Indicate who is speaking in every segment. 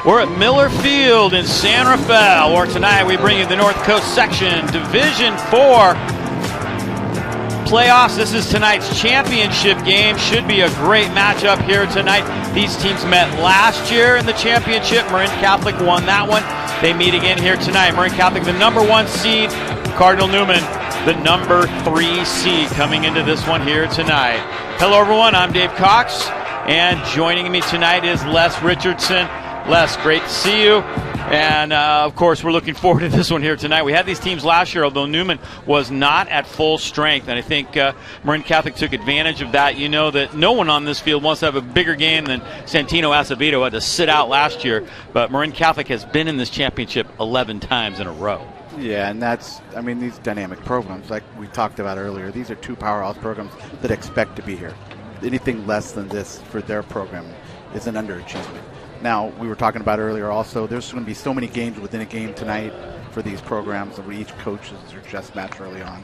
Speaker 1: We're at Miller Field in San Rafael, where tonight we bring you the North Coast section, Division 4 playoffs. This is tonight's championship game. Should be a great matchup here tonight. These teams met last year in the championship. Marin Catholic won that one. They meet again here tonight. Marin Catholic, the #1 seed. Cardinal Newman, the #3 seed, coming into this one here tonight. Hello, everyone. I'm Dave Cox, and joining me tonight is Les Richardson. Les, great to see you. And, of course, we're looking forward to this one here tonight. We had these teams last year, although Newman was not at full strength. And I think Marin Catholic took advantage of that. You know that no one on this field wants to have a bigger game than Santino Acevedo had to sit out last year. But Marin Catholic has been in this championship 11 times in a row.
Speaker 2: Yeah, and these dynamic programs, like we talked about earlier, these are two powerhouse programs that expect to be here. Anything less than this for their program is an underachievement. Now, we were talking about earlier also, there's going to be so many games within a game tonight for these programs that each coach is their chess match early on.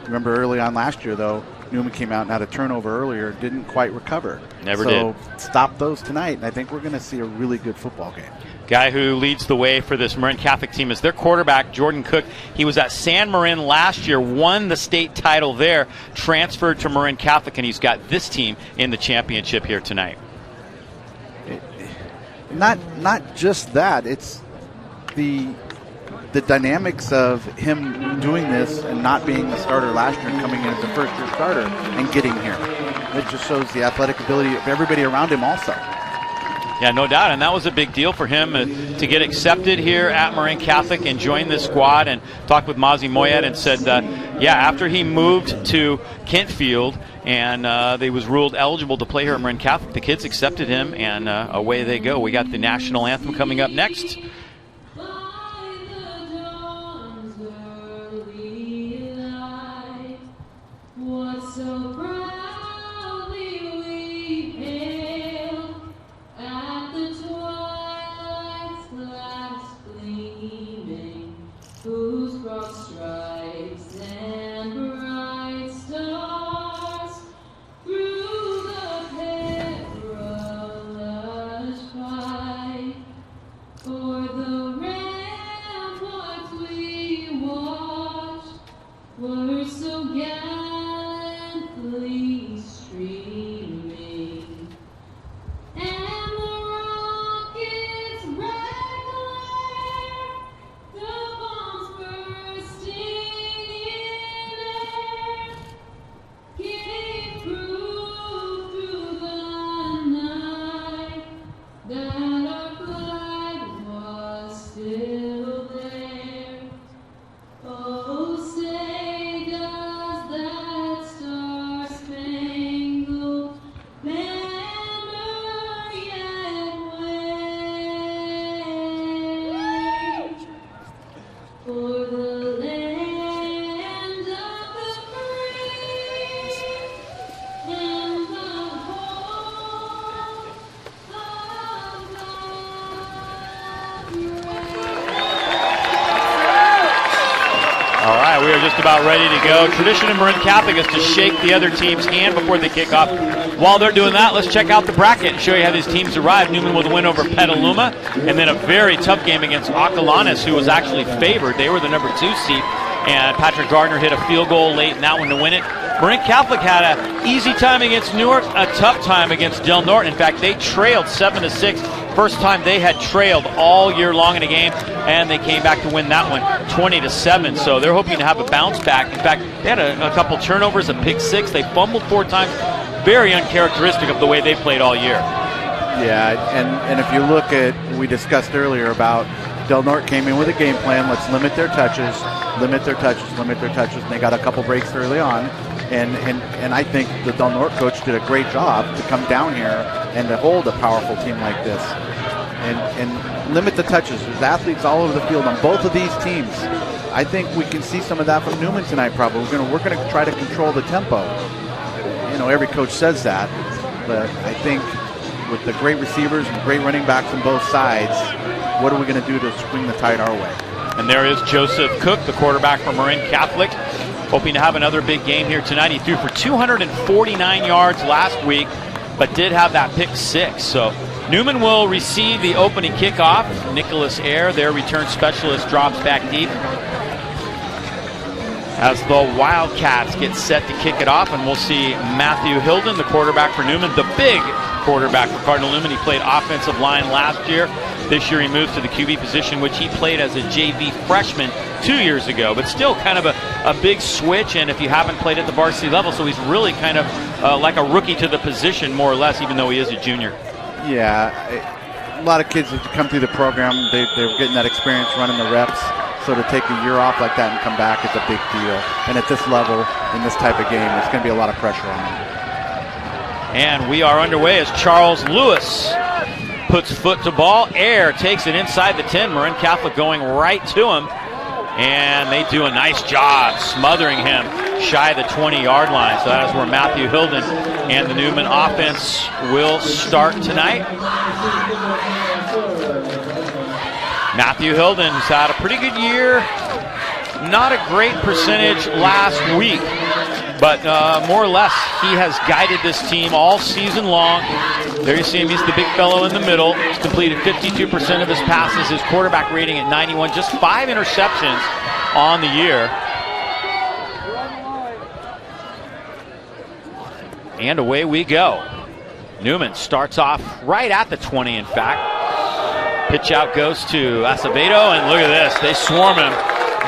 Speaker 2: Remember early on last year, though, Newman came out and had a turnover earlier, didn't quite recover.
Speaker 1: Never did.
Speaker 2: So stop those tonight, and I think we're going to see a really good football game.
Speaker 1: Guy who leads the way for this Marin Catholic team is their quarterback, Jordan Cook. He was at San Marin last year, won the state title there, transferred to Marin Catholic, and he's got this team in the championship here tonight.
Speaker 2: Not just that, it's the dynamics of him doing this and not being the starter last year and coming in as a first-year starter and getting here. It just shows the athletic ability of everybody around him also.
Speaker 1: Yeah, no doubt, and that was a big deal for him to get accepted here at Marin Catholic and join this squad. And talked with Mazi Moyed and said, after he moved to Kentfield and they was ruled eligible to play here at Marin Catholic, the kids accepted him, and away they go. We got the national anthem coming up next. We are just about ready to go. Tradition in Marin Catholic is to shake the other team's hand before they kick off. While they're doing that, let's check out the bracket and show you how these teams arrived. Newman with a win over Petaluma, and then a very tough game against Acalanes, who was actually favored. They were the #2 seed, and Patrick Gardner hit a field goal late in that one to win it. Marin Catholic had an easy time against Newark, a tough time against Del Norte. In fact, they trailed 7-6. First time they had trailed all year long in a game, and they came back to win that one 20-7. So they're hoping to have a bounce back. In fact, they had a couple turnovers, a pick six. They fumbled 4 times. Very uncharacteristic of the way they played all year.
Speaker 2: Yeah, and if you look at, we discussed earlier about Del Norte came in with a game plan. Let's limit their touches, limit their touches, limit their touches. And they got a couple breaks early on. And I think the Del Norte coach did a great job to come down here and to hold a powerful team like this and limit the touches. There's athletes all over the field on both of these teams. I think we can see some of that from Newman tonight probably. We're going to try to control the tempo. You know, every coach says that, but I think with the great receivers and great running backs on both sides, what are we going to do to swing the tide our way?
Speaker 1: And there is Joseph Cook, the quarterback for Marin Catholic, hoping to have another big game here tonight. He threw for 249 yards last week, but did have that pick six. So Newman will receive the opening kickoff. Nicholas Ayer, their return specialist, drops back deep as the Wildcats get set to kick it off, and we'll see Matthew Hilden, the quarterback for Newman, the big quarterback for Cardinal Newman. He played offensive line last year. This year he moved to the QB position, which he played as a JV freshman 2 years ago, but still kind of a big switch, and if you haven't played at the varsity level, so he's really kind of like a rookie to the position, more or less, even though he is a junior.
Speaker 2: Yeah, a lot of kids that come through the program, they're getting that experience running the reps. So to take a year off like that and come back is a big deal. And at this level, in this type of game, there's going to be a lot of pressure on him.
Speaker 1: And we are underway as Charles Lewis puts foot to ball. Ayer takes it inside the 10. Marin Catholic going right to him. And they do a nice job smothering him shy of the 20-yard line. So that is where Matthew Hilden and the Newman offense will start tonight. Matthew Hilden has had a pretty good year. Not a great percentage last week, but more or less he has guided this team all season long. There you see him, he's the big fellow in the middle. He's completed 52% of his passes, his quarterback rating at 91, just 5 interceptions on the year. And away we go. Newman starts off right at the 20, in fact. Pitch out goes to Acevedo, and look at this. They swarm him.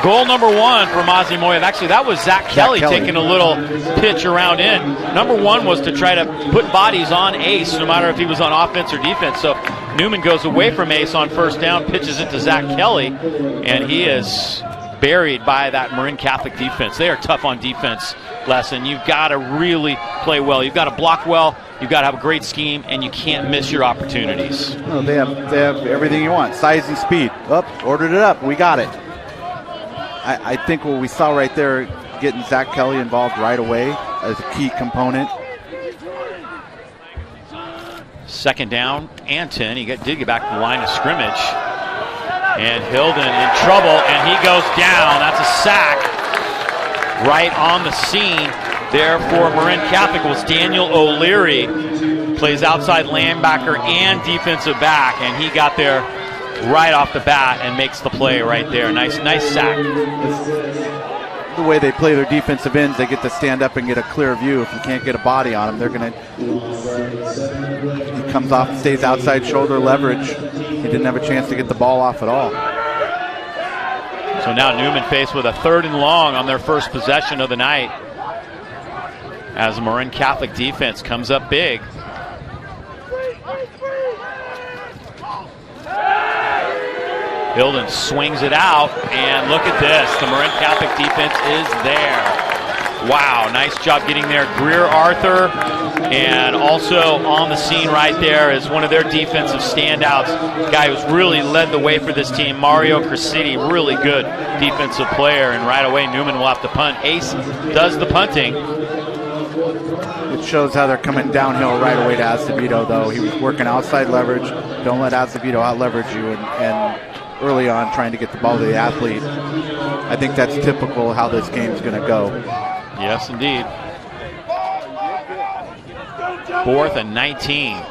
Speaker 1: Goal number 1 for Mazi Moyev. Actually, that was Zach Kelly taking a little pitch around in. Number 1 was to try to put bodies on Ace, no matter if he was on offense or defense. So Newman goes away from Ace on first down, pitches it to Zach Kelly, and he is buried by that Marin Catholic defense. They are tough on defense, Les. You've got to really play well. You've got to block well. You've got to have a great scheme, and you can't miss your opportunities.
Speaker 2: No, they have everything you want. Size and speed. Ordered it up. We got it. I think what we saw right there, getting Zach Kelly involved right away as a key component.
Speaker 1: Second down and 10. He did get back to the line of scrimmage. And Hilden in trouble, and he goes down. That's a sack right on the scene. There for Marin Catholic was Daniel O'Leary. Plays outside linebacker and defensive back, and he got there right off the bat and makes the play right there. Nice sack.
Speaker 2: The way they play their defensive ends, they get to stand up and get a clear view. If you can't get a body on him, they're going to... He comes off, stays outside shoulder leverage. He didn't have a chance to get the ball off at all.
Speaker 1: So now Newman faced with a 3rd and long on their first possession of the night, as the Marin Catholic defense comes up big. Hilden swings it out, and look at this. The Marin Catholic defense is there. Wow, nice job getting there. Greer Arthur, and also on the scene right there is one of their defensive standouts, guy who's really led the way for this team, Mario Cresciti, really good defensive player, and right away Newman will have to punt. Ace does the punting.
Speaker 2: It shows how they're coming downhill right away to Acevedo, though. He was working outside leverage. Don't let Acevedo out-leverage you, and early on trying to get the ball to the athlete. I think that's typical how this game's going to go.
Speaker 1: Yes, indeed. 4th and 19.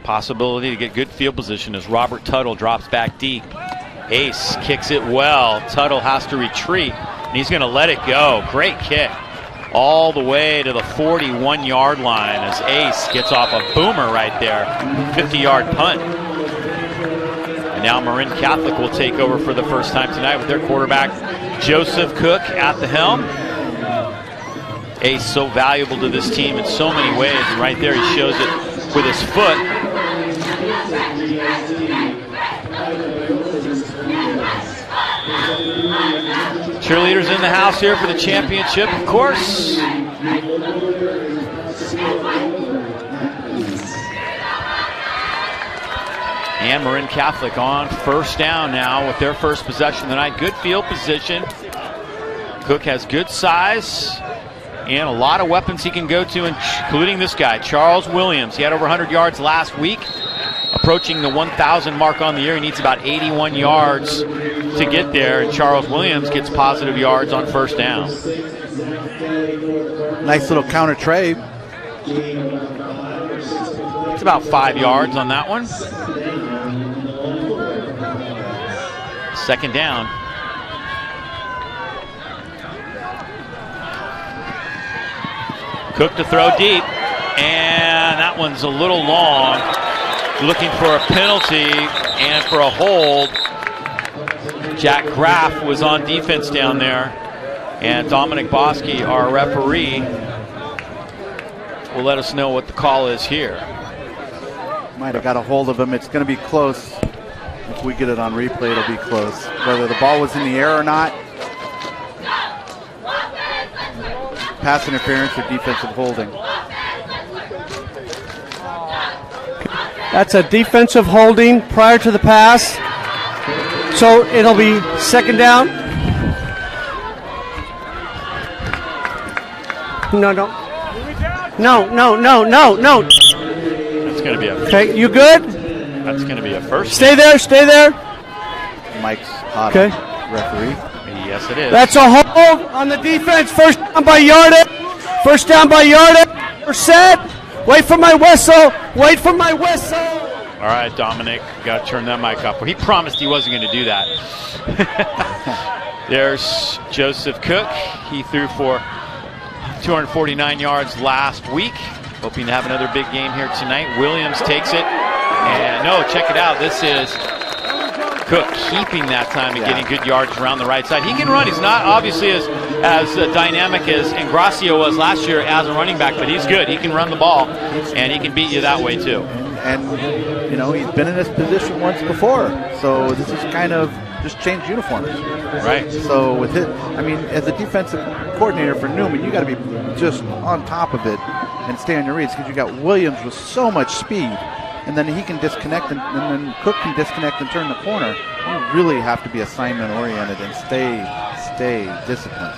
Speaker 1: Possibility to get good field position as Robert Tuttle drops back deep. Ace kicks it well. Tuttle has to retreat, and he's going to let it go. Great kick. All the way to the 41-yard line as Ace gets off a boomer right there. 50-yard punt. And now Marin Catholic will take over for the first time tonight with their quarterback, Joseph Cook, at the helm. Ace so valuable to this team in so many ways, and right there he shows it with his foot. Cheerleaders in the house here for the championship, of course. And Marin Catholic on first down now with their first possession tonight. Good field position. Cook has good size and a lot of weapons he can go to, including this guy, Charles Williams. He had over 100 yards last week. Approaching the 1,000 mark on the year. He needs about 81 yards to get there, and Charles Williams gets positive yards on first down.
Speaker 2: Nice little counter trade.
Speaker 1: about 5 yards on that one. Second down. Cook to throw deep, and that one's a little long. Looking for a penalty and for a hold. Jack Graff was on defense down there, and Dominic Bosky, our referee, will let us know what the call is here.
Speaker 2: Might have got a hold of him. It's going to be close. If we get it on replay, it'll be close. Whether the ball was in the air or not. Pass interference or defensive holding.
Speaker 3: That's a defensive holding prior to the pass. So it'll be second down. No.
Speaker 1: That's going to be a.
Speaker 3: Okay, you good?
Speaker 1: That's going to be a first.
Speaker 3: Stay there.
Speaker 2: Mike's hot.
Speaker 3: Okay.
Speaker 2: Referee.
Speaker 1: Yes, it is.
Speaker 3: That's a hold on the defense. First down by yardage. We're set. Wait for my whistle.
Speaker 1: All right, Dominic, got to turn that mic up. He promised he wasn't going to do that. There's Joseph Cook. He threw for 249 yards last week. Hoping to have another big game here tonight. Williams takes it. And no, check it out. This is Cook keeping that time and getting good yards around the right side. He can run. He's not obviously as dynamic as Ingracio was last year as a running back, but he's good. He can run the ball, and he can beat you that way too.
Speaker 2: And you know, he's been in this position once before, so this is kind of just changed uniforms.
Speaker 1: Right.
Speaker 2: So with it, I mean, as a defensive coordinator for Newman, you got to be just on top of it and stay on your reads, because you got Williams with so much speed, and then he can disconnect, and then Cook can disconnect and turn the corner. You really have to be assignment oriented and stay disciplined.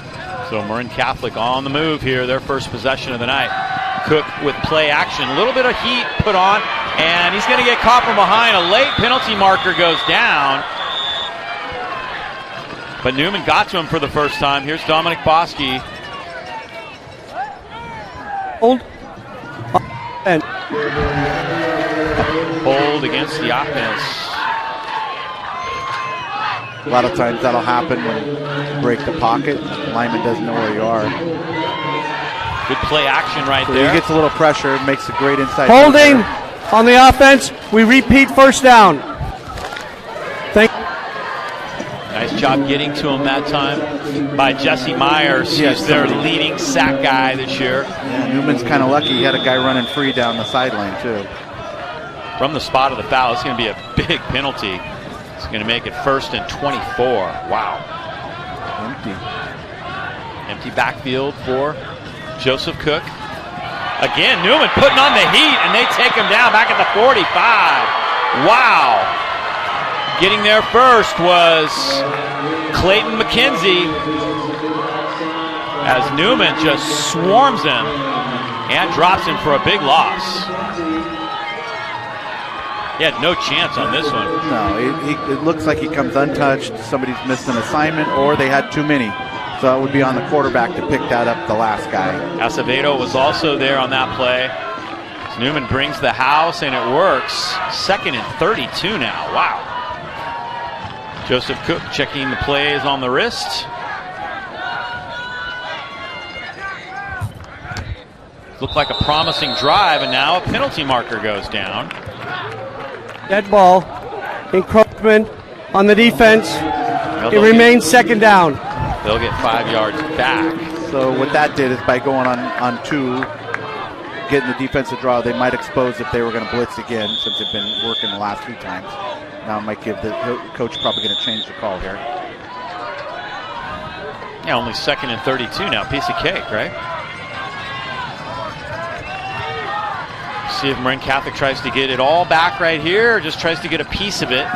Speaker 1: So Marin Catholic on the move here, their first possession of the night. Cook with play action, a little bit of heat put on, and he's going to get caught from behind. A late penalty marker goes down, but Newman got to him for the first time. Here's Dominic Bosky.
Speaker 3: Hold. And
Speaker 1: hold against the offense.
Speaker 2: A lot of times that'll happen when you break the pocket. The lineman doesn't know where you are.
Speaker 1: Good play action right
Speaker 2: So
Speaker 1: there.
Speaker 2: he gets a little pressure, makes a great inside.
Speaker 3: holding on the offense. We repeat first down.
Speaker 1: Nice job getting to him that time by Jesse Myers, who's their leading sack guy this year.
Speaker 2: Yeah, Newman's kind of lucky. He had a guy running free down the sideline too.
Speaker 1: From the spot of the foul, it's going to be a big penalty. It's going to make it 1st and 24. Wow. Empty backfield for Joseph Cook. Again, Newman putting on the heat, and they take him down back at the 45. Wow. Getting there first was Clayton McKenzie, as Newman just swarms him and drops him for a big loss. He had no chance on this one.
Speaker 2: No, it looks like he comes untouched. Somebody's missed an assignment, or they had too many. So it would be on the quarterback to pick that up, the last guy.
Speaker 1: Acevedo was also there on that play. Newman brings the house, and it works. 2nd and 32 now. Wow. Joseph Cook checking the plays on the wrist. Looked like a promising drive, and now a penalty marker goes down.
Speaker 3: Dead ball. Encroachment on the defense. It remains second down.
Speaker 1: They'll get 5 yards back.
Speaker 2: So what that did is, by going on 2, getting the defensive draw, they might expose if they were going to blitz again, since they've been working the last 3 times. Now it might give the coach probably going to change the call here.
Speaker 1: Yeah, only 2nd and 32 now. Piece of cake, right? See if Marin Catholic tries to get it all back right here, or just tries to get a piece of it.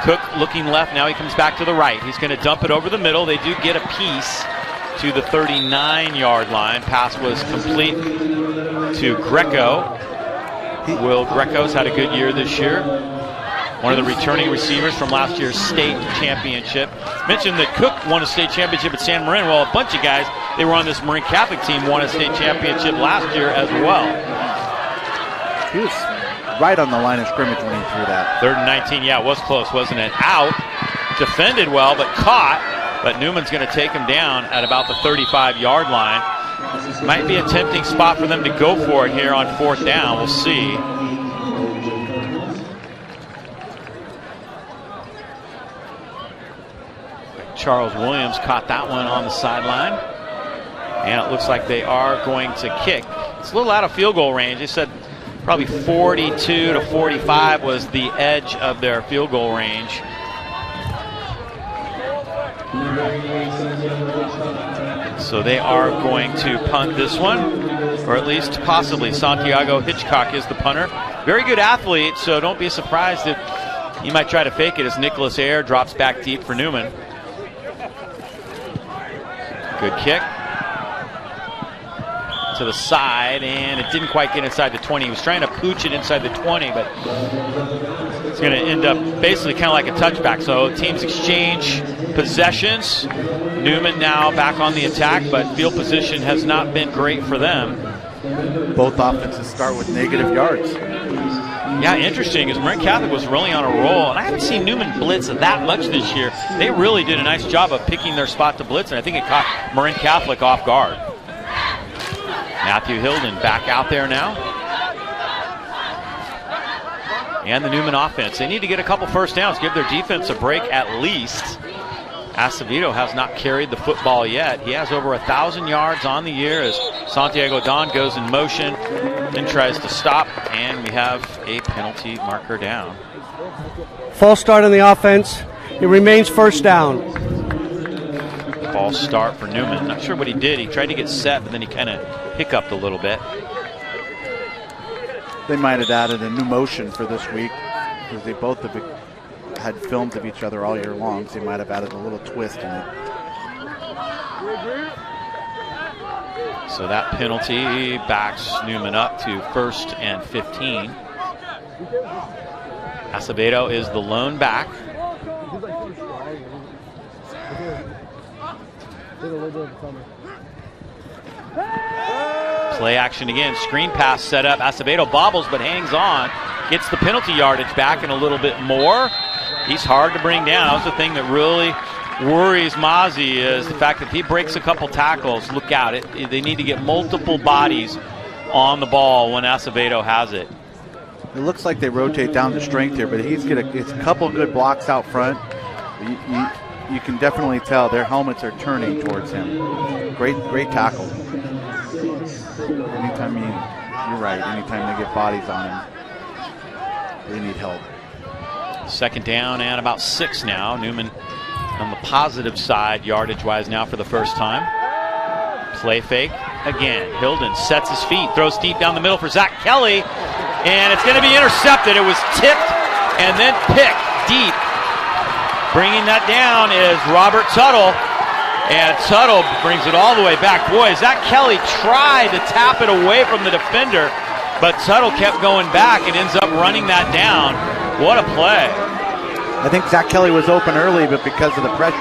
Speaker 1: Cook looking left, now he comes back to the right. He's going to dump it over the middle. They do get a piece to the 39-yard line. Pass was complete to Greco. Will Greco's had a good year this year. One of the returning receivers from last year's state championship. Mentioned that Cook won a state championship at San Marin. Well, a bunch of guys, they were on this Marin Catholic team, won a state championship last year as well.
Speaker 2: He was right on the line of scrimmage when he threw that.
Speaker 1: 3rd and 19. Yeah, it was close, wasn't it? Out. Defended well, but caught. But Newman's going to take him down at about the 35-yard line. Might be a tempting spot for them to go for it here on 4th down. We'll see. Charles Williams caught that one on the sideline. And it looks like they are going to kick. It's a little out of field goal range. They said probably 42 to 45 was the edge of their field goal range. So they are going to punt this one, or at least possibly. Santiago Hitchcock is the punter. Very good athlete, so don't be surprised if he might try to fake it as Nicholas Ayer drops back deep for Newman. Good kick to the side, and it didn't quite get inside the 20. He was trying to pooch it inside the 20, but it's going to end up basically kind of like a touchback. So teams exchange possessions. Newman now back on the attack, but field position has not been great for them.
Speaker 2: Both offenses start with negative yards.
Speaker 1: Yeah, interesting, as Marin Catholic was really on a roll, and I haven't seen Newman blitz that much this year. They really did a nice job of picking their spot to blitz, and I think it caught Marin Catholic off guard. Matthew Hilden back out there now. And the Newman offense, they need to get a couple first downs, give their defense a break at least. Acevedo has not carried the football yet. He has over 1,000 yards on the year as Santiago Don goes in motion and tries to stop, and we have a penalty marker down.
Speaker 3: False start on the offense. It remains first down.
Speaker 1: False start for Newman. Not sure what he did. He tried to get set, but then he kind of hiccuped a little bit.
Speaker 2: They might have added a new motion for this week because they both have had films of each other all year long, so they might have added a little twist in it.
Speaker 1: So that penalty backs Newman up to 1st and 15. Acevedo is the lone back. Play action again. Screen pass set up. Acevedo bobbles but hangs on. Gets the penalty yardage back and a little bit more. He's hard to bring down. That's the thing that really worries Mozzie, is the fact that if he breaks a couple tackles, look out. They need to get multiple bodies on the ball when Acevedo has it.
Speaker 2: It looks like they rotate down the strength here, but it's a couple good blocks out front. You can definitely tell their helmets are turning towards him. Great tackle. You're right. Anytime they get bodies on him, they need help.
Speaker 1: 2nd down and about 6 now. Newman on the positive side, yardage-wise now for the first time. Play fake again. Hilden sets his feet, throws deep down the middle for Zach Kelly, and it's going to be intercepted. It was tipped and then picked deep. Bringing that down is Robert Tuttle, and Tuttle brings it all the way back. Boy, Zach Kelly tried to tap it away from the defender, but Tuttle kept going back and ends up running that down. What a play.
Speaker 2: I think Zach Kelly was open early, but because of the pressure,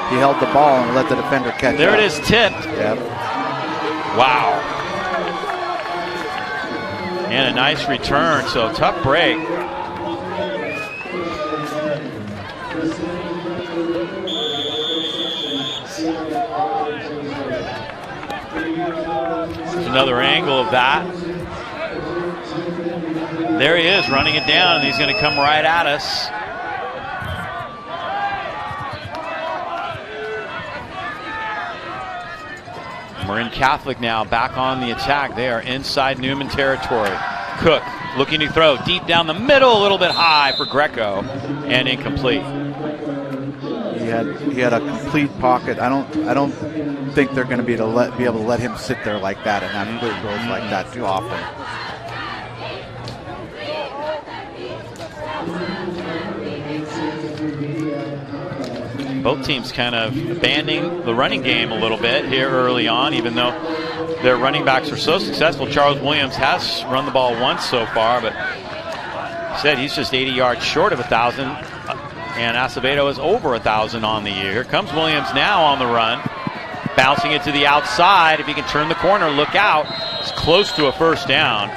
Speaker 2: he held the ball and let the defender catch
Speaker 1: There
Speaker 2: up.
Speaker 1: it is, tipped.
Speaker 2: Yep.
Speaker 1: Wow. And a nice return, so tough break. Another angle of that. There he is running it down, and he's going to come right at us. Marin Catholic now back on the attack. They are inside Newman territory. Cook looking to throw deep down the middle, a little bit high for Greco, and incomplete.
Speaker 2: He had a complete pocket. I don't think they're going to be able to let him sit there like that and have clear throws like that too often.
Speaker 1: Both teams kind of abandoning the running game a little bit here early on, even though their running backs are so successful. Charles Williams has run the ball once so far, but said he's just 80 yards short of 1,000, and Acevedo is over 1,000 on the year. Here comes Williams now on the run, bouncing it to the outside. If he can turn the corner, look out. It's close to a first down.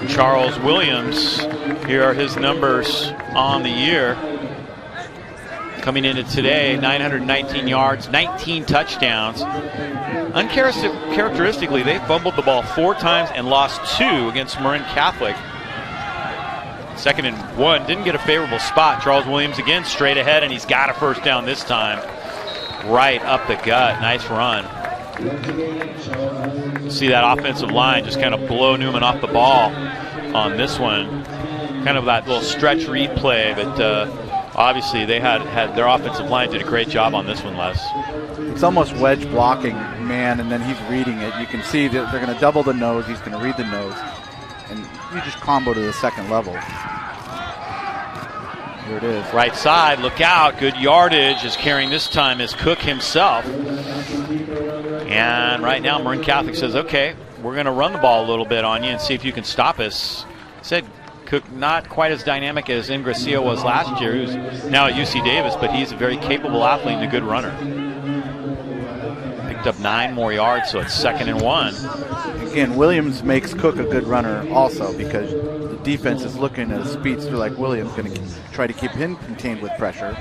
Speaker 1: Charles Williams. Here are his numbers on the year. Coming into today, 919 yards, 19 touchdowns. Uncharacteristically, they fumbled the ball 4 times and lost 2 against Marin Catholic. 2nd and 1, didn't get a favorable spot. Charles Williams again straight ahead, and he's got a first down this time. Right up the gut, nice run. See that offensive line just kind of blow Newman off the ball on this one. Kind of that little stretch read play, but obviously they had their offensive line did a great job on this one, Les.
Speaker 2: It's almost wedge blocking, man, and then he's reading it. You can see that they're going to double the nose. He's going to read the nose, and you just combo to the second level. Here it is.
Speaker 1: Right side, look out. Good yardage is carrying this time is Cook himself. And right now Marin Catholic says, okay, we're going to run the ball a little bit on you and see if you can stop us. Said Cook not quite as dynamic as Ingracia was last year, who's now at UC Davis, but he's a very capable athlete and a good runner. Picked up 9 more yards, so it's 2nd and 1.
Speaker 2: Again, Williams makes Cook a good runner also because the defense is looking at a speedster like Williams, going to try to keep him contained with pressure.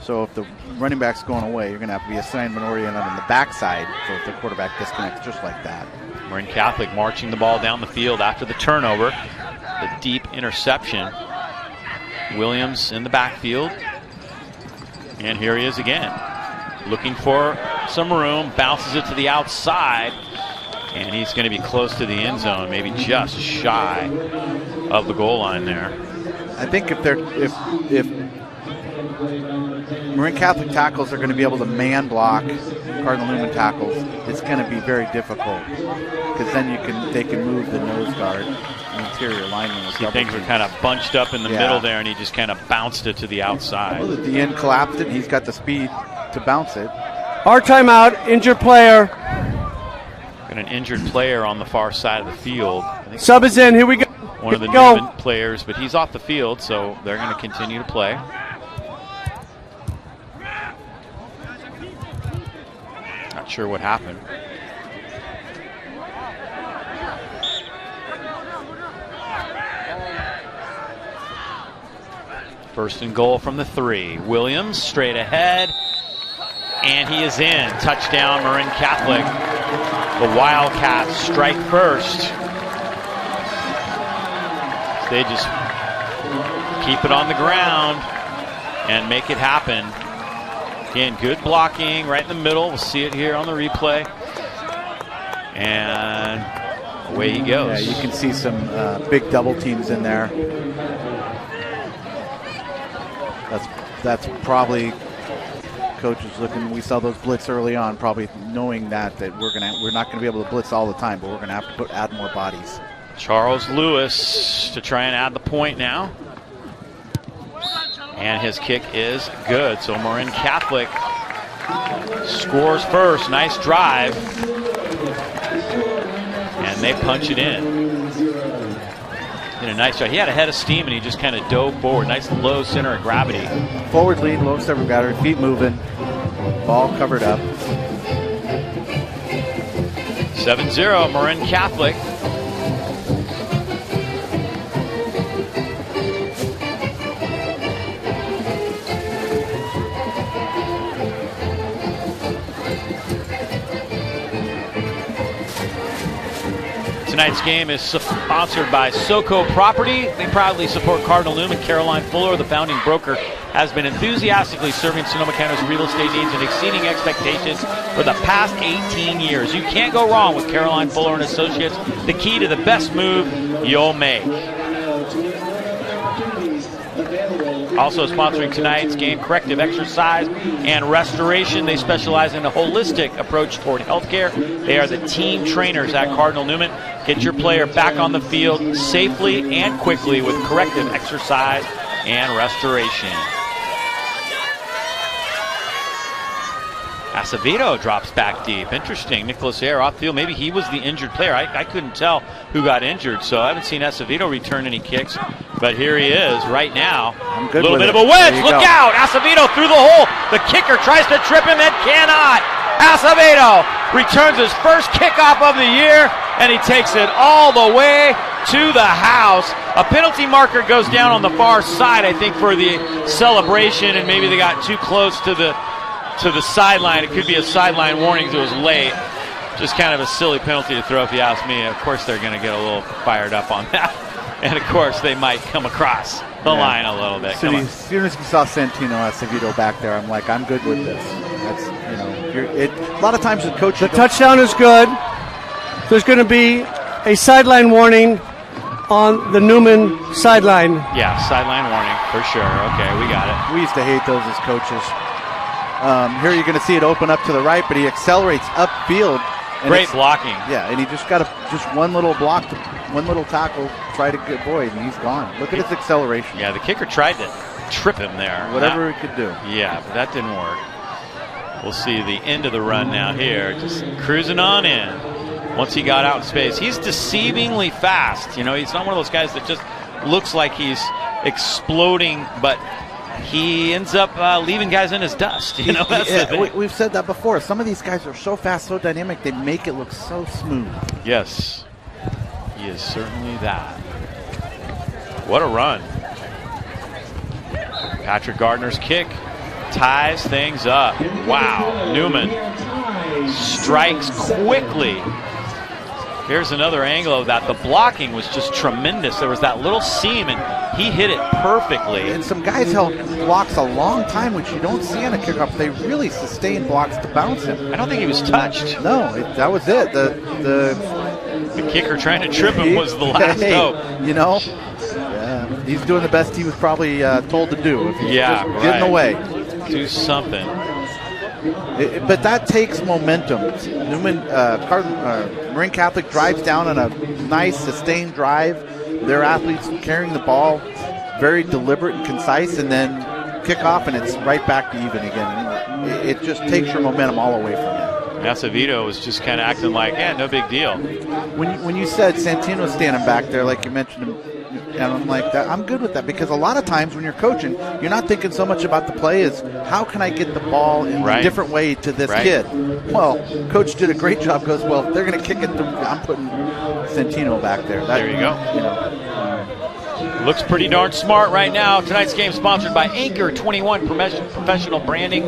Speaker 2: So if the running back's going away, you're going to have to be assignment oriented on the backside so if the quarterback disconnects just like that.
Speaker 1: Marin Catholic marching the ball down the field after the turnover. The deep interception. Williams in the backfield. And here he is again. Looking for some room, bounces it to the outside. And he's going to be close to the end zone, maybe just shy of the goal line there.
Speaker 2: I think if Marin Catholic tackles are going to be able to man block Cardinal Newman tackles, it's going to be very difficult because then they can move the nose guard, the interior lineman.
Speaker 1: See, things were kind of bunched up in the middle there, and he just kind of bounced it to the outside.
Speaker 2: Well, at the end collapsed it. He's got the speed to bounce it.
Speaker 3: Our timeout, injured player.
Speaker 1: Got an injured player on the far side of the field. I think
Speaker 3: Sub is in, here we go.
Speaker 1: One of the Newman players, but he's off the field, so they're going to continue to play. Not sure what happened. First and goal from the 3. Williams straight ahead, and he is in. Touchdown, Marin Catholic. The Wildcats strike first. They just keep it on the ground and make it happen. Again, good blocking right in the middle. We'll see it here on the replay. And away he goes.
Speaker 2: Yeah, you can see some big double teams in there. That's probably coaches looking. We saw those blitz early on, probably knowing that we're not going to be able to blitz all the time, but we're going to have to add more bodies.
Speaker 1: Charles Lewis to try and add the point now. And his kick is good. So Marin Catholic scores first. Nice drive. And they punch it in. Did a nice job. He had a head of steam and he just kind of dove forward. Nice low center of gravity.
Speaker 2: Forward lead, low center of gravity, feet moving, ball covered up.
Speaker 1: 7-0 Marin Catholic. Tonight's game is sponsored by SoCo Property. They proudly support Cardinal Newman. Caroline Fuller, the founding broker, has been enthusiastically serving Sonoma County's real estate needs and exceeding expectations for the past 18 years. You can't go wrong with Caroline Fuller and Associates, the key to the best move you'll make. Also sponsoring tonight's game, Corrective Exercise and Restoration. They specialize in a holistic approach toward healthcare. They are the team trainers at Cardinal Newman. Get your player back on the field safely and quickly with Corrective Exercise and Restoration. Acevedo drops back deep. Interesting. Nicholas Ayer off field. Maybe he was the injured player. I couldn't tell who got injured, so I haven't seen Acevedo return any kicks. But here he is right now. A little bit of a wedge. Look out. Acevedo through the hole. The kicker tries to trip him and cannot. Acevedo returns his first kickoff of the year, and he takes it all the way to the house. A penalty marker goes down on the far side, I think, for the celebration, and maybe they got too close to the sideline. It could be a sideline warning because it was late. Just kind of a silly penalty to throw if you ask me. Of course, they're going to get a little fired up on that. And, of course, they might come across the line a little bit.
Speaker 2: As soon as you saw Santino Acevedo back there, I'm like, I'm good with this. That's, a lot of times the coach...
Speaker 3: The touchdown is good. There's going to be a sideline warning on the Newman sideline.
Speaker 1: Yeah, sideline warning for sure. Okay, we got it.
Speaker 2: We used to hate those as coaches. Here you're going to see it open up to the right, but he accelerates upfield.
Speaker 1: Great blocking.
Speaker 2: Yeah, and he just got one little block, one little tackle, try to get Boyd, and he's gone. Look at his acceleration.
Speaker 1: Yeah, the kicker tried to trip him there.
Speaker 2: Whatever he could do.
Speaker 1: Yeah, but that didn't work. We'll see the end of the run now here. Just cruising on in. Once he got out in space. He's deceivingly fast. He's not one of those guys that just looks like he's exploding, but he ends up leaving guys in his dust. That's the thing.
Speaker 2: We've said that before. Some of these guys are so fast, so dynamic, they make it look so smooth.
Speaker 1: Yes, he is certainly that. What a run. Patrick Gardner's kick ties things up. Wow, Newman strikes quickly. Here's another angle of that. The blocking was just tremendous. There was that little seam, and he hit it perfectly.
Speaker 2: And some guys held blocks a long time, which you don't see on a kickoff. They really sustained blocks to bounce him.
Speaker 1: I don't think he was touched.
Speaker 2: No, that was it.
Speaker 1: The kicker trying to trip him was the last hope.
Speaker 2: He's doing the best he was probably told to do. If he's just get in the way.
Speaker 1: Do something.
Speaker 2: But that takes momentum. Newman, Marin Catholic drives down on a nice, sustained drive. Their athletes carrying the ball, very deliberate and concise, and then kick off, and it's right back to even again. It just takes your momentum all away from it.
Speaker 1: Acevedo was just kind of acting like, no big deal.
Speaker 2: When you said Santino's standing back there, like you mentioned him, and I'm like, I'm good with that, because a lot of times when you're coaching, you're not thinking so much about the play as how can I get the ball in a different way to this kid. Well, coach did a great job. Goes, well, they're going to kick it. I'm putting Santino back there.
Speaker 1: There you go. Looks pretty darn smart right now. Tonight's game sponsored by Anchor 21 Professional Branding.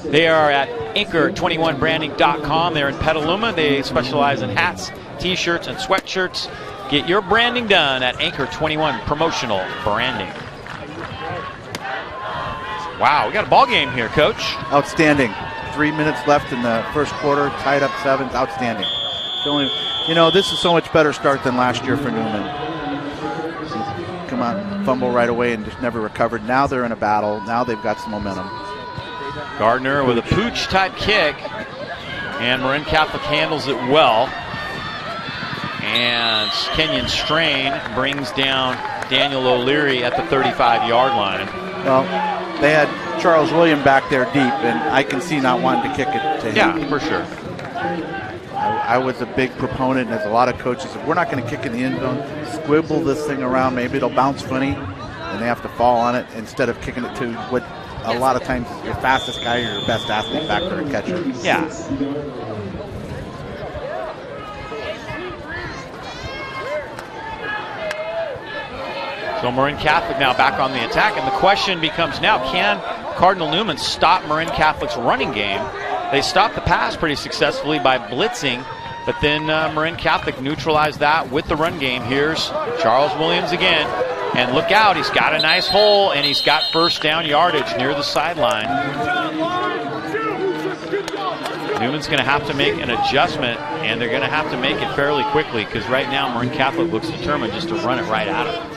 Speaker 1: They are at anchor21branding.com. They're in Petaluma. They specialize in hats, T-shirts, and sweatshirts. Get your branding done at Anchor 21 Promotional Branding. Wow, we got a ball game here, Coach.
Speaker 2: Outstanding. 3 minutes left in the first quarter, tied up 7. Outstanding. This is so much better start than last year for Newman. Come on, fumble right away and just never recovered. Now they're in a battle. Now they've got some momentum.
Speaker 1: Gardner with a pooch-type kick, and Marin Catholic handles it well. And Kenyon Strain brings down Daniel O'Leary at the 35-yard line.
Speaker 2: Well, they had Charles William back there deep, and I can see not wanting to kick it to him.
Speaker 1: Yeah, for sure.
Speaker 2: I was a big proponent, and as a lot of coaches said, we're not going to kick in the end zone, squibble this thing around, maybe it'll bounce funny, and they have to fall on it instead of kicking it to what a lot of times is your fastest guy or your best athlete back there, a catcher.
Speaker 1: Yeah. So Marin Catholic now back on the attack, and the question becomes now, can Cardinal Newman stop Marin Catholic's running game? They stopped the pass pretty successfully by blitzing, but then Marin Catholic neutralized that with the run game. Here's Charles Williams again, and look out, he's got a nice hole, and he's got first down yardage near the sideline. Newman's going to have to make an adjustment, and they're going to have to make it fairly quickly, because right now Marin Catholic looks determined just to run it right at him.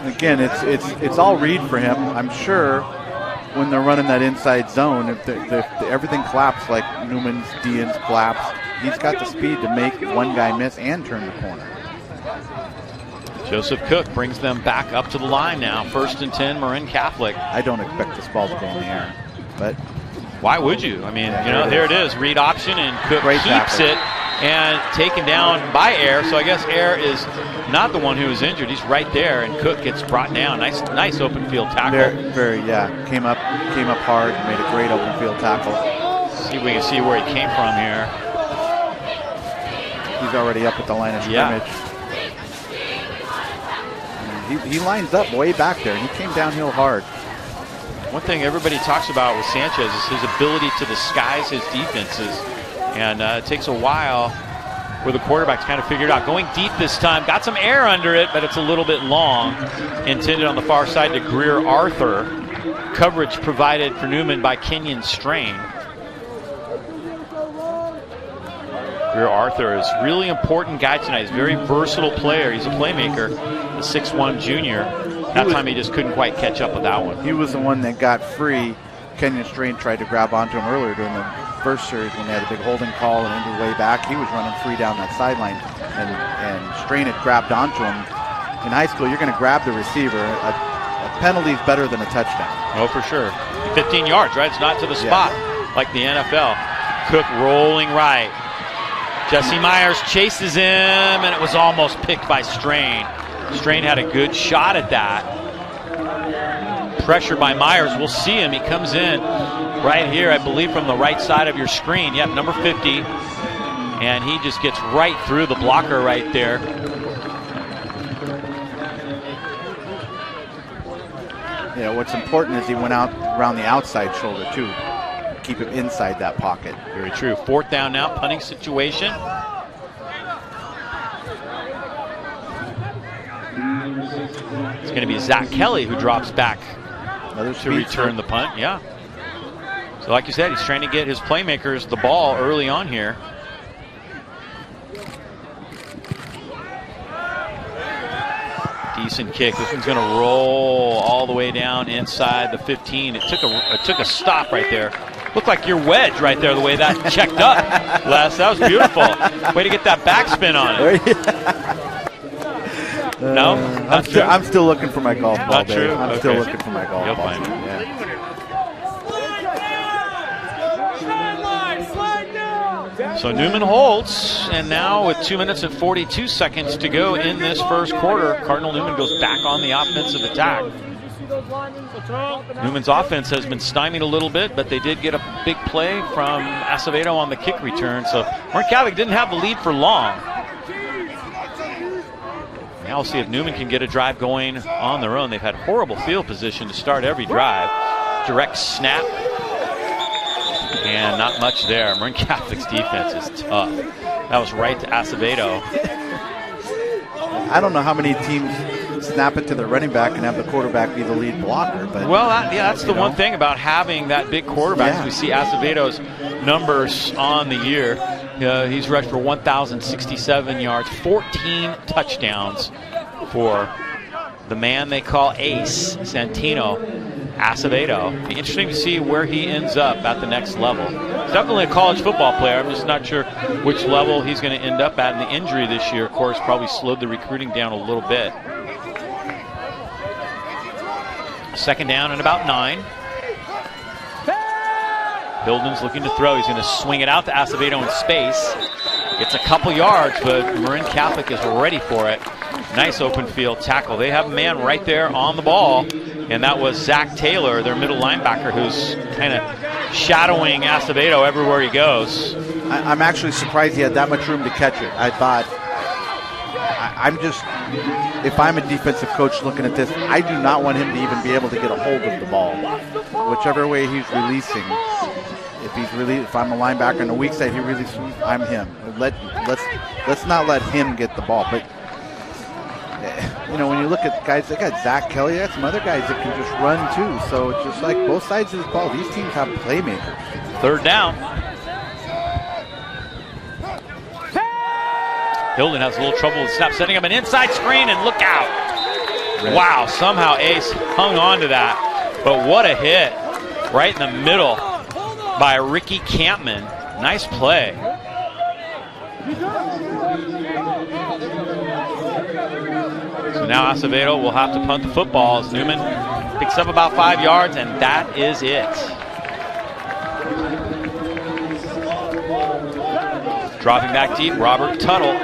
Speaker 2: Again, it's all read for him. I'm sure when they're running that inside zone, if everything collapses like Newman's, Dean's collapse, he's got the speed to make one guy miss and turn the corner.
Speaker 1: Joseph Cook brings them back up to the line now. 1st and 10, Marin Catholic.
Speaker 2: I don't expect this ball to go in the air, but
Speaker 1: why would you? I mean, there it is. Read option, and Cook keeps it and taken down by Air. So I guess Air is not the one who was injured. He's right there, and Cook gets brought down. Nice open field tackle.
Speaker 2: Came up hard, made a great open field tackle.
Speaker 1: See if we can see where he came from here.
Speaker 2: He's already up at the line of scrimmage. He lines up way back there, and he came downhill hard.
Speaker 1: One thing everybody talks about with Sanchez is his ability to disguise his defenses. And it takes a while for the quarterback to kind of figure it out. Going deep this time, got some air under it, but it's a little bit long. Intended on the far side to Greer Arthur. Coverage provided for Newman by Kenyon Strain. Greer Arthur is a really important guy tonight. He's a very versatile player. He's a playmaker, the 6'1 junior. That time he just couldn't quite catch up with that one.
Speaker 2: He was the one that got free. Kenyon Strain tried to grab onto him earlier during the first series when they had a big holding call and into the way back. He was running free down that sideline, and Strain had grabbed onto him. In high school, you're going to grab the receiver. A penalty is better than a touchdown.
Speaker 1: Oh, for sure. 15 yards, right? It's not to the spot like the NFL. Cook rolling right. Jesse Myers chases him, and it was almost picked by Strain. Strain had a good shot at that. Pressure by Myers. We'll see him. He comes in right here, I believe, from the right side of your screen. Yep, number 50. And he just gets right through the blocker right there.
Speaker 2: Yeah, what's important is he went out around the outside shoulder, too. Keep him inside that pocket.
Speaker 1: Very true. 4th down now, punting situation. It's going to be Zach Kelly who drops back to return the punt. Yeah. So like you said, he's trying to get his playmakers the ball early on here. Decent kick. This one's going to roll all the way down inside the 15. It took a stop right there. Looked like your wedge right there, the way that checked up. Les, that was beautiful. Way to get that backspin on it. No?
Speaker 2: I'm still looking for my golf ball.
Speaker 1: Not true?
Speaker 2: I'm still looking for my golf
Speaker 1: You'll
Speaker 2: ball.
Speaker 1: find it.
Speaker 2: Yeah.
Speaker 1: So Newman holds, and now with 2 minutes and 42 seconds to go in this first quarter, Cardinal Newman goes back on the offensive attack. Newman's offense has been stymied a little bit, but they did get a big play from Acevedo on the kick return. So Marin Catholic didn't have the lead for long. Now we'll see if Newman can get a drive going on their own. They've had horrible field position to start every drive. Direct snap. And not much there. Marin Catholic's defense is tough. That was right to Acevedo.
Speaker 2: I don't know how many teams snap it to the running back and have the quarterback be the lead blocker. But
Speaker 1: well, that's the one thing about having that big quarterback.
Speaker 2: Yeah.
Speaker 1: We see Acevedo's numbers on the year. He's rushed for 1,067 yards, 14 touchdowns for the man they call Ace, Santino Acevedo. Be interesting to see where he ends up at the next level. He's definitely a college football player. I'm just not sure which level he's going to end up at. And the injury this year, of course, probably slowed the recruiting down a little bit. 2nd down and about 9. Hilden's looking to throw. He's going to swing it out to Acevedo in space. Gets a couple yards, but Marin Catholic is ready for it. Nice open field tackle. They have a man right there on the ball, and that was Zach Taylor, their middle linebacker, who's kind of shadowing Acevedo everywhere he goes.
Speaker 2: I'm actually surprised he had that much room to catch it. I thought, if I'm a defensive coach looking at this, I do not want him to even be able to get a hold of the ball. Whichever way he's releasing, if I'm a linebacker on the weak side, he releases, I'm him. Let's not let him get the ball. But when you look at guys, they got Zach Kelly, they got some other guys that can just run too. So it's just like both sides of this ball. These teams have playmakers.
Speaker 1: 3rd down. Hilden has a little trouble with snap, setting up an inside screen, and look out. Wow, somehow Ace hung on to that. But what a hit right in the middle by Ricky Campman. Nice play. So now Acevedo will have to punt the football as Newman picks up about 5 yards, and that is it. Dropping back deep, Robert Tuttle.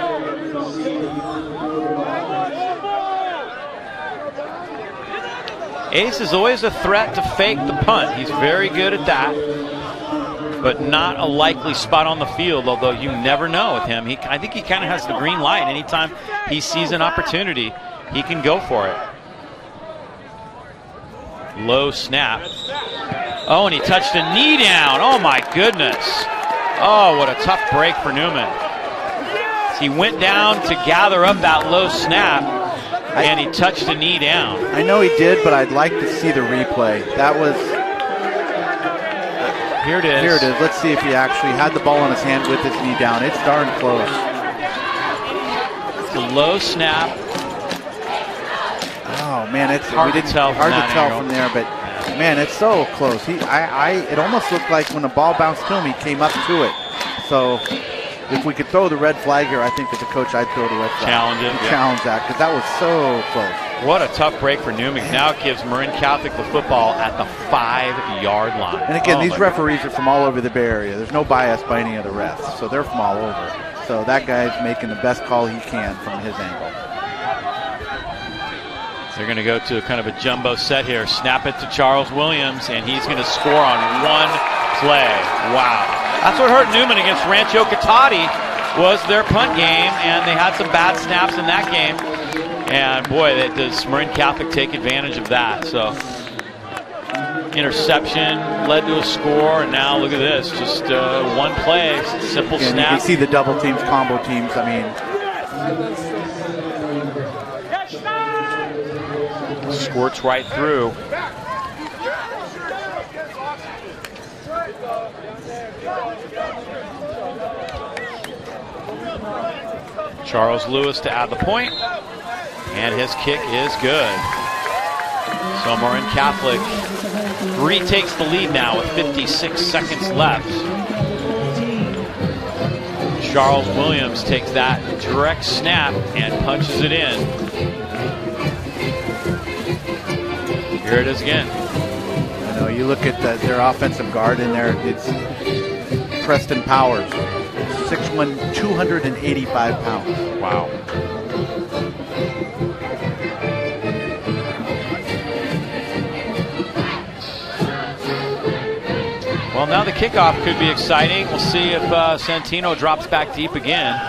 Speaker 1: Ace is always a threat to fake the punt. He's very good at that. but not a likely spot on the field, although you never know with him. I think he kind of has the green light. Anytime he sees an opportunity, he can go for it. Low snap. Oh, and he touched a knee down. Oh, my goodness. Oh, what a tough break for Newman. He went down to gather up that low snap, and he touched a knee down.
Speaker 2: I know he did, but I'd like to see the replay. That was...
Speaker 1: Here it is.
Speaker 2: Here it is. Let's see if he actually had the ball in his hand with his knee down. It's darn close.
Speaker 1: It's a low snap.
Speaker 2: Oh, man, it's
Speaker 1: hard to tell
Speaker 2: from there, but man, it's so close. It almost looked like when the ball bounced to him, he came up to it. So if we could throw the red flag here, I think as a coach, I'd throw the red flag.
Speaker 1: Challenge it.
Speaker 2: Challenge that, because that was so close.
Speaker 1: What a tough break for Newman. Now it gives Marin Catholic the football at the 5-yard line.
Speaker 2: And again, these referees are from all over the Bay Area. There's no bias by any of the refs, so they're from all over. So that guy's making the best call he can from his angle.
Speaker 1: They're going to go to kind of a jumbo set here. Snap it to Charles Williams, and he's going to score on one play. Wow. That's what hurt Newman against Rancho Cotati was their punt game, and they had some bad snaps in that game. And boy, does Marin Catholic take advantage of that. So interception led to a score, and now look at this. Just one play, simple snap.
Speaker 2: You can see the double teams, combo teams. I mean,
Speaker 1: squirts right through. Charles Lewis to add the point, and his kick is good. So Marin Catholic retakes the lead now with 56 seconds left. Charles Williams takes that direct snap and punches it in. Here it is again.
Speaker 2: I know, you look at their offensive guard in there, it's Preston Powers, 6'1", 285 pounds.
Speaker 1: Wow. Well, now the kickoff could be exciting. We'll see if Santino drops back deep again.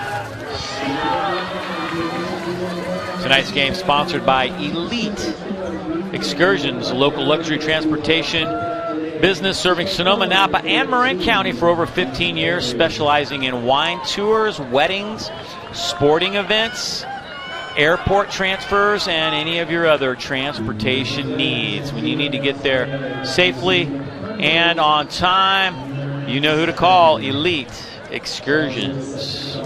Speaker 1: Tonight's game sponsored by Elite Excursions, local luxury transportation business serving Sonoma, Napa, and Marin County for over 15 years, specializing in wine tours, weddings, sporting events, airport transfers, and any of your other transportation needs. When you need to get there safely and on time, you know who to call. Elite Excursions.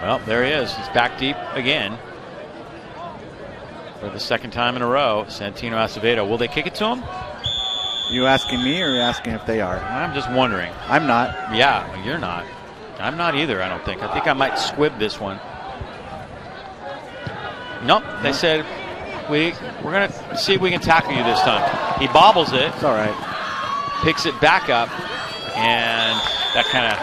Speaker 1: Well, there he is. He's back deep again for the second time in a row. Santino Acevedo. Will they kick it to him?
Speaker 2: You asking me, or are you asking if they are?
Speaker 1: I'm just wondering.
Speaker 2: I'm not.
Speaker 1: Yeah, well, you're not. I'm not either, I don't think. I think I might squib this one. Nope, they said we're going to see if we can tackle you this time. He bobbles it.
Speaker 2: It's all right.
Speaker 1: Picks it back up, and that kind of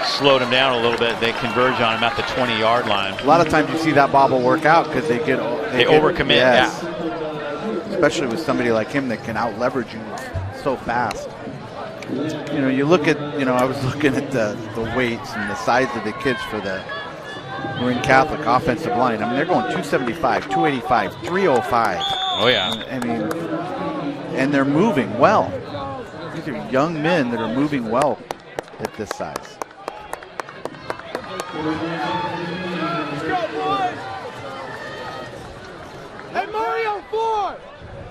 Speaker 1: slowed him down a little bit. They converge on him at the 20-yard line.
Speaker 2: A lot of times you see that bobble work out because they
Speaker 1: overcommit.
Speaker 2: Yes.
Speaker 1: Yeah.
Speaker 2: Especially with somebody like him that can out-leverage you so fast. You know, you look at, I was looking at the weights and the size of the kids for the Marin Catholic offensive line. I mean, they're going 275, 285, 305.
Speaker 1: Oh, yeah.
Speaker 2: I mean, and they're moving well. These are young men that are moving well at this size.
Speaker 4: Hey, Mario, 4.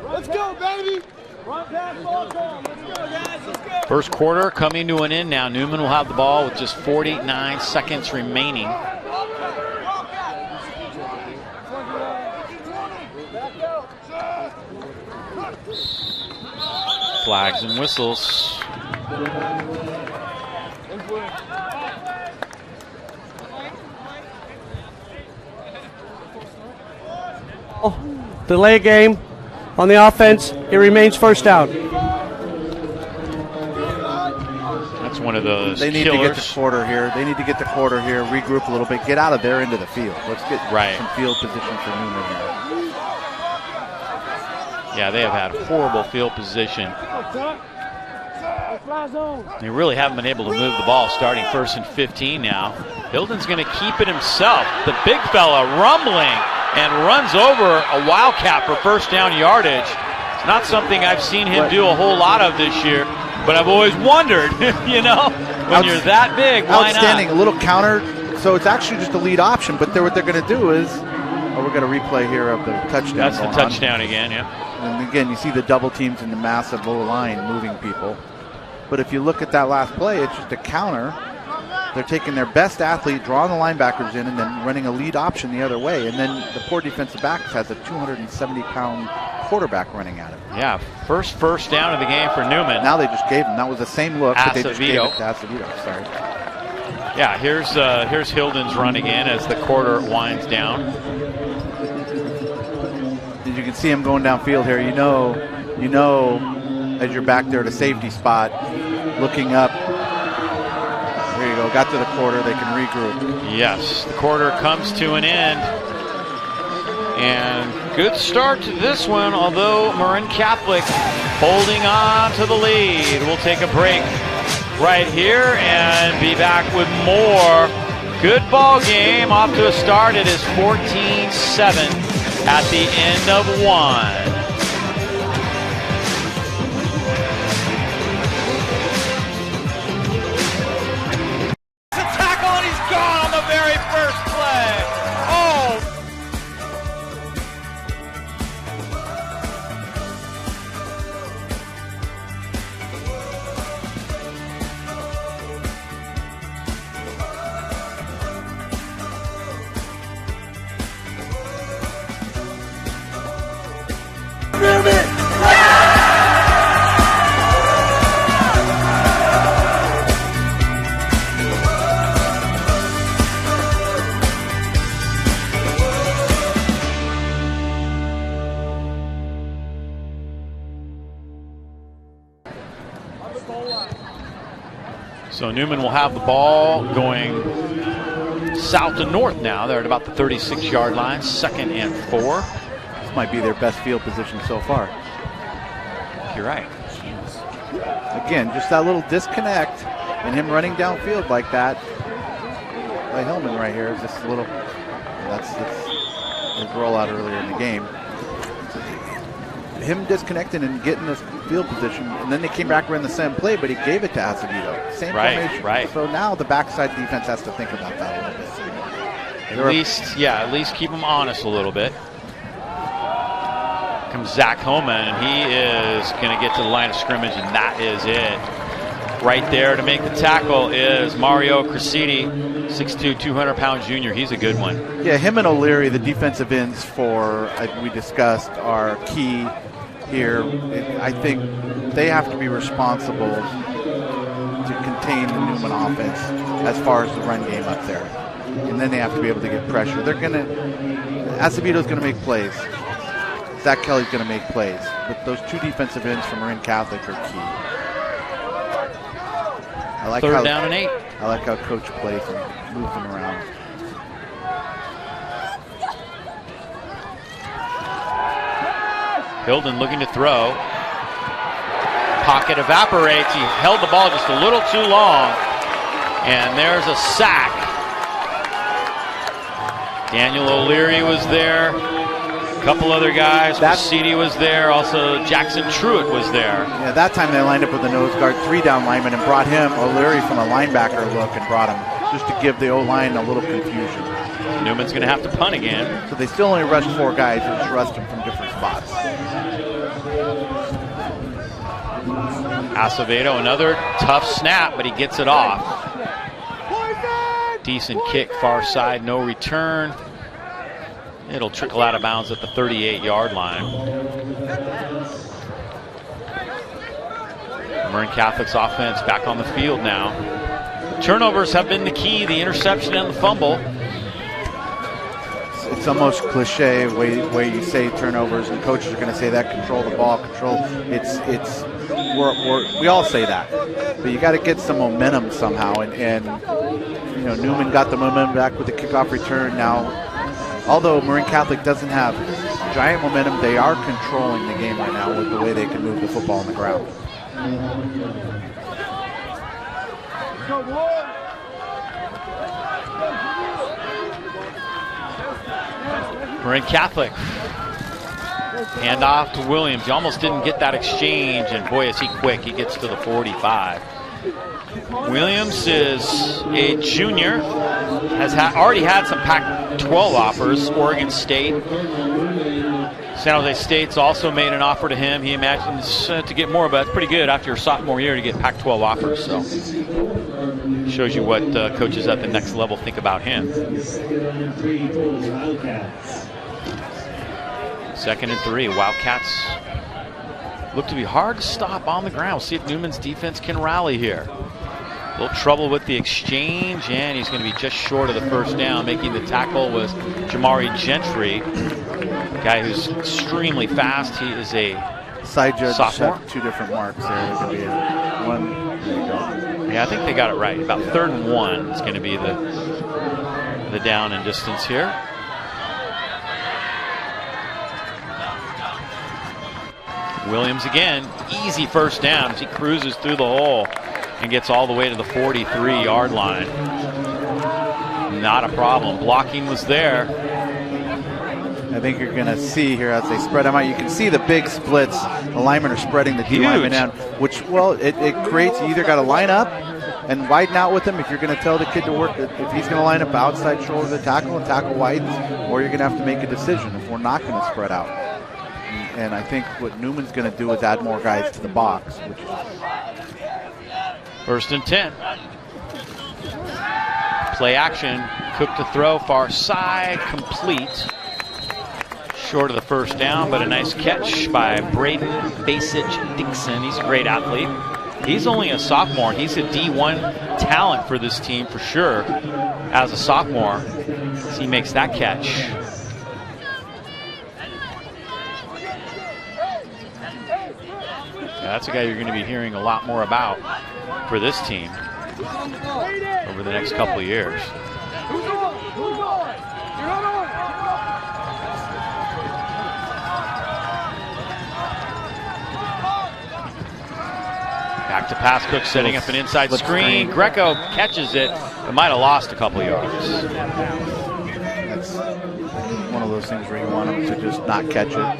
Speaker 4: Let's go, baby. Run past ball call. Let's go, guys. Let's go.
Speaker 1: First quarter coming to an end now. Newman will have the ball with just 49 seconds remaining. Flags and whistles.
Speaker 3: Delay game on the offense. It remains first down.
Speaker 1: That's one of those
Speaker 2: They need
Speaker 1: killers.
Speaker 2: to get the quarter here. They need to get the quarter here, regroup a little bit, get out of there into the field. Let's get some field position for Newman here.
Speaker 1: Yeah, they have had horrible field position.
Speaker 4: Fly zone.
Speaker 1: They really haven't been able to move the ball starting 1st and 15 now. Hilden's going to keep it himself. The big fella rumbling and runs over a Wildcat for first down yardage. It's not something I've seen him do a whole lot of this year, but I've always wondered, you know, when you're that big, why
Speaker 2: outstanding.
Speaker 1: not?
Speaker 2: A little counter. So it's actually just a lead option, but what they're going to do is, we're going to replay here of the touchdown.
Speaker 1: That's the touchdown again, yeah.
Speaker 2: And again, you see the double teams in the massive low line moving people. But if you look at that last play, it's just a counter. They're taking their best athlete, drawing the linebackers in, and then running a lead option the other way. And then the poor defensive back has a 270-pound quarterback running at it.
Speaker 1: Yeah, first down of the game for Newman.
Speaker 2: Now they just gave him. That was the same look, but they just gave it
Speaker 1: Acevedo.
Speaker 2: to Acevedo. Sorry.
Speaker 1: Yeah, here's Hilden's run again as the quarter winds down.
Speaker 2: As you can see him going downfield here, you know, as you're back there at a safety spot, looking up. There you go. Got to the quarter. They can regroup.
Speaker 1: Yes, the quarter comes to an end. And good start to this one, although Marin Catholic holding on to the lead. We'll take a break right here and be back with more. Good ball game. Off to a start. It is 14-7 at the end of one. So Newman will have the ball going south to north now. They're at about the 36-yard line, 2nd and 4.
Speaker 2: This might be their best field position so far.
Speaker 1: You're right.
Speaker 2: Again, just that little disconnect and him running downfield like that by Hillman right here is just a little, that's his rollout earlier in the game. Him disconnecting and getting this field position, and then they came back, ran the same play, but he gave it to Acevedo. Same formation.
Speaker 1: Right.
Speaker 2: So now the backside defense has to think about that a little bit.
Speaker 1: At least keep him honest a little bit. Comes Zach Homan, and he is going to get to the line of scrimmage, and that is it. Right there to make the tackle is Mario Cresciti, 6'2", 200-pound junior. He's a good one.
Speaker 2: Yeah, him and O'Leary, the defensive ends for, we discussed, are key here. I think they have to be responsible to contain the Newman offense as far as the run game up there. And then they have to be able to get pressure. Acevedo's going to make plays. Zach Kelly's going to make plays. But those two defensive ends from Marin Catholic are key. I like
Speaker 1: 3rd down and 8.
Speaker 2: I like how Coach plays and moves them around.
Speaker 1: Hilden looking to throw. Pocket evaporates. He held the ball just a little too long. And there's a sack. Daniel O'Leary was there. A couple other guys. Cresciti was there. Also Jackson Truitt was there.
Speaker 2: Yeah, that time they lined up with a nose guard, 3-down lineman, and brought him, O'Leary, from a linebacker look and brought him just to give the O-line a little confusion.
Speaker 1: Newman's going to have to punt again.
Speaker 2: So they still only rushed 4 guys. They just rushed them from different spots.
Speaker 1: Acevedo, another tough snap, but he gets it off. Decent kick, far side, no return. It'll trickle out of bounds at the 38-yard line. Marin Catholic's offense back on the field now. Turnovers have been the key, the interception and the fumble.
Speaker 2: It's almost cliche way you say turnovers, and coaches are going to say that, control the ball, control. We all say that, but you got to get some momentum somehow. And you know, Newman got the momentum back with the kickoff return. Now, although Marin Catholic doesn't have giant momentum, they are controlling the game right now with the way they can move the football on the ground.
Speaker 4: go, boy.
Speaker 1: Marin Catholic. Hand off to Williams. He almost didn't get that exchange, and boy, is he quick. He gets to the 45. Williams is a junior, has already had some Pac-12 offers. Oregon State. San Jose State's also made an offer to him. He imagines to get more, but it's pretty good after your sophomore year to get Pac-12 offers. So shows you what coaches at the next level think about him. 2nd and 3. Wildcats look to be hard to stop on the ground. We'll see if Newman's defense can rally here. A little trouble with the exchange, and he's going to be just short of the first down. Making the tackle was Jamari Gentry, a guy who's extremely fast. He is a
Speaker 2: Side judge
Speaker 1: sophomore.
Speaker 2: set 2 different marks there. There could be one. There you go.
Speaker 1: Yeah, I think they got it right. About 3rd and 1 is going to be the down and distance here. Williams again, easy first down as he cruises through the hole and gets all the way to the 43-yard line. Not a problem. Blocking was there.
Speaker 2: I think you're going to see here as they spread them out. You can see the big splits. The linemen are spreading the D linemen out, which, well, it creates, you either got to line up and widen out with him if you're going to tell the kid to work, if he's going to line up outside shoulder of the tackle and tackle widens, or you're going to have to make a decision if we're not going to spread out. And I think what Newman's going to do is add more guys to the box. Which
Speaker 1: 1st and 10. Play action. Cook to throw. Far side. Complete. Short of the first down, but a nice catch by Braden Basich-Dixon. He's a great athlete. He's only a sophomore. He's a D1 talent for this team for sure as a sophomore. As he makes that catch. That's a guy you're going to be hearing a lot more about for this team over the next couple of years. Back to pass. Cook setting up an inside screen. Greco catches it, but might have lost a couple of yards.
Speaker 2: That's one of those things where you want him to just not catch it.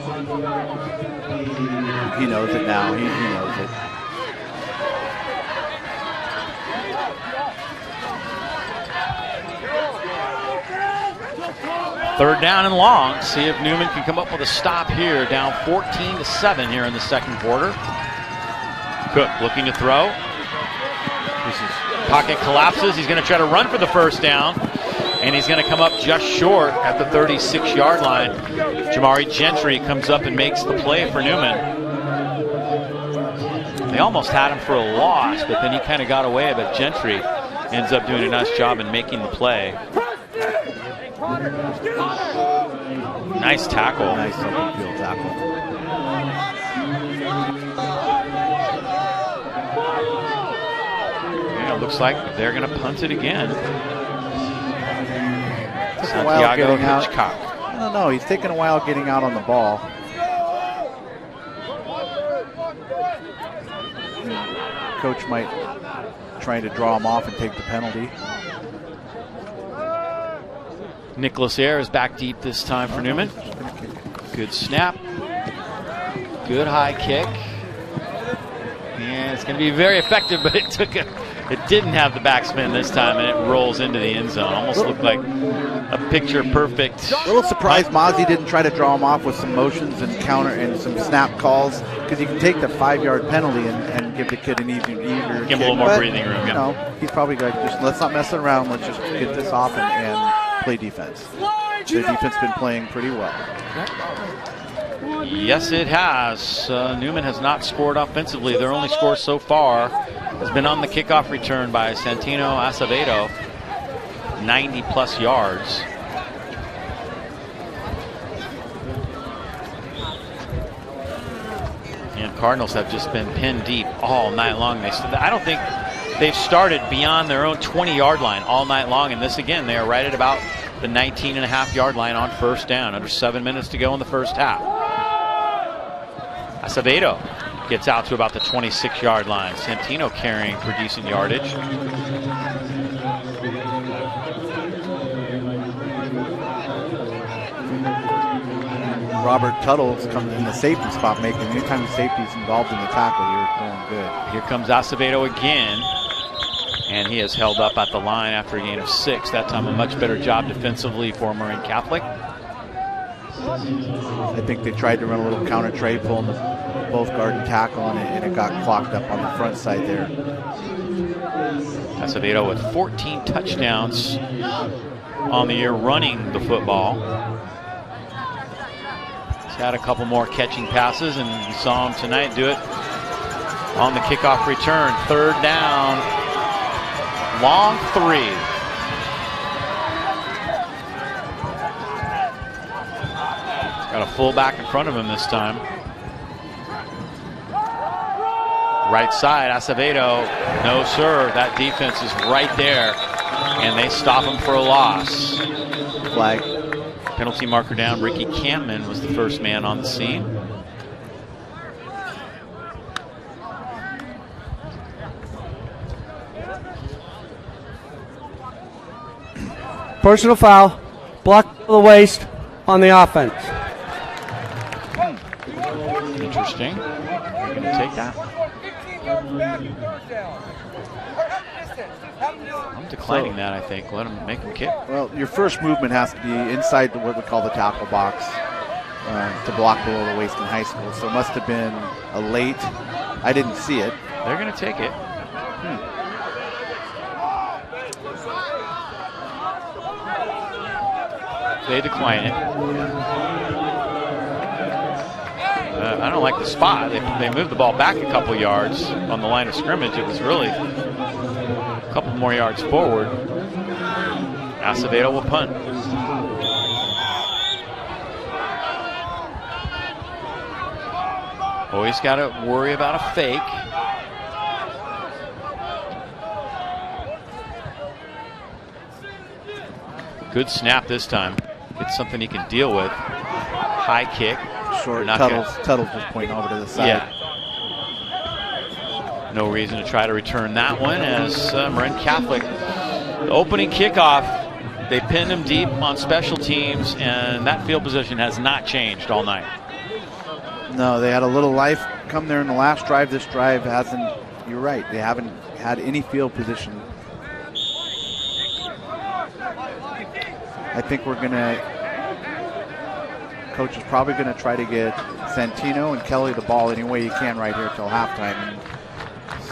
Speaker 2: He knows it now. He knows it.
Speaker 1: Third down and long. See if Newman can come up with a stop here. Down 14-7 here in the 2nd quarter. Cook looking to throw. Pocket collapses. He's going to try to run for the first down. And he's going to come up just short at the 36-yard line. Jamari Gentry comes up and makes the play for Newman. They almost had him for a loss, but then he kind of got away. But Gentry ends up doing a nice job in making the play. Nice tackle.
Speaker 2: Nice open field tackle.
Speaker 1: Yeah, it looks like they're going to punt it again.
Speaker 2: Santiago
Speaker 1: Hitchcock.
Speaker 2: I don't know. He's taking a while getting out on the ball. Coach might try to draw him off and take the penalty.
Speaker 1: Nicholas Ayer is back deep this time for Newman. Good snap. Good high kick. And it's going to be very effective, but it didn't have the backspin this time, and it rolls into the end zone. Almost looked like a picture perfect.
Speaker 2: A little surprised Mozzie didn't try to draw him off with some motions and counter and some snap calls, because you can take the 5-yard penalty and give the kid an easier
Speaker 1: Give him
Speaker 2: kick.
Speaker 1: a little more
Speaker 2: But,
Speaker 1: breathing room.
Speaker 2: You know, he's probably like, just let's not mess around. Let's just get this off and play defense. The defense been playing pretty well.
Speaker 1: Yes, it has. Newman has not scored offensively. Their only score so far has been on the kickoff return by Santino Acevedo, 90-plus yards. And Cardinals have just been pinned deep all night long. I don't think they've started beyond their own 20-yard line all night long. And this, again, they are right at about the 19.5-yard line on first down. Under 7 minutes to go in the first half. Acevedo gets out to about the 26-yard line. Santino carrying for decent yardage.
Speaker 2: Robert Tuttle's come in the safety spot making. Anytime the safety's involved in the tackle, you're going good.
Speaker 1: Here comes Acevedo again. And he has held up at the line after a gain of 6. That time a much better job defensively for Marin Catholic.
Speaker 2: I think they tried to run a little counter trade, pulling both guard and tackle, and it got clocked up on the front side there.
Speaker 1: Acevedo with 14 touchdowns on the year running the football. He's had a couple more catching passes, and you saw him tonight do it on the kickoff return. 3rd down, long 3. Got a fullback in front of him this time. Right side, Acevedo. No, sir. That defense is right there. And they stop him for a loss.
Speaker 2: Flag.
Speaker 1: Penalty marker down. Ricky Campman was the first man on the scene.
Speaker 3: Personal foul. Block to the waist on the offense.
Speaker 1: Interesting. You're going to take that? I'm declining that, I think. Let him make him kick.
Speaker 2: Well, your first movement has to be inside what we call the tackle box to block below the waist in high school. So it must have been a late. I didn't see it.
Speaker 1: They're going to take it. They decline it. I don't like the spot. They moved the ball back a couple yards on the line of scrimmage. It was really a couple more yards forward. Acevedo will punt. Always got to worry about a fake. Good snap this time. It's something he can deal with. High kick.
Speaker 2: Short. Tuttle's just pointing over to the side.
Speaker 1: Yeah. No reason to try to return that one as Marin Catholic. The opening kickoff, they pinned him deep on special teams, and that field position has not changed all night.
Speaker 2: No, they had a little life come there in the last drive. This drive hasn't. You're right. They haven't had any field position. I think we're going to. Coach is probably going to try to get Santino and Kelly the ball any way you can right here till halftime and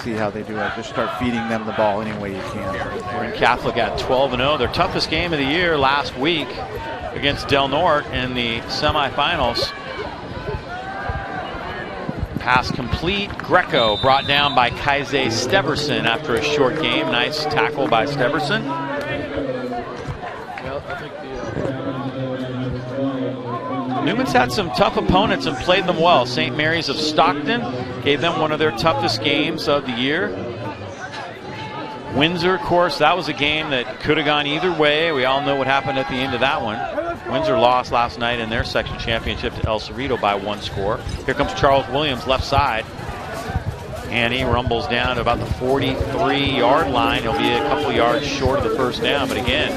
Speaker 2: see how they do it. Just start feeding them the ball any way you can.
Speaker 1: Marin Catholic at 12-0. Their toughest game of the year last week against Del Norte in the semifinals. Pass complete. Greco brought down by Kaize Steverson after a short game. Nice tackle by Steverson. Newman's had some tough opponents and played them well. St. Mary's of Stockton gave them one of their toughest games of the year. Windsor, of course, that was a game that could have gone either way. We all know what happened at the end of that one. Windsor lost last night in their section championship to El Cerrito by 1 score. Here comes Charles Williams, left side. And he rumbles down to about the 43-yard line. He'll be a couple yards short of the first down. But again,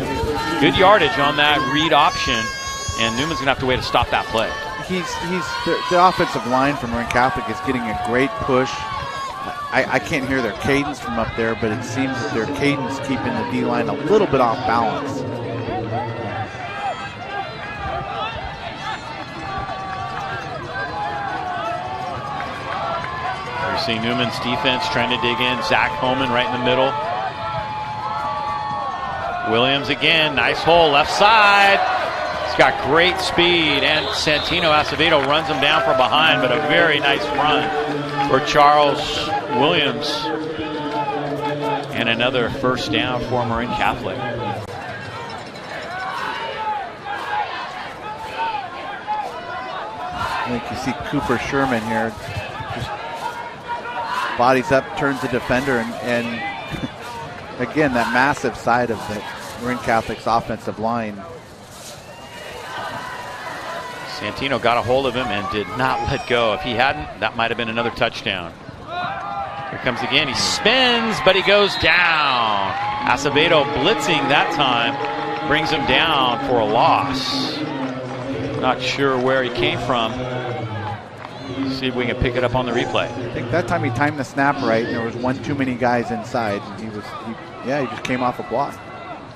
Speaker 1: good yardage on that read option. And Newman's going to have to wait to stop that play.
Speaker 2: The offensive line from Marin Catholic is getting a great push. I can't hear their cadence from up there, but it seems that their cadence keeping the D-line a little bit off balance.
Speaker 1: You see Newman's defense trying to dig in. Zach Homan right in the middle. Williams again, nice hole, left side. He's got great speed, and Santino Acevedo runs him down from behind, but a very nice run for Charles Williams. And another first down for Marin Catholic.
Speaker 2: I think you see Cooper Sherman here. Just bodies up, turns the defender, and again, that massive side of the Marin Catholic's offensive line.
Speaker 1: Santino got a hold of him and did not let go. If he hadn't, that might have been another touchdown. Here comes again. He spins, but he goes down. Acevedo blitzing that time brings him down for a loss. Not sure where he came from. See if we can pick it up on the replay.
Speaker 2: I think that time he timed the snap right, and there was one too many guys inside. And he just came off a block.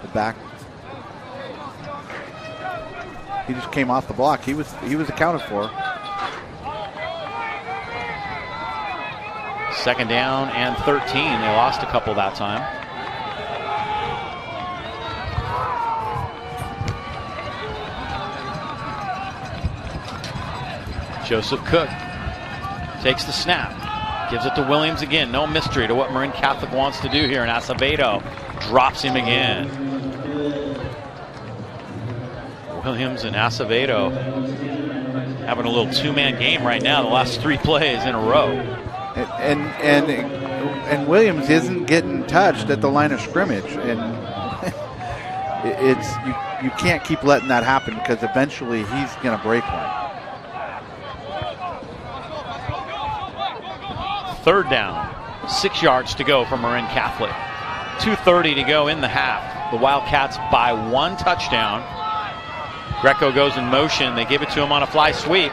Speaker 2: The back. He just came off the block. He was accounted for.
Speaker 1: Second down and 13. They lost a couple that time. Joseph Cook takes the snap, gives it to Williams again. No mystery to what Marin Catholic wants to do here, and Acevedo drops him again. Williams and Acevedo having a little two-man game right now, the last 3 plays in a row.
Speaker 2: And Williams isn't getting touched at the line of scrimmage, and you can't keep letting that happen because eventually he's going to break one.
Speaker 1: Third down, 6 yards to go for Marin Catholic. 2:30 to go in the half. The Wildcats by 1 touchdown. Greco goes in motion. They give it to him on a fly sweep,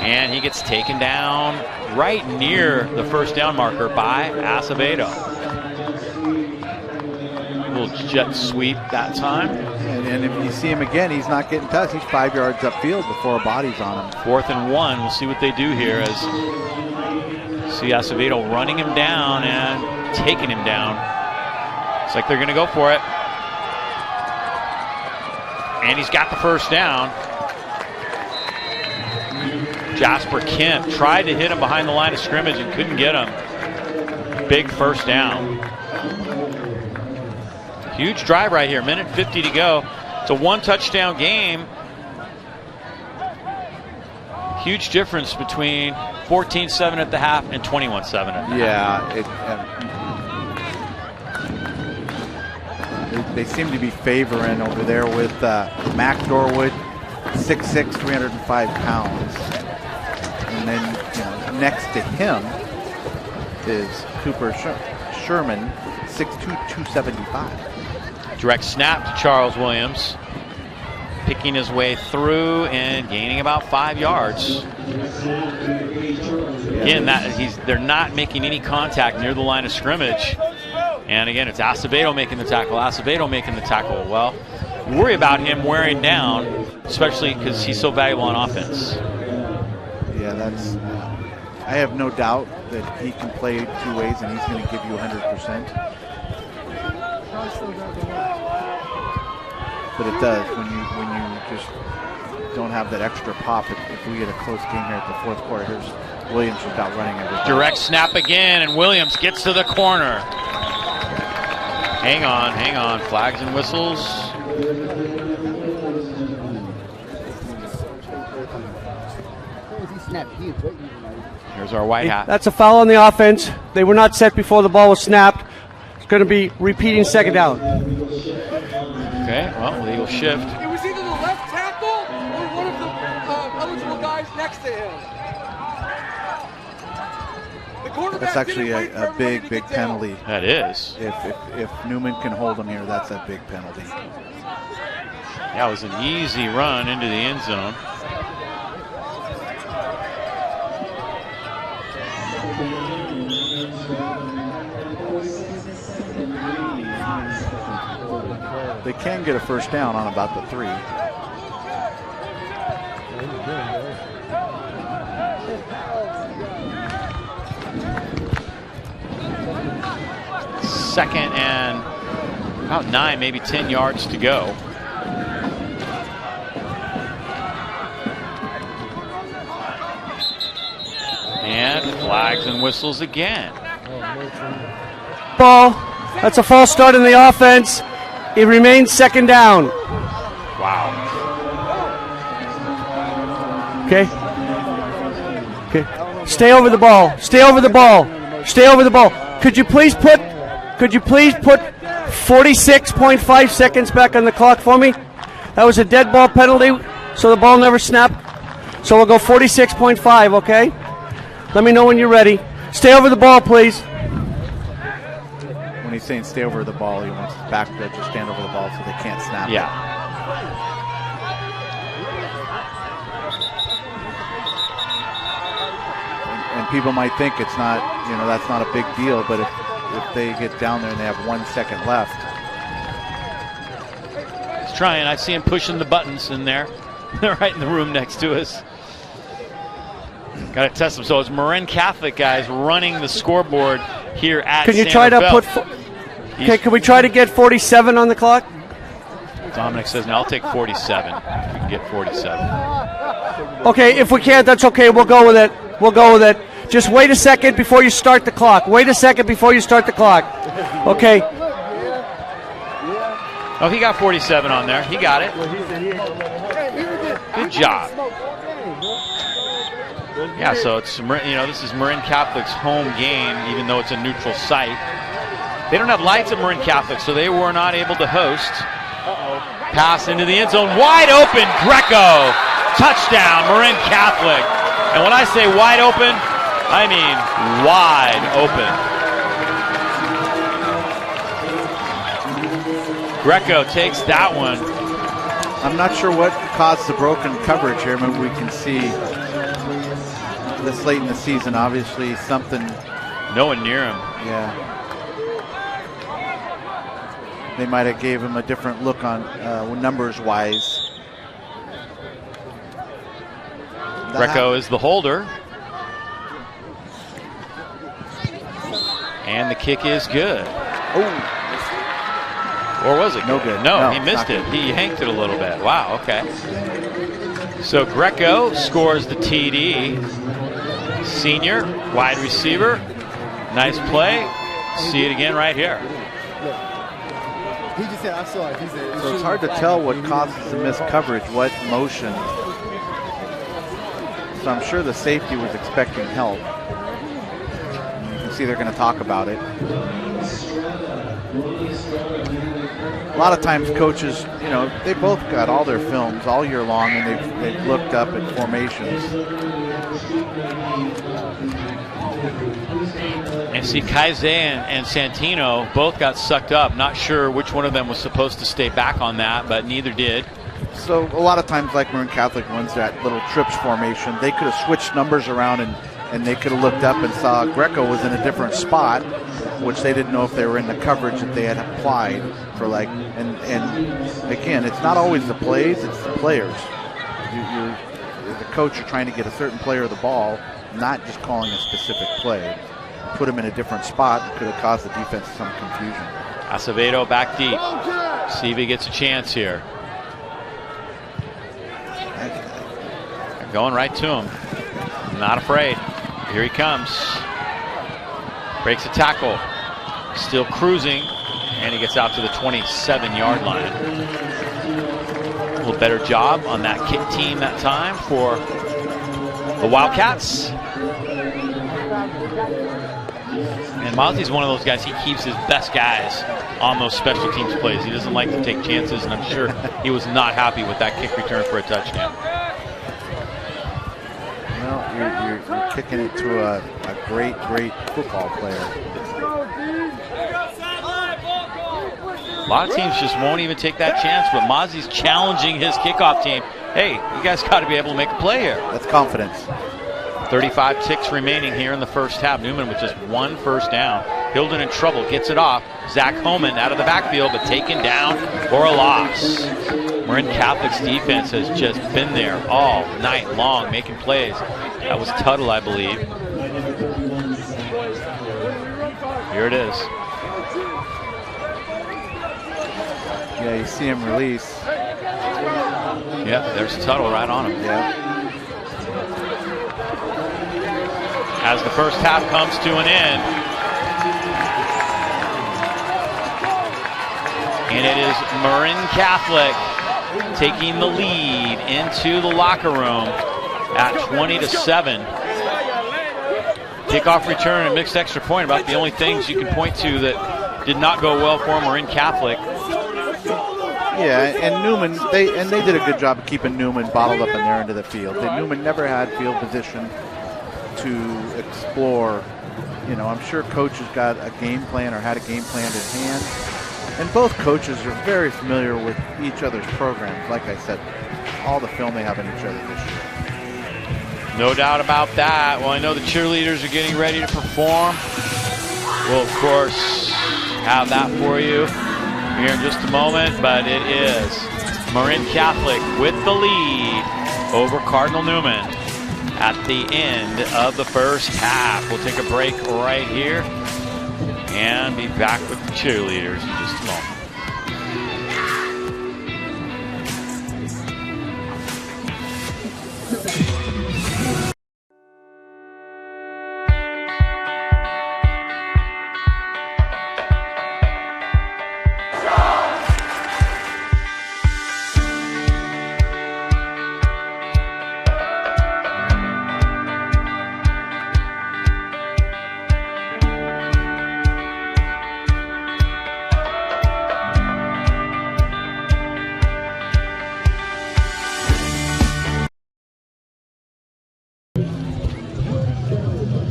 Speaker 1: and he gets taken down right near the first down marker by Acevedo. Little jet sweep that time.
Speaker 2: And if you see him again, he's not getting touched. He's 5 yards upfield before a body's on him.
Speaker 1: 4th and 1. We'll see what they do here as see Acevedo running him down and taking him down. It's like they're going to go for it. And he's got the first down. Jasper Kemp tried to hit him behind the line of scrimmage and couldn't get him. Big first down. Huge drive right here. 1:50 to go. It's a 1-touchdown game. Huge difference between 14-7 at the half and 21-7 at the half.
Speaker 2: They seem to be favoring over there with Mac Dorwood, 6'6", 305 pounds. And then next to him is Cooper Sherman, 6'2", 275.
Speaker 1: Direct snap to Charles Williams. Picking his way through and gaining about 5 yards. Again, they're not making any contact near the line of scrimmage. And again, it's Acevedo making the tackle. Acevedo making the tackle. Well, worry about him wearing down, especially because he's so valuable on offense.
Speaker 2: Yeah, I have no doubt that he can play 2 ways and he's going to give you 100%. But it does when you just don't have that extra pop. If we get a close game here at the 4th quarter, here's Williams just out running everybody.
Speaker 1: Direct snap again, and Williams gets to the corner. Hang on. Flags and whistles. Here's our white hat.
Speaker 3: That's a foul on the offense. They were not set before the ball was snapped. It's going to be repeating second down.
Speaker 1: Okay, well, legal shift.
Speaker 4: It was either the left tackle or one of the eligible guys next to him. The quarterback
Speaker 2: That's actually a big penalty.
Speaker 1: That is.
Speaker 2: If Newman can hold him here, that's a big penalty.
Speaker 1: That was an easy run into the end zone.
Speaker 2: They can get a first down on about the 3.
Speaker 1: Second and about 9, maybe 10 yards to go. And flags and whistles again.
Speaker 3: Ball. That's a false start in the offense. It remains second down.
Speaker 1: Wow.
Speaker 3: Okay. Stay over the ball. Stay over the ball. Stay over the ball. Could you please put 46.5 seconds back on the clock for me? That was a dead ball penalty, so the ball never snapped. So we'll go 46.5, okay? Let me know when you're ready. Stay over the ball, please.
Speaker 2: When he's saying stay over the ball, he wants the back to just stand over the ball so they can't snap it.
Speaker 1: Yeah.
Speaker 2: people might think it's not, that's not a big deal, but if they get down there and they have 1 second left.
Speaker 1: He's trying. I see him pushing the buttons in there. They're right in the room next to us. Got to test them. So it's Marin Catholic guys running the scoreboard here at
Speaker 3: Can you try to put... Okay, can we try to get 47 on the clock?
Speaker 1: Dominic says, no, I'll take 47. We can get 47.
Speaker 3: Okay, if we can't, that's okay. We'll go with it. We'll go with it. Just wait a second before you start the clock. Wait a second before you start the clock. Okay.
Speaker 1: Oh, he got 47 on there. He got it. Good job. Yeah, so it's, this is Marin Catholic's home game, even though it's a neutral site. They don't have lights at Marin Catholic, so they were not able to host. Pass into the end zone, wide open, Greco. Touchdown, Marin Catholic. And when I say wide open, I mean wide open. Greco takes that one.
Speaker 2: I'm not sure what caused the broken coverage here. Maybe we can see this late in the season, obviously something.
Speaker 1: No one near him.
Speaker 2: Yeah. They might have gave him a different look on numbers-wise.
Speaker 1: Greco is the holder. And the kick is good.
Speaker 2: Oh.
Speaker 1: Or was it
Speaker 2: no
Speaker 1: good?
Speaker 2: good?
Speaker 1: No, he missed it. He yanked it a little bit. Wow, okay. So Greco scores the TD. Senior, wide receiver. Nice play. See it again right here.
Speaker 4: He just said, I saw it. He said,
Speaker 2: so it's hard to tell what causes the missed coverage, what motion. So I'm sure the safety was expecting help. You can see they're going to talk about it. A lot of times coaches, they both got all their films all year long, and they've looked up at formations.
Speaker 1: And see, Kaize and Santino both got sucked up. Not sure which one of them was supposed to stay back on that, but neither did.
Speaker 2: So a lot of times, like Marin Catholic wins that little trips formation, they could have switched numbers around and they could have looked up and saw Greco was in a different spot, which they didn't know if they were in the coverage that they had applied for, and again, it's not always the plays, it's the players. The coach, you're trying to get a certain player the ball, not just calling a specific play. Put him in a different spot and could have caused the defense some confusion.
Speaker 1: Acevedo back deep. See if he gets a chance here. They're going right to him. Not afraid. Here he comes. Breaks a tackle. Still cruising. And he gets out to the 27-yard line. A little better job on that kick team that time for the Wildcats. And Mosley's one of those guys, he keeps his best guys on those special teams plays. He doesn't like to take chances, and I'm sure he was not happy with that kick return for a touchdown.
Speaker 2: Well, you're kicking it to a great football player.
Speaker 1: A lot of teams just won't even take that chance, but Mosley's challenging his kickoff team. Hey, you guys got to be able to make a play here.
Speaker 2: That's confidence.
Speaker 1: 35 ticks remaining here in the first half. Newman with just one first down. Hilden in trouble, gets it off. Zach Homan out of the backfield, but taken down for a loss. Marin Catholic's defense has just been there all night long, making plays. That was Tuttle, I believe. Here it is.
Speaker 2: Yeah, you see him release.
Speaker 1: Yep, there's Tuttle right on him.
Speaker 2: Yeah.
Speaker 1: As the first half comes to an end. And it is Marin Catholic taking the lead into the locker room at 20-7. Kickoff return and mixed extra point, about the only things you can point to that did not go well for Marin Catholic.
Speaker 2: Yeah, and Newman, they did a good job of keeping Newman bottled up in their end of the field. Newman never had field position to explore. I'm sure coaches got a game plan or had a game plan in hand. And both coaches are very familiar with each other's programs. Like I said, all the film they have in each other this year.
Speaker 1: No doubt about that. Well, I know the cheerleaders are getting ready to perform. We'll, of course, have that for you here in just a moment, but it is Marin Catholic with the lead over Cardinal Newman at the end of the first half. We'll take a break right here and be back with the cheerleaders in just a moment.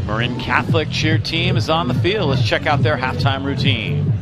Speaker 1: Marin Catholic cheer team is on the field. Let's check out their halftime routine.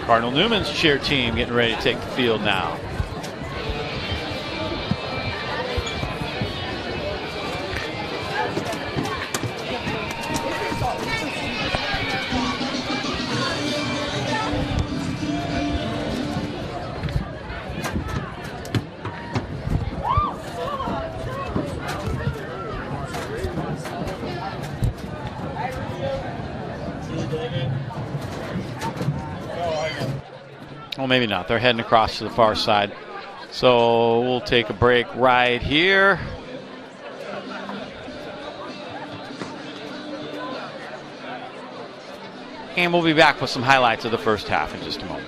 Speaker 1: Cardinal Newman's cheer team getting ready to take the field now. Well, maybe not. They're heading across to the far side. So we'll take a break right here. And we'll be back with some highlights of the first half in just a moment.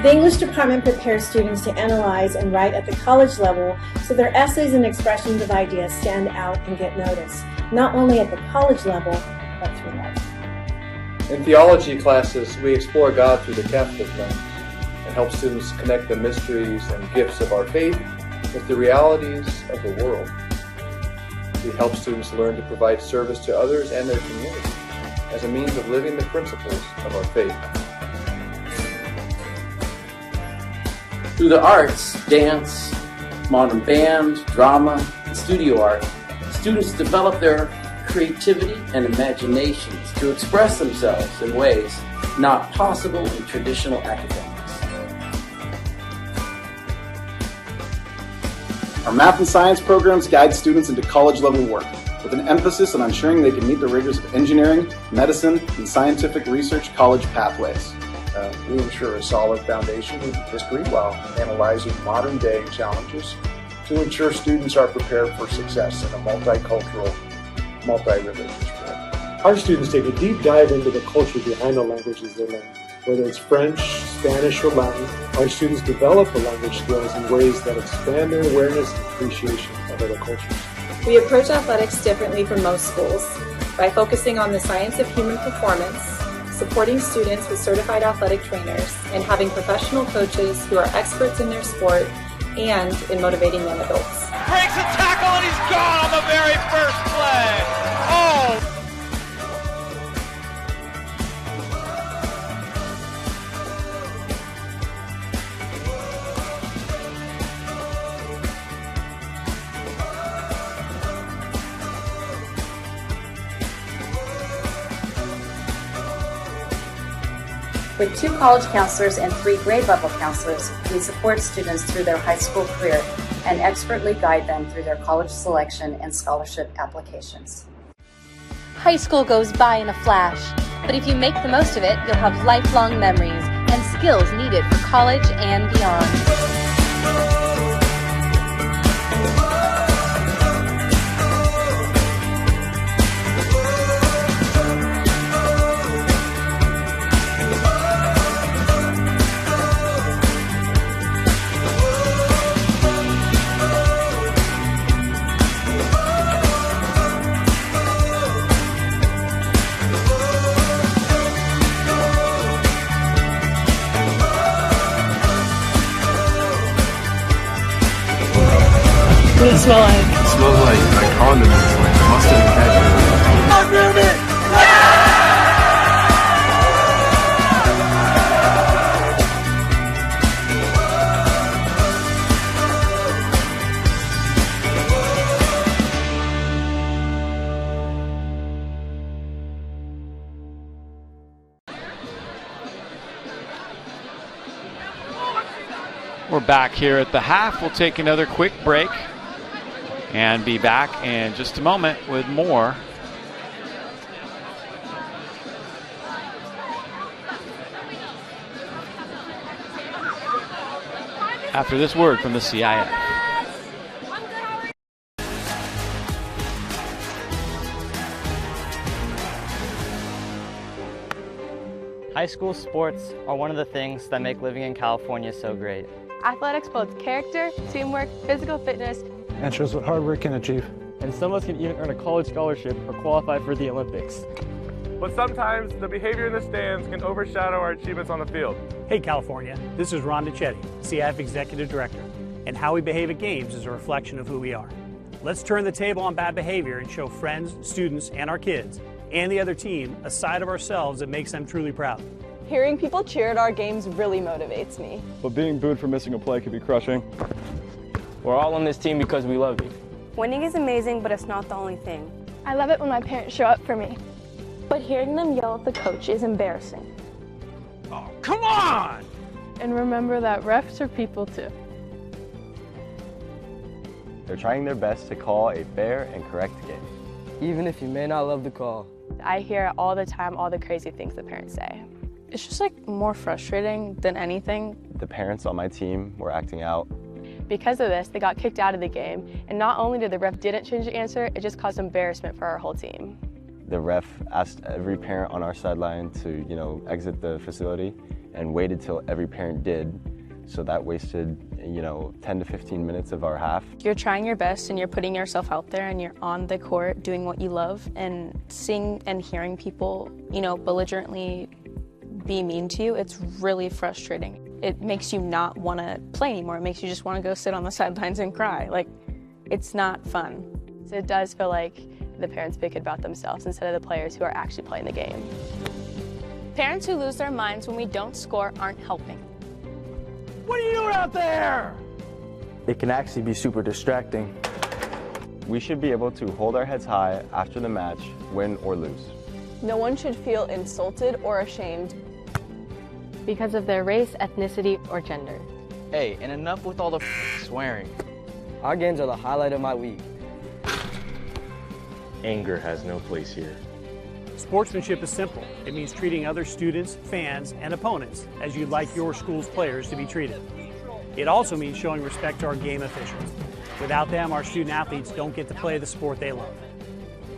Speaker 5: The English department prepares students to analyze and write at the college level so their essays and expressions of ideas stand out and get noticed, not only at the college level, but through life.
Speaker 6: In theology classes, we explore God through the Catholic lens and help students connect the mysteries and gifts of our faith with the realities of the world. We help students learn to provide service to others and their community as a means of living the principles of our faith.
Speaker 7: Through the arts, dance, modern band, drama, and studio art, students develop their creativity and imaginations to express themselves in ways not possible in traditional academics.
Speaker 8: Our math and science programs guide students into college-level work, with an emphasis on ensuring they can meet the rigors of engineering, medicine, and scientific research college pathways.
Speaker 9: We ensure a solid foundation in history while analyzing modern-day challenges to ensure students are prepared for success in a multicultural, multi-religious world.
Speaker 10: Our students take a deep dive into the culture behind the languages they learn. Whether it's French, Spanish, or Latin, our students develop the language skills in ways that expand their awareness and appreciation of other cultures.
Speaker 11: We approach athletics differently from most schools by focusing on the science of human performance, supporting students with certified athletic trainers, and having professional coaches who are experts in their sport and in motivating young adults.
Speaker 1: Breaks a tackle and he's gone on the very first play. Oh!
Speaker 12: With 2 college counselors and 3 grade level counselors, we support students through their high school career and expertly guide them through their college selection and scholarship applications.
Speaker 13: High school goes by in a flash, but if you make the most of it, you'll have lifelong memories and skills needed for college and beyond.
Speaker 14: What does it smell like?
Speaker 15: It smells like condiments, like mustard and ketchup.
Speaker 4: I ruined it!
Speaker 1: We're back here at the half. We'll take another quick break and be back in just a moment with more. After this word from the CIF.
Speaker 16: High school sports are one of the things that make living in California so great.
Speaker 17: Athletics builds character, teamwork, physical fitness,
Speaker 10: and shows what hard work can achieve.
Speaker 18: And some of us can even earn a college scholarship or qualify for the Olympics.
Speaker 19: But sometimes the behavior in the stands can overshadow our achievements on the field.
Speaker 20: Hey California, this is Ron DiCetti, CIF Executive Director, and how we behave at games is a reflection of who we are. Let's turn the table on bad behavior and show friends, students, and our kids, and the other team, a side of ourselves that makes them truly proud.
Speaker 17: Hearing people cheer at our games really motivates me.
Speaker 18: But being booed for missing a play can be crushing. We're all on this team because we love you.
Speaker 17: Winning is amazing, but it's not the only thing.
Speaker 14: I love it when my parents show up for me.
Speaker 17: But hearing them yell at the coach is embarrassing.
Speaker 20: Oh, come on!
Speaker 14: And remember that refs are people too.
Speaker 21: They're trying their best to call a fair and correct game.
Speaker 16: Even if you may not love the call.
Speaker 17: I hear all the time all the crazy things the parents say. It's just like more frustrating than anything.
Speaker 21: The parents on my team were acting out.
Speaker 17: Because of this, they got kicked out of the game. And not only did the ref didn't change the answer, it just caused embarrassment for our whole team.
Speaker 21: The ref asked every parent on our sideline to, exit the facility and waited till every parent did. So that wasted, 10 to 15 minutes of our half.
Speaker 17: You're trying your best and you're putting yourself out there and you're on the court doing what you love, and seeing and hearing people, belligerently be mean to you, it's really frustrating. It makes you not want to play anymore. It makes you just want to go sit on the sidelines and cry. Like, it's not fun. So it does feel like the parents make it about themselves instead of the players who are actually playing the game. Parents who lose their minds when we don't score aren't helping.
Speaker 20: What are you doing out there?
Speaker 21: It can actually be super distracting. We should be able to hold our heads high after the match, win or lose.
Speaker 17: No one should feel insulted or ashamed
Speaker 13: because of their race, ethnicity, or gender.
Speaker 16: Hey, and enough with all the swearing. Our games are the highlight of my week.
Speaker 22: Anger has no place here.
Speaker 20: Sportsmanship is simple. It means treating other students, fans, and opponents as you'd like your school's players to be treated. It also means showing respect to our game officials. Without them, our student-athletes don't get to play the sport they love.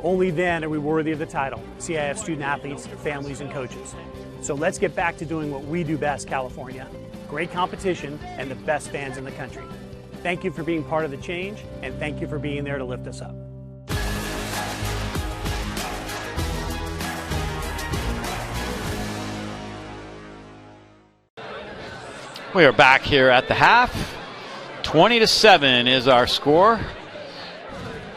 Speaker 20: Only then are we worthy of the title, CIF student-athletes, families, and coaches. So let's get back to doing what we do best, California. Great competition and the best fans in the country. Thank you for being part of the change, and thank you for being there to lift us up.
Speaker 1: We are back here at the half. 20-7 is our score.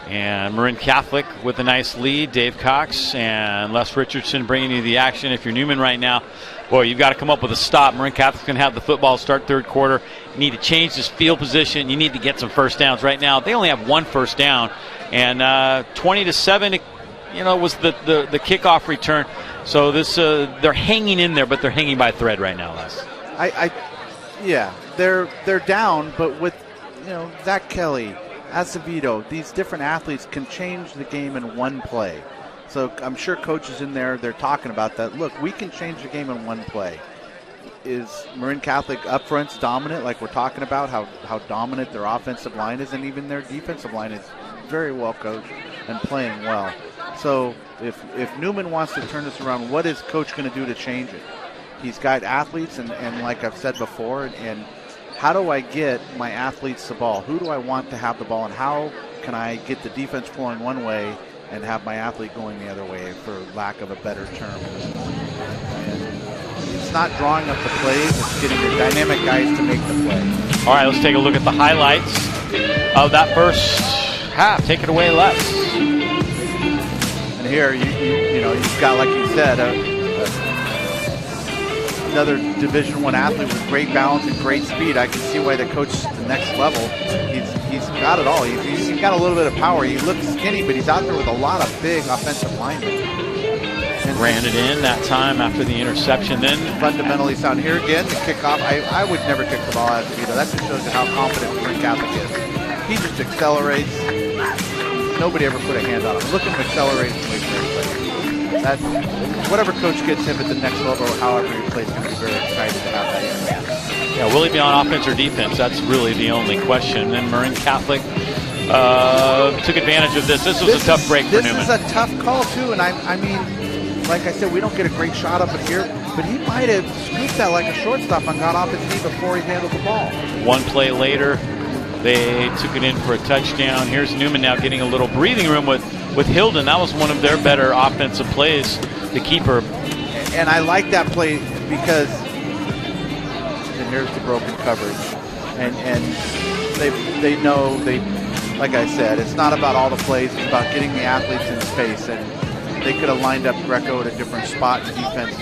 Speaker 1: And Marin Catholic with a nice lead. Dave Cox and Les Richardson bringing you the action. If you're Newman right now, boy, you've got to come up with a stop. Marin Catholic's going to have the football start third quarter. You need to change this field position. You need to get some first downs right now. They only have one first down. And 20-7, was the kickoff return. So this they're hanging in there, but they're hanging by a thread right now, Les.
Speaker 2: Yeah, they're down, but with Zach Kelly, Acevedo, these different athletes can change the game in one play. So I'm sure coaches in there, they're talking about that. Look, we can change the game in one play. Is Marin Catholic up front's dominant, like we're talking about, how dominant their offensive line is, and even their defensive line is very well coached and playing well. So if Newman wants to turn this around, what is coach going to do to change it? He's got athletes, and like I've said before, and how do I get my athletes the ball? Who do I want to have the ball, and how can I get the defense flowing one way and have my athlete going the other way, for lack of a better term? And it's not drawing up the plays, it's getting the dynamic guys to make the play.
Speaker 1: All right, let's take a look at the highlights of that first half. Take it away, Les.
Speaker 2: And here, you've got, like you said, another Division I athlete with great balance and great speed. I can see why the coach at the next level, he's got it all. He's got a little bit of power. He looks skinny, but he's out there with a lot of big offensive linemen.
Speaker 1: Ran it in that time after the interception. Then
Speaker 2: fundamentally sound. Here again, the kickoff. I would never kick the ball out of Acevedo. That just shows you how confident Marin Catholic is. He just accelerates. Nobody ever put a hand on him. Look at him accelerate and wait for everybody. That, whatever coach gets him at the next level, however he plays, going to be very excited to have that.
Speaker 1: Yeah, will he be on offense or defense? That's really the only question. And Marin Catholic took advantage of this. This was a tough break for Newman.
Speaker 2: This is a tough call, too, and I mean, like I said, we don't get a great shot up in here, but he might have scooped that like a shortstop and got off his knee before he handled the ball.
Speaker 1: One play later, they took it in for a touchdown. Here's Newman now getting a little breathing room with Hilden. That was one of their better offensive plays, the keeper.
Speaker 2: And I like that play because, and here's the broken coverage, and they know, like I said, it's not about all the plays, it's about getting the athletes in space, and they could have lined up Greco at a different spot. The defense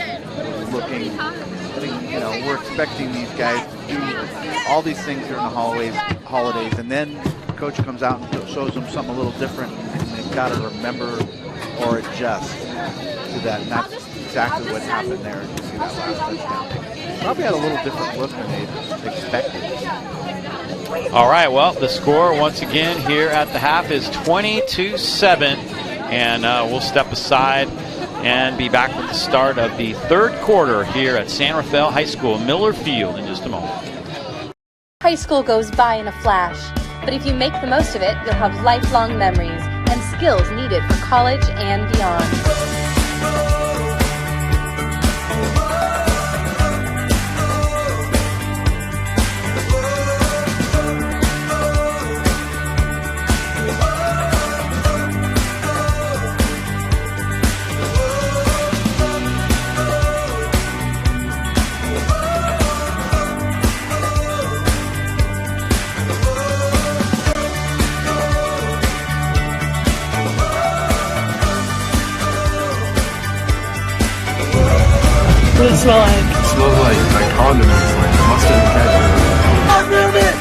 Speaker 2: was looking, we're expecting these guys to do all these things during the holidays, and then coach comes out and shows them something a little different, and they've got to remember or adjust to that. And that's exactly what happened there. You see that last touchdown. Probably had a little different look than they expected.
Speaker 1: All right, well, the score once again here at the half is 22-7. And we'll step aside and be back with the start of the third quarter here at San Rafael High School, Miller Field, in just a moment.
Speaker 13: High school goes by in a flash, but if you make the most of it, you'll have lifelong memories and skills needed for college and beyond.
Speaker 14: What does it smell like?
Speaker 15: It smells like condiments, like mustard and ketchup.
Speaker 4: I'm Newman!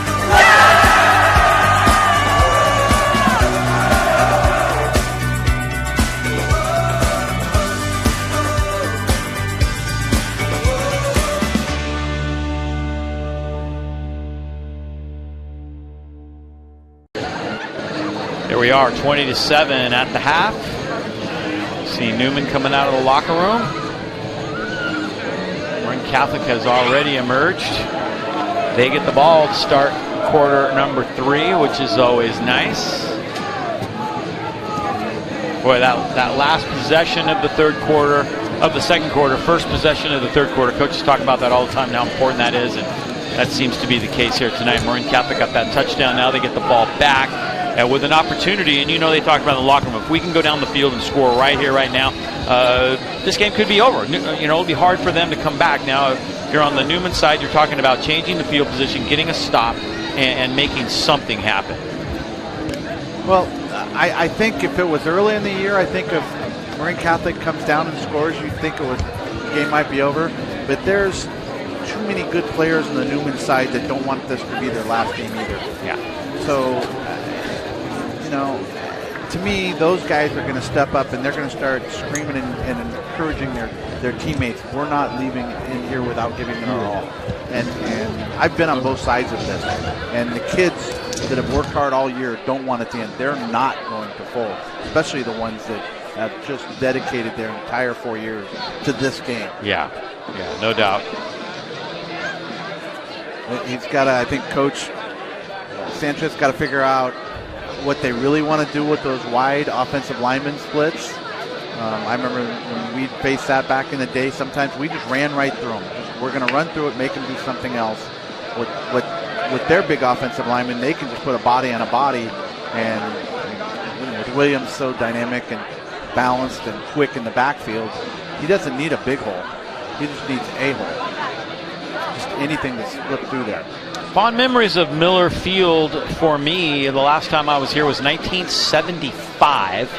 Speaker 1: Here we are, 20-7 at the half. See Newman coming out of the locker room. Marin Catholic has already emerged. They get the ball to start quarter number 3, which is always nice. Boy, that last possession of the second quarter, first possession of the third quarter, coaches talk about that all the time, how important that is, and that seems to be the case here tonight. Marin Catholic got that touchdown. Now they get the ball back with an opportunity, and they talked about in the locker room, if we can go down the field and score right here, right now, this game could be over. It'll be hard for them to come back. Now, if you're on the Newman side, you're talking about changing the field position, getting a stop, and making something happen.
Speaker 2: Well, I think if it was early in the year, I think if Marin Catholic comes down and scores, you'd think the game might be over. But there's too many good players on the Newman side that don't want this to be their last game either.
Speaker 1: Yeah.
Speaker 2: So, to me, those guys are going to step up and they're going to start screaming and encouraging their teammates. We're not leaving in here without giving it our all. And I've been on both sides of this. And the kids that have worked hard all year don't want it to end. They're not going to fold, especially the ones that have just dedicated their entire 4 years to this game.
Speaker 1: Yeah, no doubt.
Speaker 2: He's got to, I think, Coach Sanchez got to figure out what they really want to do with those wide offensive lineman splits. I remember when we faced that back in the day, sometimes we just ran right through them. We're going to run through it, make them do something else. With their big offensive linemen, they can just put a body on a body. And with Williams so dynamic and balanced and quick in the backfield, he doesn't need a big hole. He just needs a hole. Just anything to slip through there.
Speaker 1: Fond memories of Miller Field for me. The last time I was here was 1975.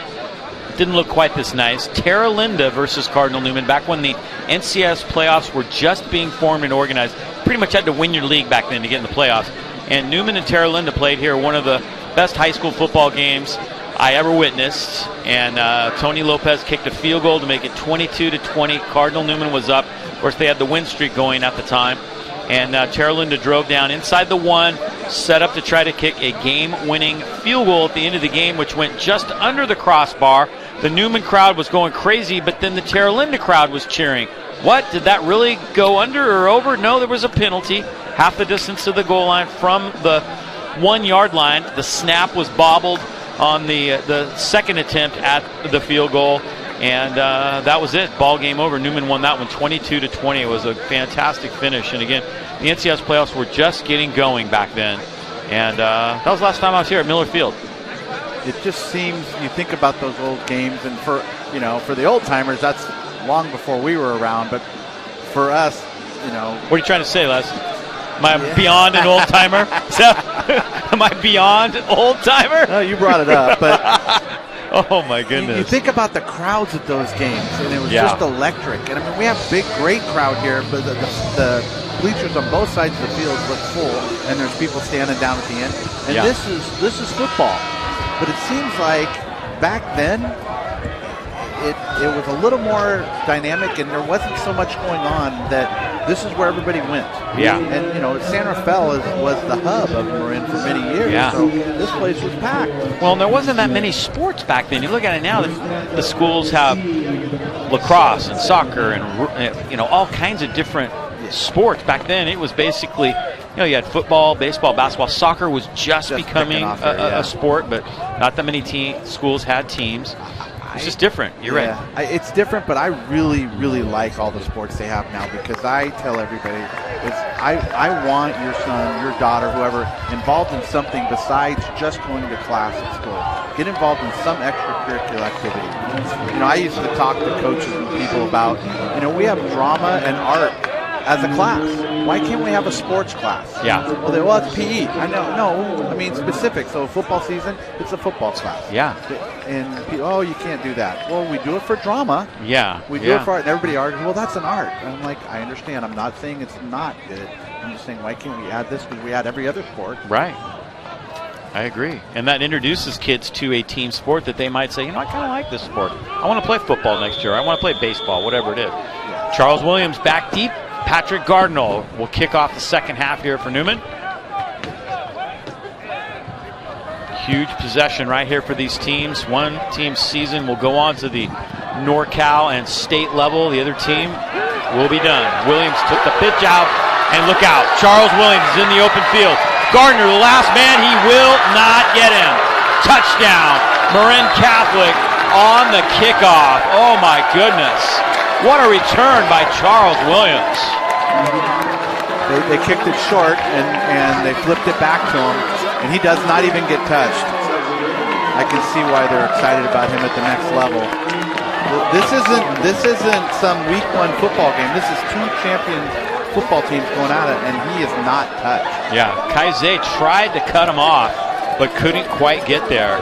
Speaker 1: It didn't look quite this nice. Terra Linda versus Cardinal Newman. Back when the NCS playoffs were just being formed and organized. Pretty much had to win your league back then to get in the playoffs. And Newman and Terra Linda played here. One of the best high school football games I ever witnessed. And Tony Lopez kicked a field goal to make it 22-20. Cardinal Newman was up. Of course, they had the win streak going at the time. And Terra Linda drove down inside the 1, set up to try to kick a game-winning field goal at the end of the game, which went just under the crossbar. The Newman crowd was going crazy, but then the Terra Linda crowd was cheering. What? Did that really go under or over? No, there was a penalty. Half the distance to the goal line from the 1 yard line. The snap was bobbled on the second attempt at the field goal. And that was it. Ball game over. Newman won that one 22-20. It was a fantastic finish. And again, the NCS playoffs were just getting going back then. And that was the last time I was here at Miller Field.
Speaker 2: It just seems, you think about those old games, and for the old timers, that's long before we were around. But for us,
Speaker 1: What are you trying to say, Les? Am I beyond an old timer? Am I beyond old timer?
Speaker 2: No, you brought it up, but.
Speaker 1: Oh, my goodness.
Speaker 2: You think about the crowds at those games, and it was just electric. And, I mean, we have a great crowd here, but the bleachers on both sides of the field look full, and there's people standing down at the end. And this is football. But it seems like back then, it was a little more dynamic, and there wasn't so much going on that this is where everybody went.
Speaker 1: Yeah.
Speaker 2: And, San Rafael was the hub of Marin for many years.
Speaker 1: Yeah.
Speaker 2: So this place was packed.
Speaker 1: Well, there wasn't that many sports back then. You look at it now, the schools have lacrosse and soccer and, all kinds of different sports. Back then, it was basically, you had football, baseball, basketball. Soccer was just becoming a sport, but not that many schools had teams. It's just different. You're right.
Speaker 2: It's different, but I really, really like all the sports they have now, because I tell everybody, I want your son, your daughter, whoever, involved in something besides just going to class at school. Get involved in some extracurricular activity. I used to talk to coaches and people about, we have drama and art as a class. Why can't we have a sports class?
Speaker 1: Yeah.
Speaker 2: Well, it's PE. I know. No, I mean specific. So football season, it's a football class.
Speaker 1: Yeah.
Speaker 2: And you can't do that. Well, we do it for drama.
Speaker 1: Yeah.
Speaker 2: We do it for art. And everybody argues, well, that's an art. And I'm like, I understand. I'm not saying it's not good. I'm just saying, why can't we add this? Because we add every other sport.
Speaker 1: Right. I agree. And that introduces kids to a team sport that they might say, I kind of like this sport. I want to play football next year. I want to play baseball, whatever it is. Yeah. Charles Williams back deep. Patrick Cardinal will kick off the second half here for Newman. Huge possession right here for these teams. One team's season will go on to the NorCal and state level. The other team will be done. Williams took the pitch out, and look out. Charles Williams is in the open field. Gardner, the last man, he will not get him. Touchdown, Marin Catholic on the kickoff. Oh my goodness. What a return by Charles Williams.
Speaker 2: They kicked it short, and they flipped it back to him, and he does not even get touched. I can see why they're excited about him at the next level. This isn't some week 1 football game. This is 2 champion football teams going at it, and he is not touched.
Speaker 1: Yeah, Kaizé tried to cut him off, but couldn't quite get there.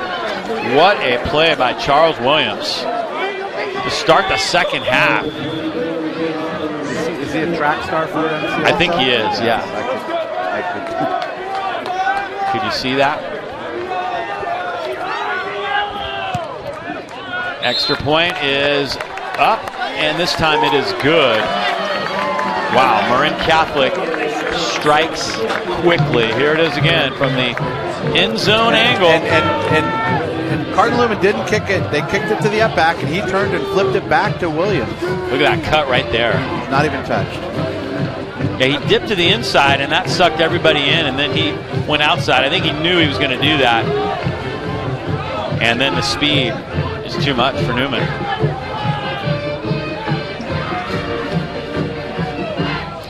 Speaker 1: What a play by Charles Williams to start the second half.
Speaker 2: Is he a track star for NCS?
Speaker 1: I think he is, yeah.
Speaker 2: I could.
Speaker 1: Could you see that? Extra point is up, and this time it is good. Wow, Marin Catholic strikes quickly. Here it is again from the end zone angle.
Speaker 2: And Cardinal Newman didn't kick it. They kicked it to the up back, and he turned and flipped it back to Williams.
Speaker 1: Look at that cut right there.
Speaker 2: Not even touched.
Speaker 1: Yeah, he dipped to the inside, and that sucked everybody in, and then he went outside. I think he knew he was going to do that. And then the speed is too much for Newman.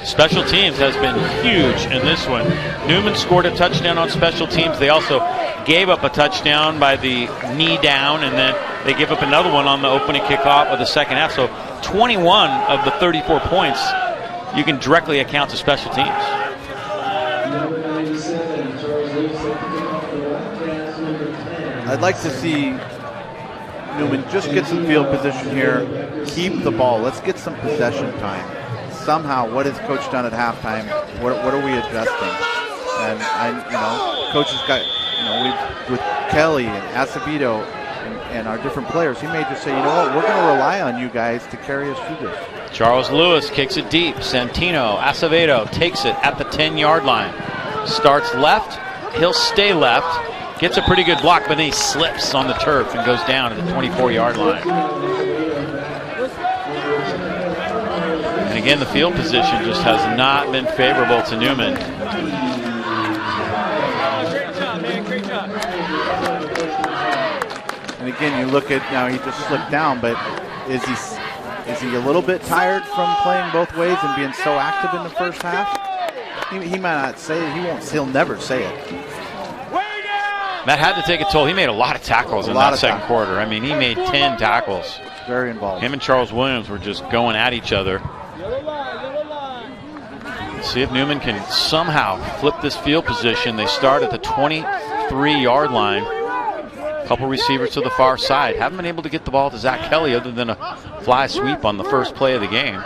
Speaker 1: Special teams has been huge in this one. Newman scored a touchdown on special teams. They also gave up a touchdown by the knee down, and then they gave up another one on the opening kickoff of the second half. So 21 of the 34 points you can directly account to special teams.
Speaker 2: I'd like to see Newman just get some field position here, keep the ball. Let's get some possession time. Somehow, what has Coach done at halftime? What are we adjusting? And Coach has got, with Kelly and Acevedo and our different players, he may just say, you know what, we're going to rely on you guys to carry us through this.
Speaker 1: Charles Lewis kicks it deep. Santino, Acevedo takes it at the 10-yard line. Starts left. He'll stay left. Gets a pretty good block, but then he slips on the turf and goes down at the 24-yard line. And again, the field position just has not been favorable to Newman.
Speaker 2: And again, you look at, now he just slipped down, but is he a little bit tired from playing both ways and being so active in the first half? He might not say it. He'll never say it.
Speaker 1: That had to take a toll. He made a lot of tackles in that second quarter. I mean, he made 10 tackles.
Speaker 2: Very involved.
Speaker 1: Him and Charles Williams were just going at each other. Let's see if Newman can somehow flip this field position. They start at the 23-yard line. A couple receivers to the far side. Haven't been able to get the ball to Zach Kelly other than a fly sweep on the first play of the game.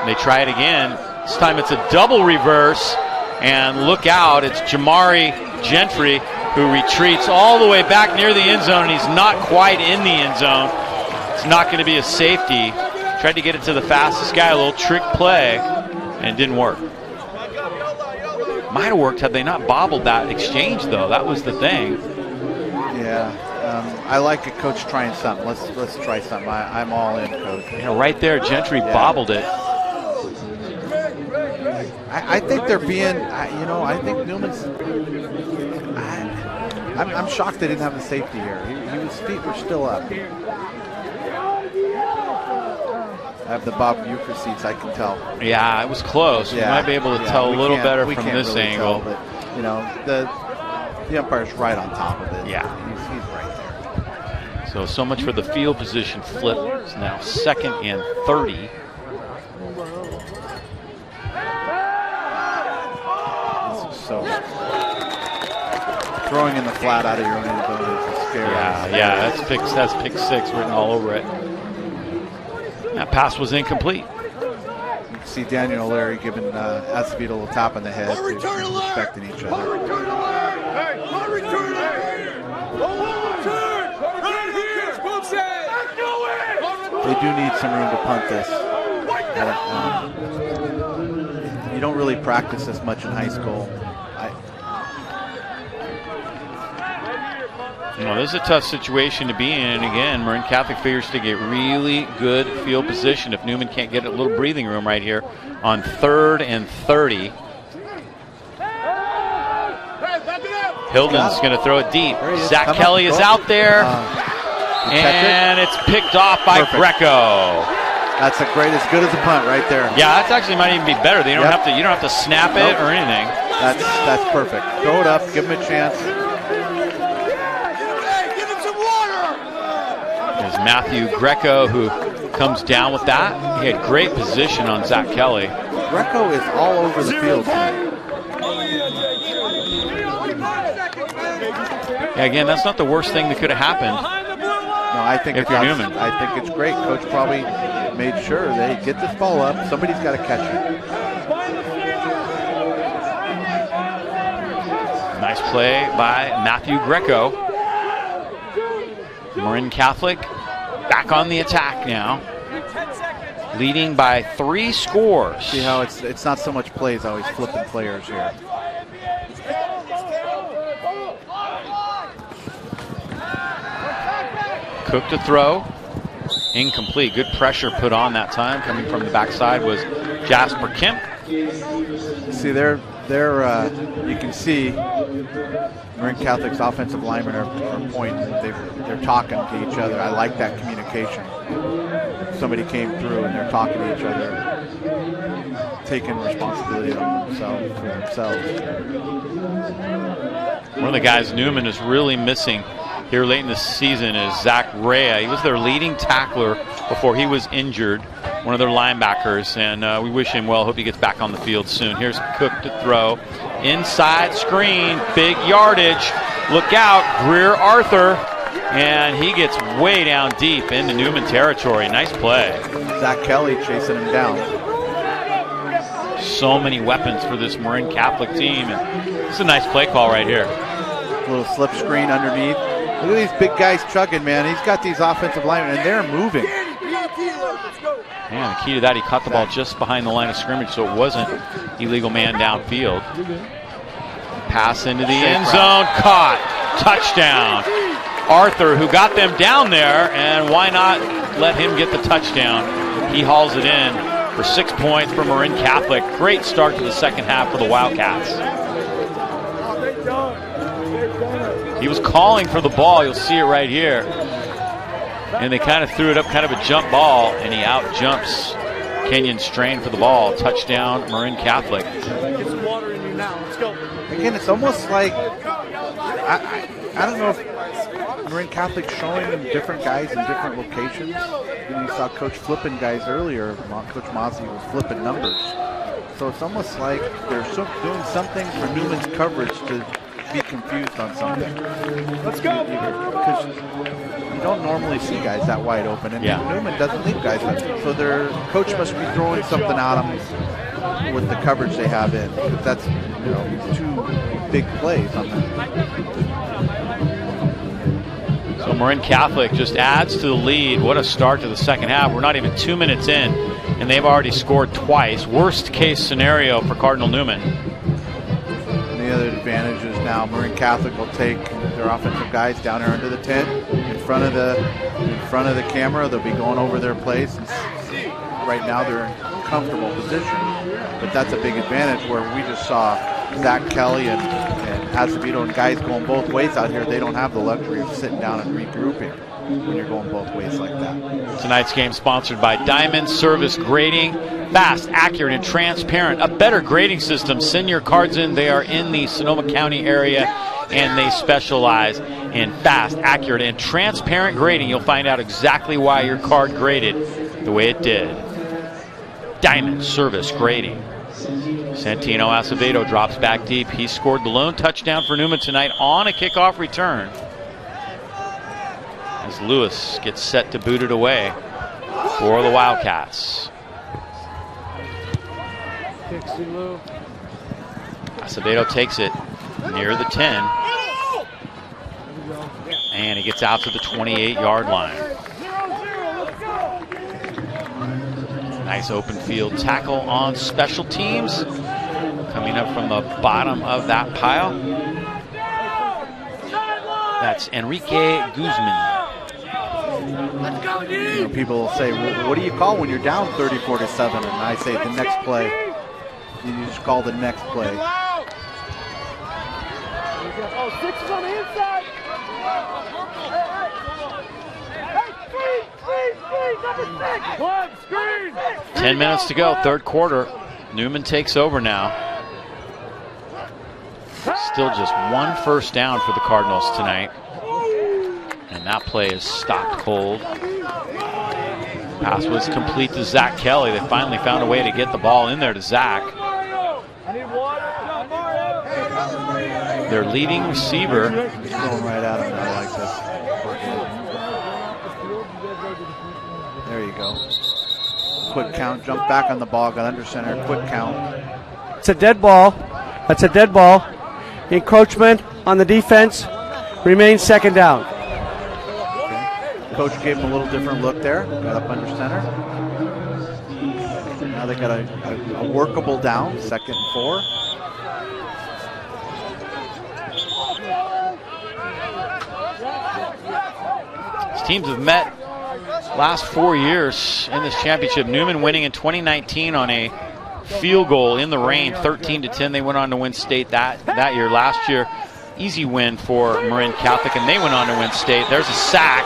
Speaker 1: They try it again. This time it's a double reverse. And look out, it's Jamari Gentry who retreats all the way back near the end zone, and he's not quite in the end zone. It's not going to be a safety. Tried to get it to the fastest guy, a little trick play, and it didn't work. Might have worked had they not bobbled that exchange, though. That was the thing.
Speaker 2: Yeah, I like a coach trying something. Let's try something. I'm all in, Coach.
Speaker 1: Right there, Gentry bobbled it.
Speaker 2: I think they're being, I think Newman's, I'm shocked they didn't have the safety here. His feet were still up. I have the Bob Bucher seats, I can tell.
Speaker 1: Yeah, it was close. Yeah, we might be able to tell a little better from this
Speaker 2: really
Speaker 1: angle.
Speaker 2: Tell, but, the umpire's right on top of it.
Speaker 1: Yeah.
Speaker 2: He's right there.
Speaker 1: So much for the field position flip. It's now 2nd and 30.
Speaker 2: So throwing in the flat out of your own end zone is scary.
Speaker 1: Yeah, that's pick 6 written all over it. That pass was incomplete.
Speaker 2: You can see Daniel O'Leary giving Acevedo a little tap on the head, respecting each other. They do need some room to punt this. You don't really practice this much in high school.
Speaker 1: This is a tough situation to be in, and again, Marin Catholic figures to get really good field position if Newman can't get a little breathing room right here on 3rd and 30. Hilden's going to throw it deep. Zach Kelly is out there, and it's picked off by Greco.
Speaker 2: That's as good as a punt right there.
Speaker 1: Yeah, that actually might even be better. They don't have to. You don't have to snap it or anything.
Speaker 2: That's perfect. Throw it up. Give him a chance.
Speaker 1: There's Matthew Greco who comes down with that. He had great position on Zach Kelly.
Speaker 2: Greco is all over the field tonight.
Speaker 1: Yeah, again, that's not the worst thing that could have happened.
Speaker 2: No, I think
Speaker 1: if you're Newman,
Speaker 2: I think it's great. Coach probably made sure they get this ball up. Somebody's got to catch it.
Speaker 1: Nice play by Matthew Greco. Marin Catholic back on the attack now, leading by 3 scores.
Speaker 2: See how it's not so much plays, always flipping players here.
Speaker 1: Cook to throw. Incomplete. Good pressure put on that time. Coming from the backside was Jasper Kemp.
Speaker 2: See, you can see Marin Catholic's offensive linemen are pointing. They're talking to each other. I like that communication. Somebody came through and they're talking to each other, taking responsibility on themselves.
Speaker 1: One of the guys Newman is really missing here late in the season is Zach Rea. He was their leading tackler before he was injured, one of their linebackers, and we wish him well. Hope he gets back on the field soon. Here's Cook to throw. Inside screen, big yardage. Look out, Greer Arthur, and he gets way down deep into Newman territory. Nice play.
Speaker 2: Zach Kelly chasing him down.
Speaker 1: So many weapons for this Marin Catholic team, and it's a nice play call right here.
Speaker 2: A little slip screen underneath. Look at these big guys chugging, man. He's got these offensive linemen, and they're moving.
Speaker 1: Man, the key to that, he caught the ball just behind the line of scrimmage, so it wasn't illegal man downfield. Pass into the end zone, caught, touchdown. Arthur, who got them down there, and why not let him get the touchdown? He hauls it in for 6 points for Marin Catholic. Great start to the second half for the Wildcats. He was calling for the ball. You'll see it right here. And they kind of threw it up, kind of a jump ball, and he out jumps Kenyon Strain for the ball. Touchdown, Marin Catholic.
Speaker 4: Get some water in you now. Let's go.
Speaker 2: Again, it's almost like, I don't know if Marin Catholic's showing different guys in different locations. You saw Coach flipping guys earlier. Coach Mozzie was flipping numbers. So it's almost like they're doing something for Newman's coverage to be confused on something.
Speaker 4: Let's go.
Speaker 2: Because you don't normally see guys that wide open, and
Speaker 1: Yeah.
Speaker 2: Newman doesn't leave guys that. So their coach must be throwing something at them with the coverage they have in. Because that's 2 big plays on them.
Speaker 1: So Marin Catholic just adds to the lead. What a start to the second half. We're not even 2 minutes in, and they've already scored twice. Worst case scenario for Cardinal Newman.
Speaker 2: The other advantage is now Marin Catholic will take their offensive guys down there under the tent in front of the camera. They'll be going over their plays. Right now they're in comfortable position, but that's a big advantage where we just saw Zach Kelly and Acevedo and guys going both ways out here. They don't have the luxury of sitting down and regrouping when you're going both ways like that.
Speaker 1: Tonight's game sponsored by Diamond Service Grading. Fast, accurate, and transparent. A better grading system. Send your cards in. They are in the Sonoma County area, and they specialize in fast, accurate, and transparent grading. You'll find out exactly why your card graded the way it did. Diamond Service Grading. Santino Acevedo drops back deep. He scored the lone touchdown for Newman tonight on a kickoff return, as Lewis gets set to boot it away for the Wildcats. Acevedo takes it near the 10, and he gets out to the 28-yard line. Nice open field tackle on special teams, coming up from the bottom of that pile. That's Enrique Guzman.
Speaker 2: People will say, well, what do you call when you're down 34-7? And I say the next play. You just call the next play.
Speaker 4: Oh, 6 is on the inside. Hey, screen.
Speaker 1: 10 minutes to go, third quarter. Newman takes over now. Still just 1 first down for the Cardinals tonight. And that play is stopped cold. Pass was complete to Zach Kelly. They finally found a way to get the ball in there to Zach. Their leading receiver.
Speaker 2: He's going right at him. I like this. There you go. Quick count. Jump back on the ball. Got under center. Quick count.
Speaker 3: It's a dead ball. That's a dead ball. Encroachment on the defense. Remains second down.
Speaker 2: Coach gave him a little different look there. Got up under center. Now they got a workable down, 2nd and 4.
Speaker 1: These teams have met last 4 years in this championship. Newman winning in 2019 on a field goal in the rain, 13-10. They went on to win state that year. Last year, easy win for Marin Catholic, and they went on to win state. There's a sack.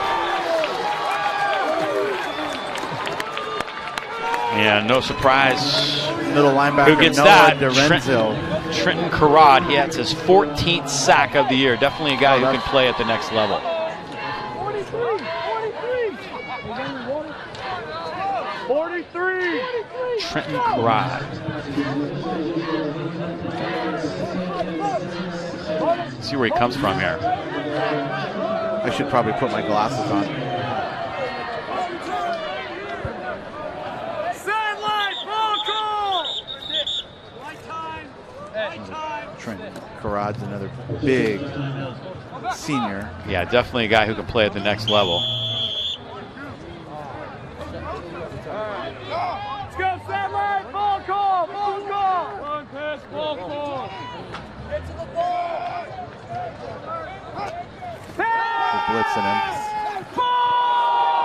Speaker 1: Yeah, no surprise.
Speaker 2: Middle linebacker.
Speaker 1: Who gets
Speaker 2: Noah
Speaker 1: that?
Speaker 2: Dorenzo.
Speaker 1: Trenton Carrad. He had his 14th sack of the year. Definitely a guy who can play at the next level.
Speaker 4: 43.
Speaker 1: Trenton Carrad. Let's see where he comes from here.
Speaker 2: I should probably put my glasses on.
Speaker 4: Sideline, ball call.
Speaker 2: Trenton Carrad's another big senior.
Speaker 1: Yeah, definitely a guy who can play at the next level.
Speaker 4: Let's go, sideline, ball call, ball call. Run, pass, ball call. Get to the ball.
Speaker 2: They're blitzing him.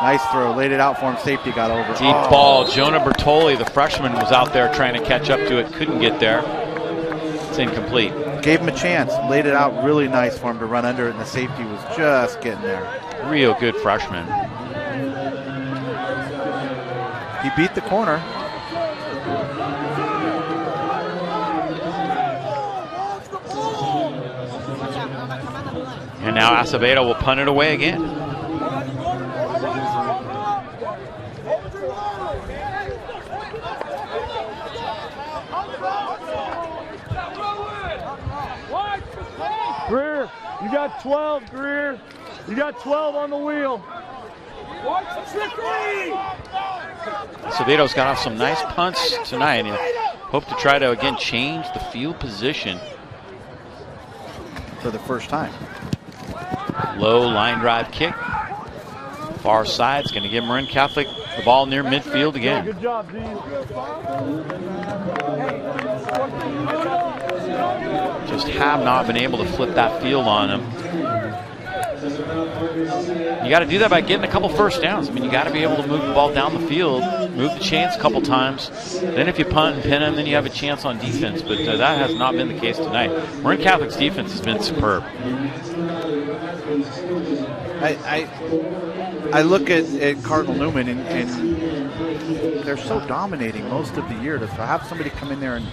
Speaker 2: Nice throw, laid it out for him. Safety got over.
Speaker 1: Deep ball. Jonah Bertoli, the freshman, was out there trying to catch up to it. Couldn't get there. It's incomplete.
Speaker 2: Gave him a chance. Laid it out really nice for him to run under it, and the safety was just getting there.
Speaker 1: Real good freshman.
Speaker 2: He beat the corner.
Speaker 1: And now Acevedo will punt it away again.
Speaker 4: Greer, you got 12, Greer. You got 12 on the wheel.
Speaker 1: Acevedo's got off some nice punts tonight, and he'll hope to try to again change the field position
Speaker 2: for the first time.
Speaker 1: Low line drive kick. Far side's going to give Marin Catholic the ball near midfield again.
Speaker 4: Good job, Dean.
Speaker 1: Just have not been able to flip that field on him. You got to do that by getting a couple first downs. I mean, you got to be able to move the ball down the field, move the chains a couple times. Then if you punt and pin them, then you have a chance on defense. But that has not been the case tonight. Marin Catholic's defense has been superb.
Speaker 2: I look at Cardinal Newman, and they're so dominating most of the year. To have somebody come in there and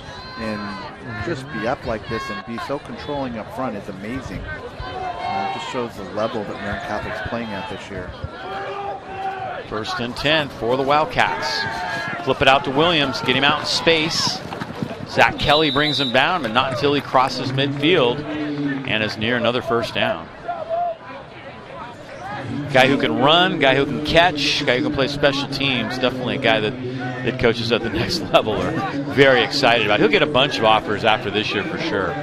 Speaker 2: just be up like this and be so controlling up front is amazing. It just shows the level that Marin Catholic's playing at this year.
Speaker 1: 1st and 10 for the Wildcats. Flip it out to Williams, get him out in space. Zach Kelly brings him down, but not until he crosses midfield and is near another first down. Guy who can run, guy who can catch, guy who can play special teams. Definitely a guy that coaches at the next level are very excited about. He'll get a bunch of offers after this year for sure.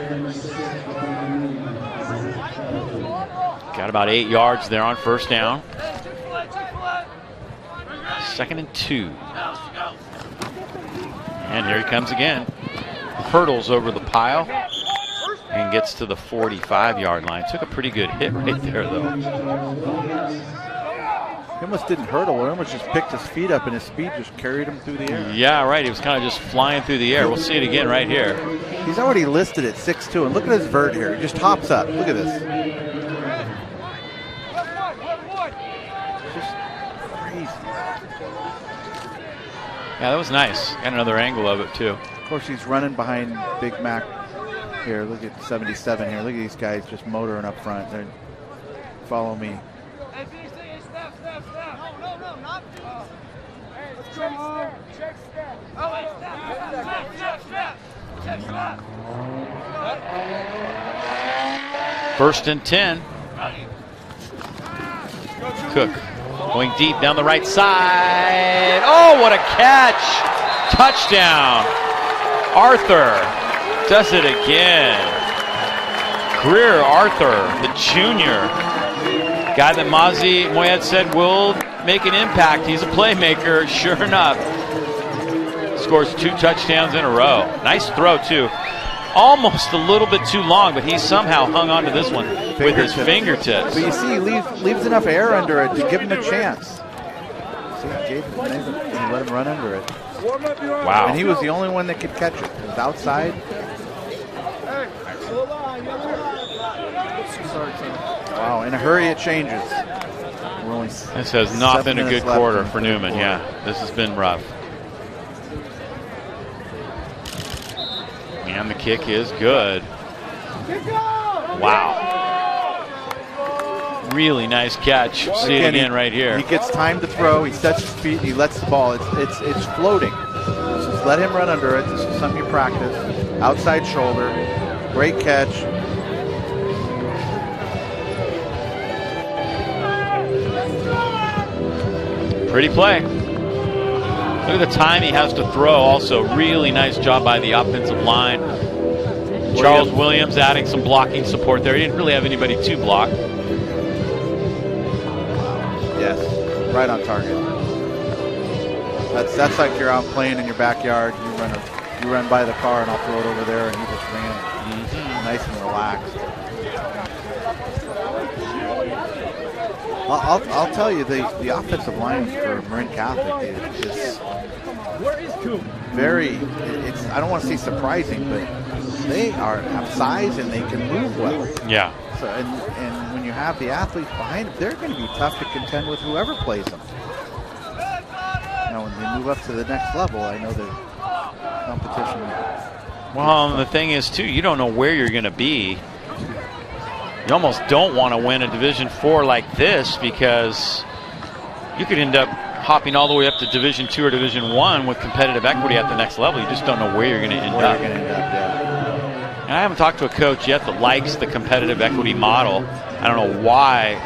Speaker 1: Got about 8 yards there on first down. 2nd and 2. And here he comes again. Hurdles over the pile and gets to the 45-yard line. Took a pretty good hit right there, though.
Speaker 2: He almost didn't hurdle. He almost just picked his feet up, and his speed just carried him through the air.
Speaker 1: Yeah, right. He was kind of just flying through the air. We'll see it again right here.
Speaker 2: He's already listed at 6'2", and look at his vert here. He just hops up. Look at this. Just crazy.
Speaker 1: Yeah, that was nice. Got another angle of it, too.
Speaker 2: Of course, he's running behind Big Mac here. Look at 77 here. Look at these guys just motoring up front. They're, follow me.
Speaker 1: First and 10. Cook going deep down the right side. Oh, what a catch! Touchdown. Arthur does it again. Greer Arthur, the junior, Guy that Mazi Moyed said will make an impact. He's a playmaker, sure enough. Scores 2 touchdowns in a row. Nice throw, too. Almost a little bit too long, but he somehow hung on to this one with his fingertips.
Speaker 2: But you see, he leaves enough air under it to give him a chance. See, Jaden let him run under it.
Speaker 1: Wow.
Speaker 2: And he was the only one that could catch it. It was outside. Wow, in a hurry it changes.
Speaker 1: This has not been a good quarter for Newman. Yeah, this has been rough. And the kick is good. Wow. Really nice catch. See it again right here.
Speaker 2: He gets time to throw. He sets his feet. And he lets the ball. It's floating. Just let him run under it. This is something you practice. Outside shoulder. Great catch.
Speaker 1: Pretty play. Look at the time he has to throw. Also, really nice job by the offensive line. Charles Williams adding some blocking support there. He didn't really have anybody to block.
Speaker 2: Yes, right on target. That's like you're out playing in your backyard. You run by the car, and I'll throw it over there, and he just ran nice and relaxed. I'll tell you, the offensive line for Marin Catholic is very. I don't want to say surprising, but they have size and they can move well.
Speaker 1: Yeah.
Speaker 2: So and when you have the athletes behind them, they're going to be tough to contend with whoever plays them. Now, when they move up to the next level, I know the competition.
Speaker 1: Well, and the thing is, too, you don't know where you're going to be. You almost don't want to win a Division IV like this because you could end up hopping all the way up to Division II or Division I with competitive equity at the next level. You just don't know where you're going to end up. And I haven't talked to a coach yet that likes the competitive equity model. I don't know why,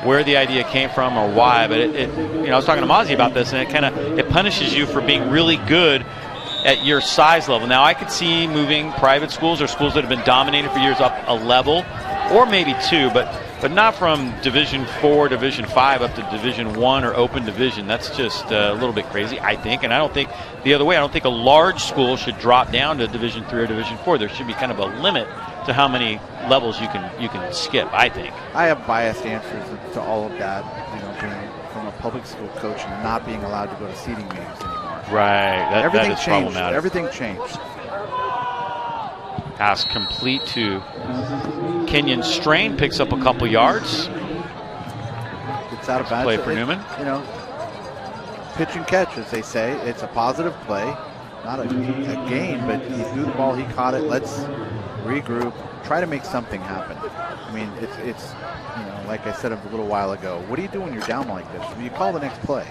Speaker 1: where the idea came from or why, but I was talking to Mazi about this, and it punishes you for being really good at your size level. Now, I could see moving private schools or schools that have been dominated for years up a level, or maybe 2, but not from Division 4, Division 5 up to Division 1 or open division. That's just a little bit crazy, I think. And I don't think the other way. I don't think a large school should drop down to Division 3 or Division 4. There should be kind of a limit to how many levels you can skip, I think.
Speaker 2: I have biased answers to all of that, being from a public school coach and not being allowed to go to seating meetings anymore.
Speaker 1: Right, that is
Speaker 2: changed.
Speaker 1: problematic.
Speaker 2: Everything changed.
Speaker 1: Pass complete to Kenyon Strain, picks up a couple yards.
Speaker 2: It's out of bounds.
Speaker 1: Play for Newman.
Speaker 2: Pitch and catch, as they say. It's a positive play, not a gain, but he threw the ball, he caught it. Let's regroup, try to make something happen. I mean, it's like I said a little while ago, what do you do when you're down like this? You call the next play.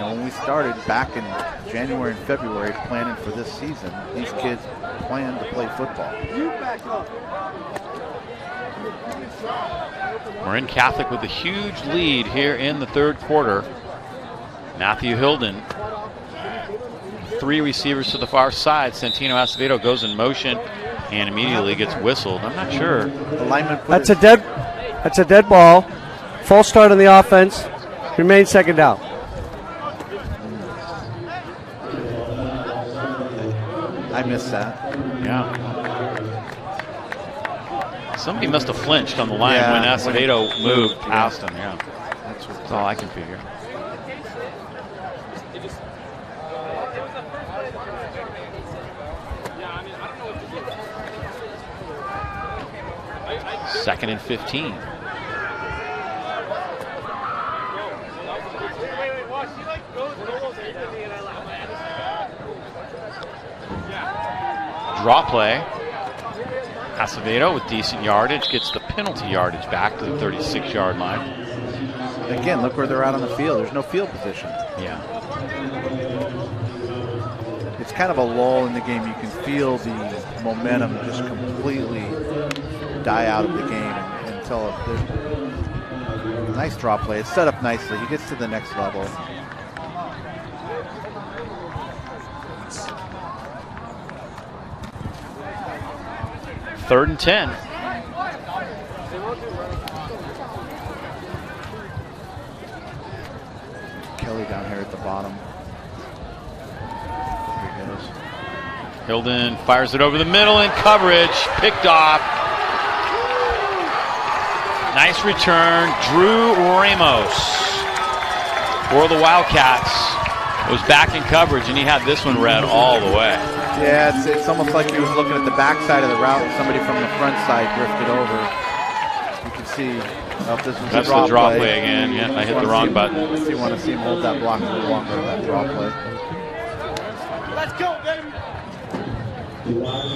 Speaker 2: When we started back in January and February planning for this season, these kids planned to play football.
Speaker 1: Marin Catholic with a huge lead here in the third quarter. Matthew Hilden, 3 receivers to the far side. Santino Acevedo goes in motion and immediately gets whistled. I'm not sure.
Speaker 3: That's a dead ball. Full start on the offense. Remain second down.
Speaker 2: I missed that.
Speaker 1: Yeah. Somebody must have flinched on the line when Acevedo moved past him. Yeah. That's all I can figure. Second and 15. Draw play. Acevedo with decent yardage gets the penalty yardage back to the 36-yard line.
Speaker 2: Again, look where they're out on the field. There's no field position.
Speaker 1: Yeah.
Speaker 2: It's kind of a lull in the game. You can feel the momentum just completely die out of the game until a nice draw play. It's set up nicely. He gets to the next level.
Speaker 1: Third and 10.
Speaker 2: Kelly down here at the bottom. There he goes.
Speaker 1: Hilden fires it over the middle in coverage. Picked off. Nice return. Drew Ramos for the Wildcats was back in coverage, and he had this one read all the way.
Speaker 2: Yeah, it's almost like he was looking at the back side of the route and somebody from the front side drifted over. You can see if this was
Speaker 1: That's
Speaker 2: a draw
Speaker 1: the draw
Speaker 2: play.
Speaker 1: play again. Yeah, I hit the wrong button.
Speaker 2: If you want to see him hold that block a little longer, that draw play.
Speaker 4: Let's go, baby.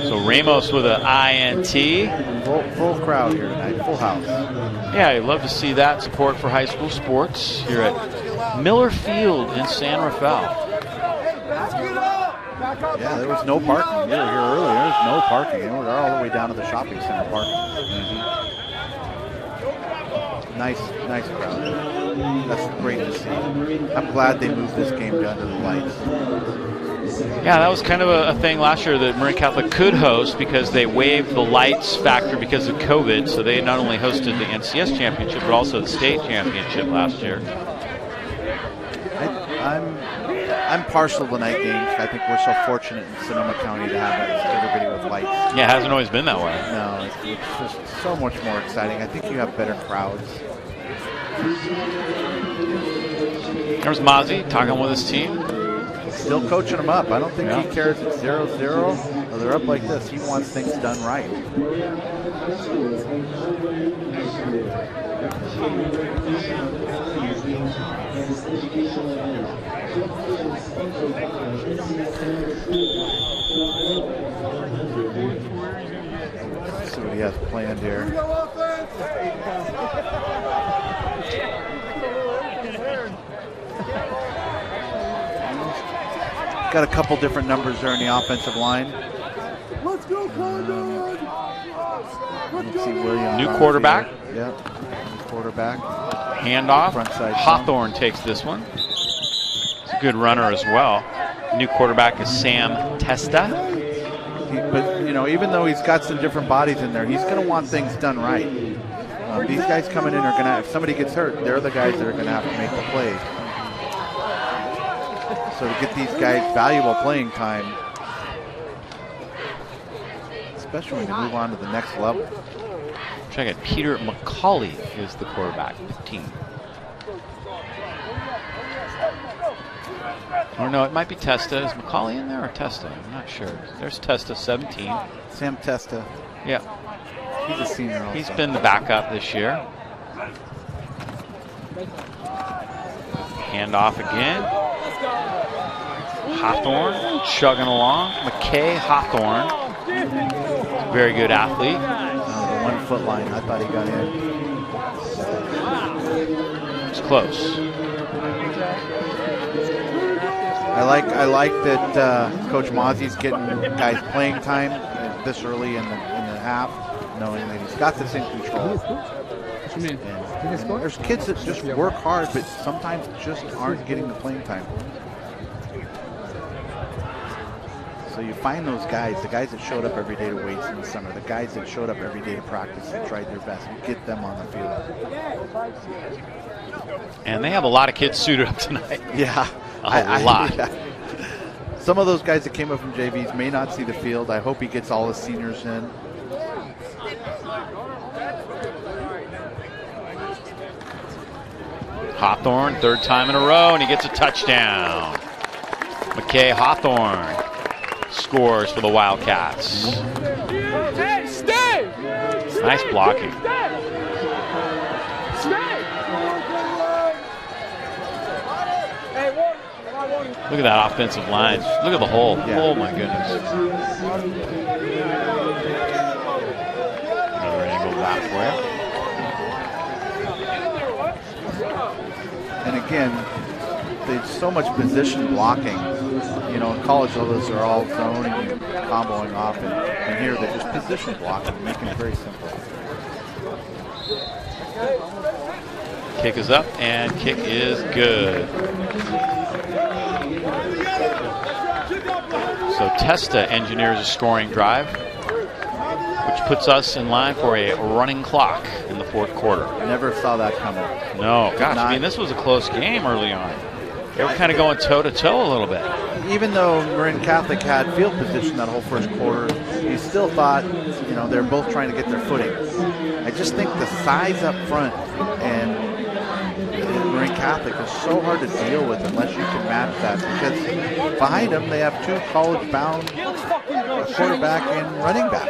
Speaker 1: So Ramos with an INT.
Speaker 2: Full crowd here tonight, full house.
Speaker 1: Yeah, I'd love to see that support for high school sports here at Miller Field in San Rafael.
Speaker 2: Yeah, there was no parking. You were here earlier. There was no parking. They were all the way down to the shopping center parking. Nice crowd. That's great to see. I'm glad they moved this game down to the lights.
Speaker 1: Yeah, that was kind of a thing last year that Marin Catholic could host because they waived the lights factor because of COVID. So they not only hosted the NCS championship, but also the state championship last year.
Speaker 2: I'm partial to night games. I think we're so fortunate in Sonoma County to have everybody with lights.
Speaker 1: Yeah, it hasn't always been that way.
Speaker 2: No, it's just so much more exciting. I think you have better crowds.
Speaker 1: There's Mozzie talking with his team.
Speaker 2: Still coaching them up. I don't think he cares if it's 0-0 or they're up like this. He wants things done right. Let's see what he has planned here. Got a couple different numbers there in the offensive line.
Speaker 4: Let's go, Cardinal.
Speaker 2: Let's see William.
Speaker 1: New quarterback.
Speaker 2: Yeah, new quarterback.
Speaker 1: Handoff.
Speaker 2: Front side.
Speaker 1: Hawthorne takes this one. It's a good runner as well. New quarterback is Sam Testa.
Speaker 2: But, you know, even though he's got some different bodies in there, he's going to want things done right. These guys coming in are going to, if somebody gets hurt, they're the guys that are going to have to make the plays. So to get these guys valuable playing time, especially when you move on to the next level.
Speaker 1: Check it. Peter McCauley is the quarterback, 15. Or no, it might be Testa. Is McCauley in there or Testa? I'm not sure. There's Testa, 17.
Speaker 2: Sam Testa.
Speaker 1: Yeah.
Speaker 2: He's a senior also.
Speaker 1: He's been the backup this year. Handoff again. Hawthorne chugging along. McKay Hawthorne. Very good athlete.
Speaker 2: The 1 foot line. I thought he got in.
Speaker 1: It's close.
Speaker 2: I like that Coach Mozzie's getting guys playing time this early in the half, knowing that he's got this in control. And there's kids that just work hard, but sometimes just aren't getting the playing time. So you find those guys, the guys that showed up every day to weights in the summer, the guys that showed up every day to practice and tried their best, you get them on the field.
Speaker 1: And they have a lot of kids suited up tonight.
Speaker 2: Yeah.
Speaker 1: A lot.
Speaker 2: Yeah. Some of those guys that came up from JVs may not see the field. I hope he gets all his seniors in.
Speaker 1: Hawthorne, third time in a row, and he gets a touchdown. McKay Hawthorne scores for the Wildcats.
Speaker 4: Hey, stay!
Speaker 1: Nice blocking. Look at that offensive line. Look at the hole.
Speaker 2: Yeah.
Speaker 1: Oh my goodness. Another angle that way.
Speaker 2: And again, there's so much position blocking. You know, in college, all those are all zoning and comboing off, and here they're just position blocking, making it very simple.
Speaker 1: Kick is up, and kick is good. So Testa engineers a scoring drive, which puts us in line for a running clock in the fourth quarter.
Speaker 2: Never saw that coming.
Speaker 1: No, gosh, I mean, this was a close game early on. They were kind of going toe-to-toe a little bit.
Speaker 2: Even though Marin Catholic had field position that whole first quarter, you still thought, they're both trying to get their footing. I just think the size up front and Marin Catholic is so hard to deal with unless you can match that, because behind them they have 2 college-bound quarterback and running back.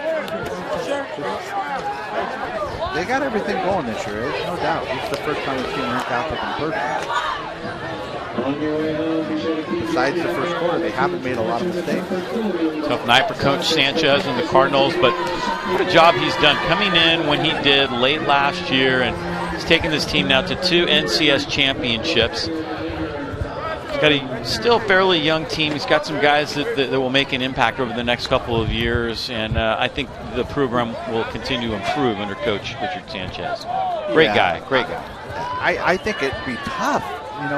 Speaker 2: They got everything going this year, no doubt. It's the first time we've seen Marin Catholic in person. Besides the first quarter, they haven't made a lot of mistakes.
Speaker 1: Tough night for Coach Sanchez and the Cardinals, but what a job he's done coming in when he did late last year, and he's taken this team now to 2 NCS championships. He's got a still fairly young team. He's got some guys that will make an impact over the next couple of years, and I think the program will continue to improve under Coach Richard Sanchez. Great guy.
Speaker 2: I think it'd be tough,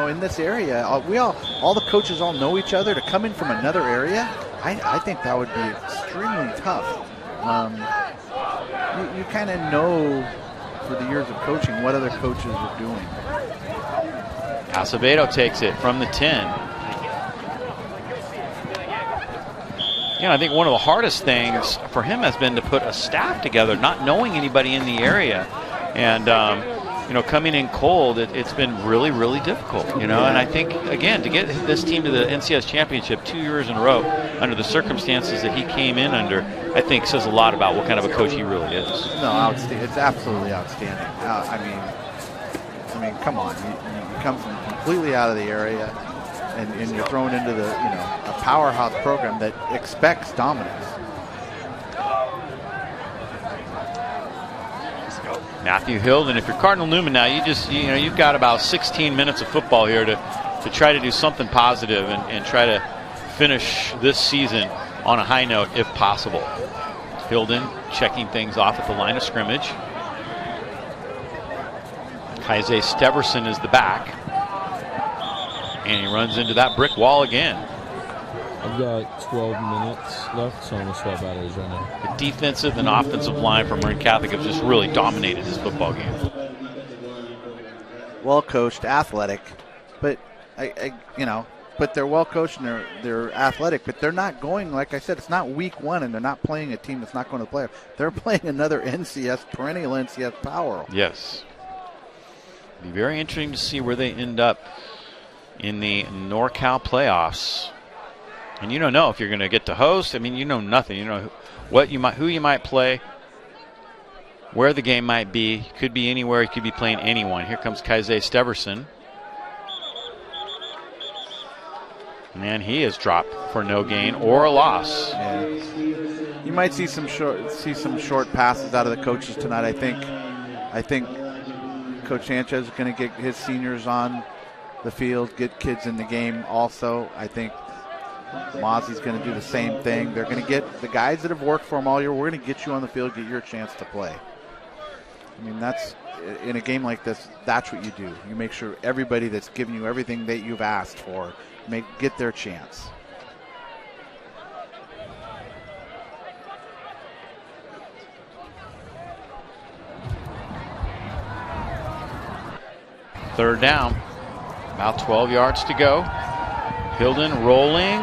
Speaker 2: in this area. All the coaches all know each other. To come in from another area, I think that would be extremely tough. You kind of know for the years of coaching what other coaches are doing.
Speaker 1: Acevedo takes it from the 10. I think one of the hardest things for him has been to put a staff together, not knowing anybody in the area. And, coming in cold, it's been really, really difficult, And I think, again, to get this team to the NCS championship 2 years in a row under the circumstances that he came in under, I think says a lot about what kind of a coach he really is.
Speaker 2: No, it's absolutely outstanding. I mean, come on. You come from completely out of the area, and you're thrown into a powerhouse program that expects dominance.
Speaker 1: Matthew Hilden, if you're Cardinal Newman now, you've got about 16 minutes of football here to try to do something positive and try to finish this season on a high note if possible. Hilden checking things off at the line of scrimmage. Kaize Steverson is the back. And he runs into that brick wall again.
Speaker 5: I've got 12 minutes left, so I'm going to swap batteries right now.
Speaker 1: The defensive and offensive line from Marin Catholic have just really dominated this football game.
Speaker 2: Well coached, athletic, but but they're well coached and they're athletic, but they're not going, like I said, it's not week 1 and they're not playing a team that's not going to play. They're playing another perennial NCS power.
Speaker 1: Yes. It'll be very interesting to see where they end up in the NorCal playoffs. And you don't know if you're going to get to host. I mean, you know nothing. You know who you might play, where the game might be. Could be anywhere. You could be playing anyone. Here comes Kaize Steverson. And he is dropped for no gain or a loss.
Speaker 2: Yeah. You might see some short passes out of the coaches tonight. I think Coach Sanchez is going to get his seniors on the field, get kids in the game also. I think Mozzie's going to do the same thing. They're going to get the guys that have worked for him all year. We're going to get you on the field, get your chance to play. I mean, that's in a game like this, that's what you do. You make sure everybody that's giving you everything that you've asked for get their chance.
Speaker 1: Third down, about 12 yards to go. Hilden rolling,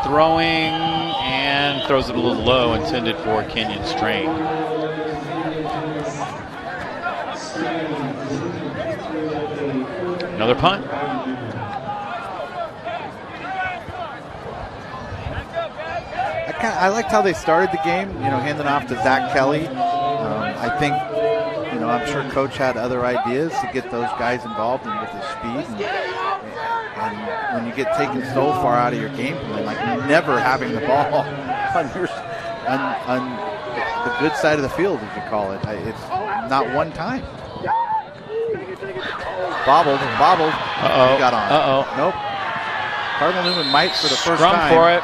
Speaker 1: throwing, and throws it a little low, intended for Kenyon Strain. Another punt.
Speaker 2: I liked how they started the game, handing off to Zach Kelly. I think, I'm sure Coach had other ideas to get those guys involved and with the speed. And when you get taken so far out of your game plan, like never having the ball on the good side of the field, as you call it, it's not one time. Bobbled.
Speaker 1: Uh-oh.
Speaker 2: Got on.
Speaker 1: Uh-oh.
Speaker 2: Nope. Cardinal Newman might for the first
Speaker 1: Scrum
Speaker 2: time.
Speaker 1: for it.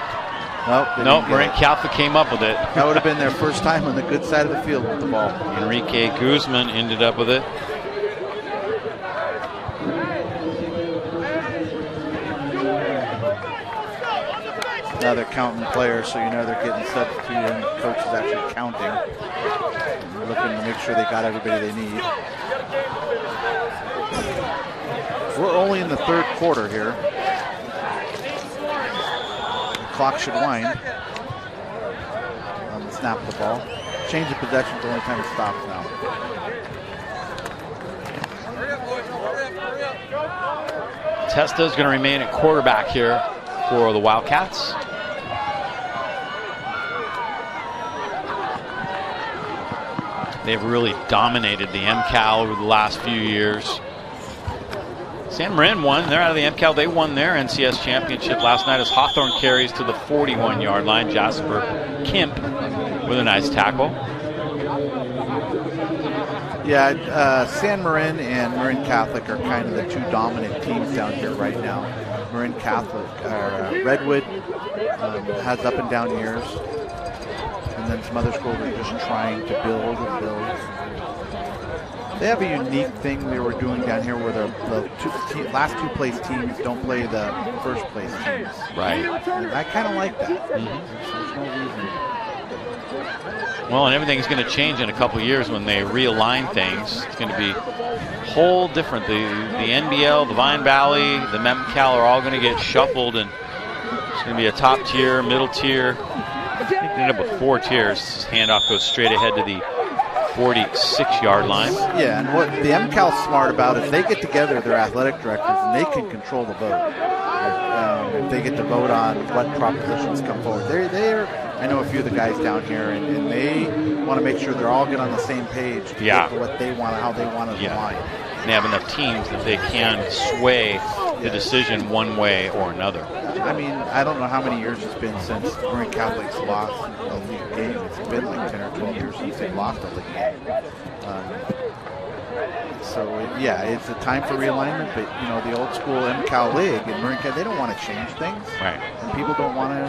Speaker 2: Nope.
Speaker 1: Marin Catholic came up with it.
Speaker 2: That would have been their first time on the good side of the field with the ball.
Speaker 1: Enrique Guzman ended up with it.
Speaker 2: Now they're counting players, so they're getting substituted and the coach is actually counting. They're looking to make sure they got everybody they need. We're only in the third quarter here. clock should wind on the snap of the ball. Change of possession is the only time it stops now.
Speaker 1: Testa is going to remain at quarterback here for the Wildcats. They've really dominated the MCAL over the last few years. San Marin won. They're out of the MCAL. They won their NCS championship last night as Hawthorne carries to the 41-yard line. Jasper Kemp with a nice tackle.
Speaker 2: Yeah, San Marin and Marin Catholic are kind of the two dominant teams down here right now. Marin Catholic, Redwood has up and down years. And then some other schools are just trying to build and build. They have a unique thing they were doing down here where the last two place teams don't play the first place teams.
Speaker 1: Right.
Speaker 2: And I kind of like that. There's no reason.
Speaker 1: Well, and everything's going to change in a couple of years when they realign things. It's going to be whole different. The NBL, the Vine Valley, the MCAL are all going to get shuffled, and it's going to be a top tier, middle tier. I think they end up with 4 tiers. Handoff goes straight ahead to the 46-yard line.
Speaker 2: Yeah, and what the MCAL's smart about is they get together their athletic directors and they can control the vote. If they get to vote on what propositions come forward. I know a few of the guys down here, and they want to make sure they're all good on the same page to get what they want, how they want to align.
Speaker 1: They have enough teams that they can sway the decision one way or another.
Speaker 2: I mean, I don't know how many years it's been since Marin Catholic's lost a league game. It's been like 10 or 12 years since they've lost a league game. Yeah, it's a time for realignment, but you know, the old school MCAL league and Marin Catholic, they don't want to change things.
Speaker 1: Right.
Speaker 2: And people don't want to,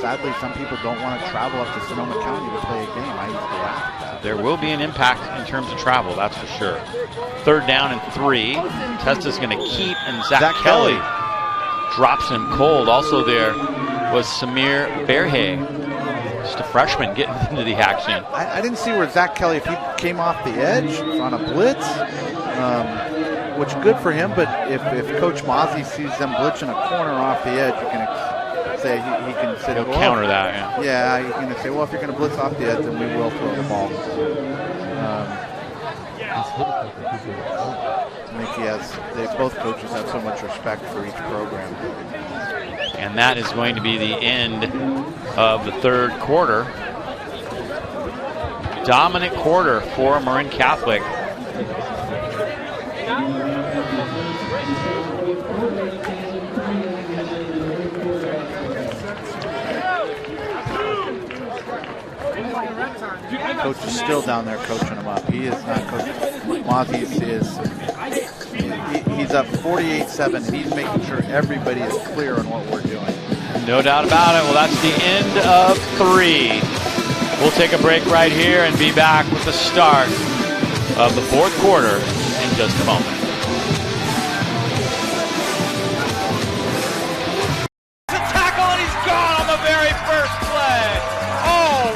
Speaker 2: sadly, some people don't want to travel up to Sonoma County to play a game. I used to laugh at that.
Speaker 1: There will be an impact in terms of travel, that's for sure. 3rd down and 3. Testa's going to keep, and Zach Kelly drops him cold. Also there was Samir Berhe, just a freshman getting into the action.
Speaker 2: I didn't see where Zach Kelly, if he came off the edge on a blitz, which good for him, but if Coach Mozzie sees them blitzing a corner off the edge, you can say he can say,
Speaker 1: he'll counter that,
Speaker 2: yeah. He's going to say, well, if you're going to blitz off the edge, then we will throw the ball. I think both coaches have so much respect for each program.
Speaker 1: And that is going to be the end of the 3rd quarter. Dominant quarter for Marin Catholic.
Speaker 2: Coach is still down there coaching him up. He is not coaching. Mozzie he's up 48-7, and he's making sure everybody is clear on what we're doing.
Speaker 1: No doubt about it. Well, that's the end of 3. We'll take a break right here and be back with the start of the 4th quarter in just a moment. It's a tackle, and he's gone on the very first play. Oh!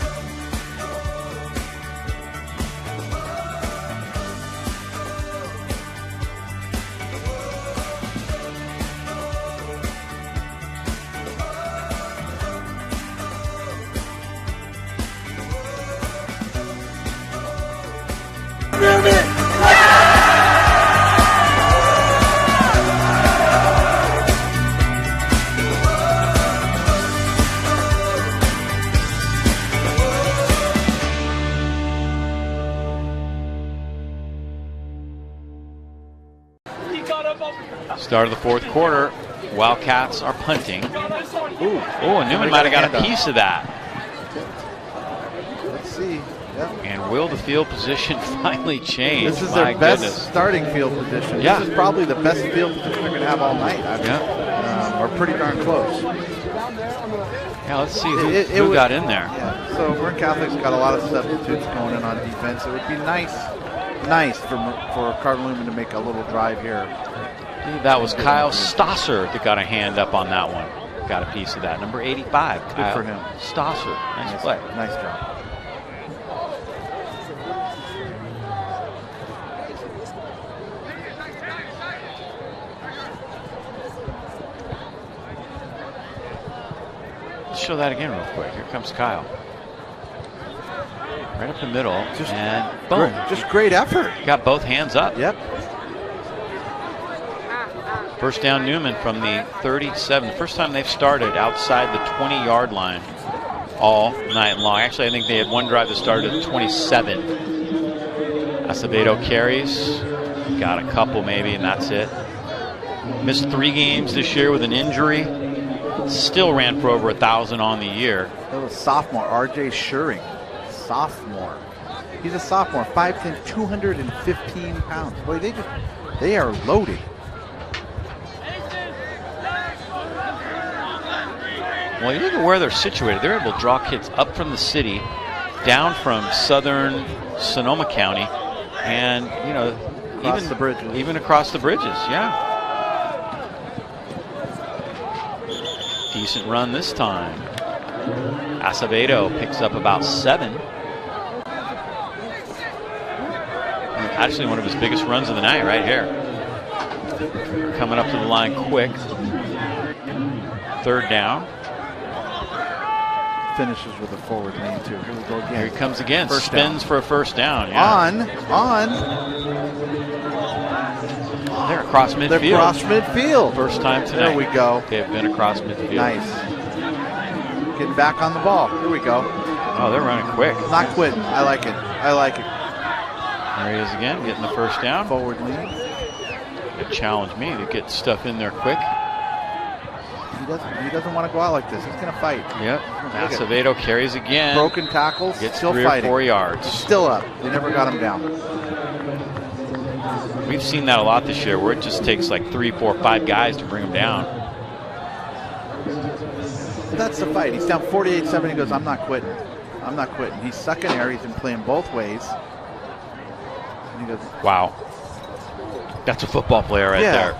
Speaker 1: Start of the 4th quarter. Wildcats are punting. And Newman might have got a piece of that.
Speaker 2: Let's see. Yep.
Speaker 1: And will the field position finally change?
Speaker 2: This is their best starting field position.
Speaker 1: Yeah.
Speaker 2: This is probably the best field position they're going to have all night. We're pretty darn close.
Speaker 1: Yeah, let's see who got in there.
Speaker 2: Yeah. So Marin Catholic's got a lot of substitutes going in on defense. It would be nice for Cardinal Newman to make a little drive here.
Speaker 1: That was Kyle Stosser that got a hand up on that one. Got a piece of that. Number 85.
Speaker 2: Good
Speaker 1: Kyle
Speaker 2: for him.
Speaker 1: Stosser. Nice play.
Speaker 2: Nice job.
Speaker 1: Let's show that again real quick. Here comes Kyle. Right up the middle, and boom.
Speaker 2: Just great effort.
Speaker 1: Got both hands up.
Speaker 2: Yep.
Speaker 1: First down Newman from the 37. First time they've started outside the 20-yard line all night long. Actually, I think they had one drive that started at 27. Acevedo carries. Got a couple maybe, and that's it. Missed 3 games this year with an injury. Still ran for over 1,000 on the year.
Speaker 2: That was sophomore, R.J. Schuring. Sophomore. He's a sophomore, 5'10", 215 pounds. Boy, they are loaded.
Speaker 1: Well, you look at where they're situated. They're able to draw kids up from the city, down from southern Sonoma County, and even across the bridges. Yeah. Decent run this time. Acevedo picks up about 7. Actually, one of his biggest runs of the night right here. Coming up to the line quick. 3rd down.
Speaker 2: Finishes with a forward lean too. Here we go again.
Speaker 1: Here he comes again.
Speaker 2: First
Speaker 1: Spins
Speaker 2: down.
Speaker 1: for a first down. Yeah.
Speaker 2: On.
Speaker 1: They're across midfield.
Speaker 2: They're across midfield.
Speaker 1: First time tonight.
Speaker 2: There we go.
Speaker 1: They've been across midfield.
Speaker 2: Nice. Getting back on the ball. Here we go.
Speaker 1: Oh, they're running quick.
Speaker 2: Not quitting. I like it.
Speaker 1: There he is again, getting the first down.
Speaker 2: Forward lean.
Speaker 1: It challenged me to get stuff in there quick.
Speaker 2: He doesn't want to go out like this. He's going to fight.
Speaker 1: Yep. Acevedo carries again.
Speaker 2: Broken tackles.
Speaker 1: Gets
Speaker 2: still
Speaker 1: 3
Speaker 2: fighting.
Speaker 1: or 4 yards.
Speaker 2: Still up. They never got him down.
Speaker 1: We've seen that a lot this year, where it just takes like 3, 4, 5 guys to bring him down.
Speaker 2: That's the fight. He's down 48-7. He goes, I'm not quitting. I'm not quitting. He's sucking air. He's been playing both ways. And he goes,
Speaker 1: wow. That's a football player right there.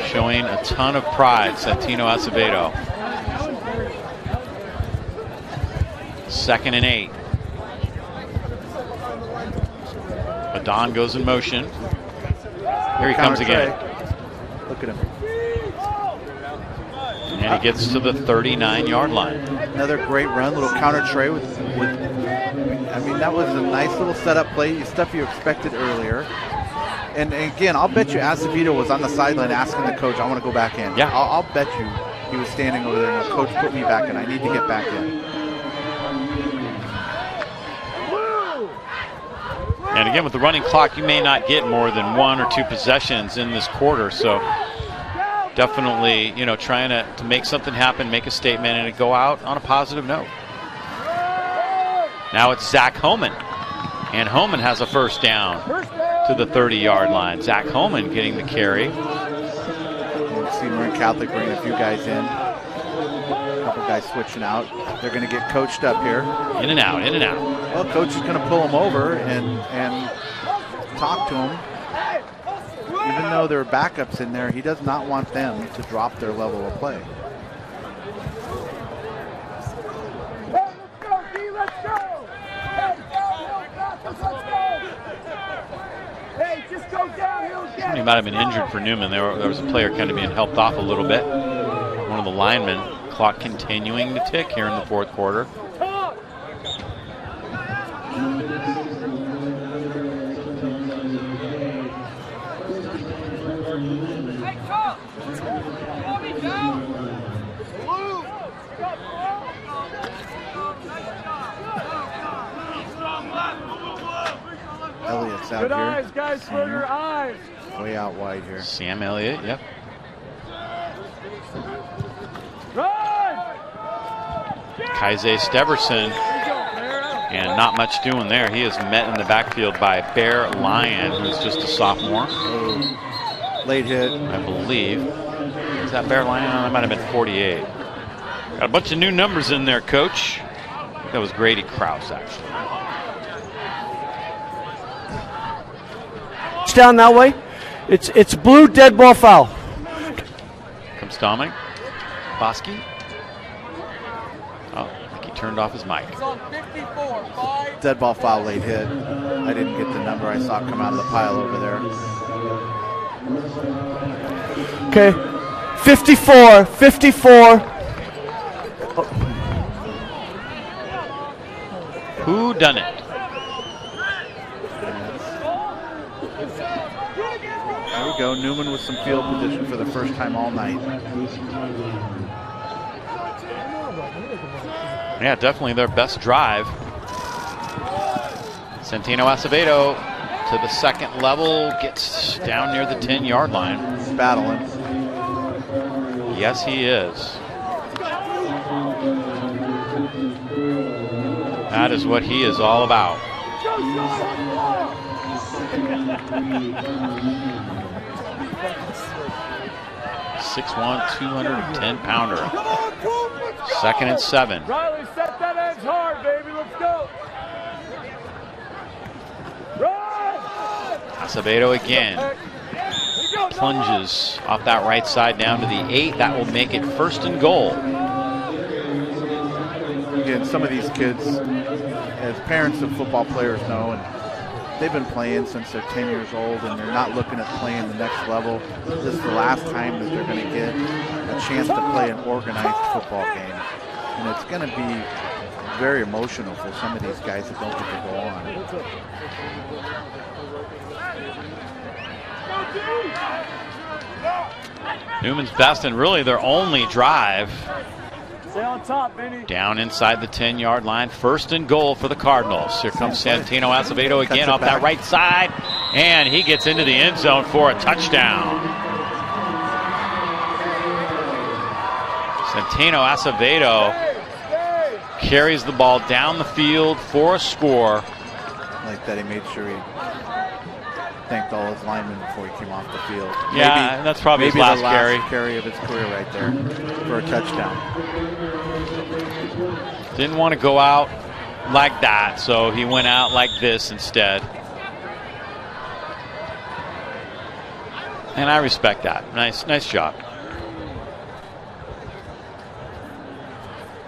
Speaker 1: Showing a ton of pride, Santino Acevedo. 2nd and 8. Adon goes in motion. Here he comes again.
Speaker 2: Look at him.
Speaker 1: And he gets to the 39-yard line.
Speaker 2: Another great run, little counter tray with I mean, that was a nice little setup play, stuff you expected earlier. And again, I'll bet you Acevedo was on the sideline asking the coach, I want to go back in.
Speaker 1: Yeah.
Speaker 2: I'll bet you he was standing over there and the coach put me back in. I need to get back in.
Speaker 1: And again, with the running clock, you may not get more than 1 or 2 possessions in this quarter. So definitely, trying to make something happen, make a statement, and go out on a positive note. Now it's Zach Homan. And Homan has a first down to the 30-yard line. Zach Homan getting the carry.
Speaker 2: You see Marin Catholic bring a few guys in. A couple guys switching out. They're going to get coached up here.
Speaker 1: In and out, in and out.
Speaker 2: Well, coach is going to pull them over and talk to them. Even though there are backups in there, he does not want them to drop their level of play.
Speaker 1: He might have been injured for Newman. There was a player kind of being helped off a little bit. One of the linemen. Clock continuing to tick here in the 4th quarter.
Speaker 2: Elliott's out
Speaker 4: Good
Speaker 2: here.
Speaker 4: eyes, guys, for your eyes.
Speaker 2: Way out wide here.
Speaker 1: Sam Elliott, yep. Kaize Steverson, and not much doing there. He is met in the backfield by Bear Lyon, who's just a sophomore.
Speaker 2: Late hit.
Speaker 1: I believe. Is that Bear Lyon? That might have been 48. Got a bunch of new numbers in there, Coach. That was Grady Krause, actually.
Speaker 3: It's down that way. It's blue, dead ball foul.
Speaker 1: Comes Dominic. Bosky. Oh, I think he turned off his mic.
Speaker 2: Dead ball foul, late hit. I didn't get the number. I saw it come out of the pile over there.
Speaker 3: Okay. 54.
Speaker 1: Who done it?
Speaker 2: There we go. Newman with some field position for the first time all night.
Speaker 1: Yeah, definitely their best drive. Santino Acevedo to the second level, gets down near the 10-yard line.
Speaker 2: He's battling.
Speaker 1: Yes, he is. That is what he is all about. 6'1", 210-pounder. 2nd and 7.
Speaker 4: Riley, set that edge hard, baby. Let's go.
Speaker 1: Acevedo again. Plunges off that right side down to the 8. That will make it 1st and goal.
Speaker 2: Again, some of these kids, as parents of football players know, and they've been playing since they're 10 years old, and they're not looking at playing the next level. This is the last time that they're going to get a chance to play an organized football game. And it's going to be very emotional for some of these guys that don't get to go on.
Speaker 1: Newman's best and really their only drive.
Speaker 4: Stay on top, Benny.
Speaker 1: Down inside the 10-yard line. 1st and goal for the Cardinals. Here comes Santino Acevedo again off that right side. And he gets into the end zone for a touchdown. Santino Acevedo carries the ball down the field for a score.
Speaker 2: Like that, he made sure he thanked all his linemen before he came off the field.
Speaker 1: Yeah,
Speaker 2: maybe,
Speaker 1: that's probably his last
Speaker 2: carry of his career right there for a touchdown.
Speaker 1: Didn't want to go out like that, so he went out like this instead. And I respect that. Nice job.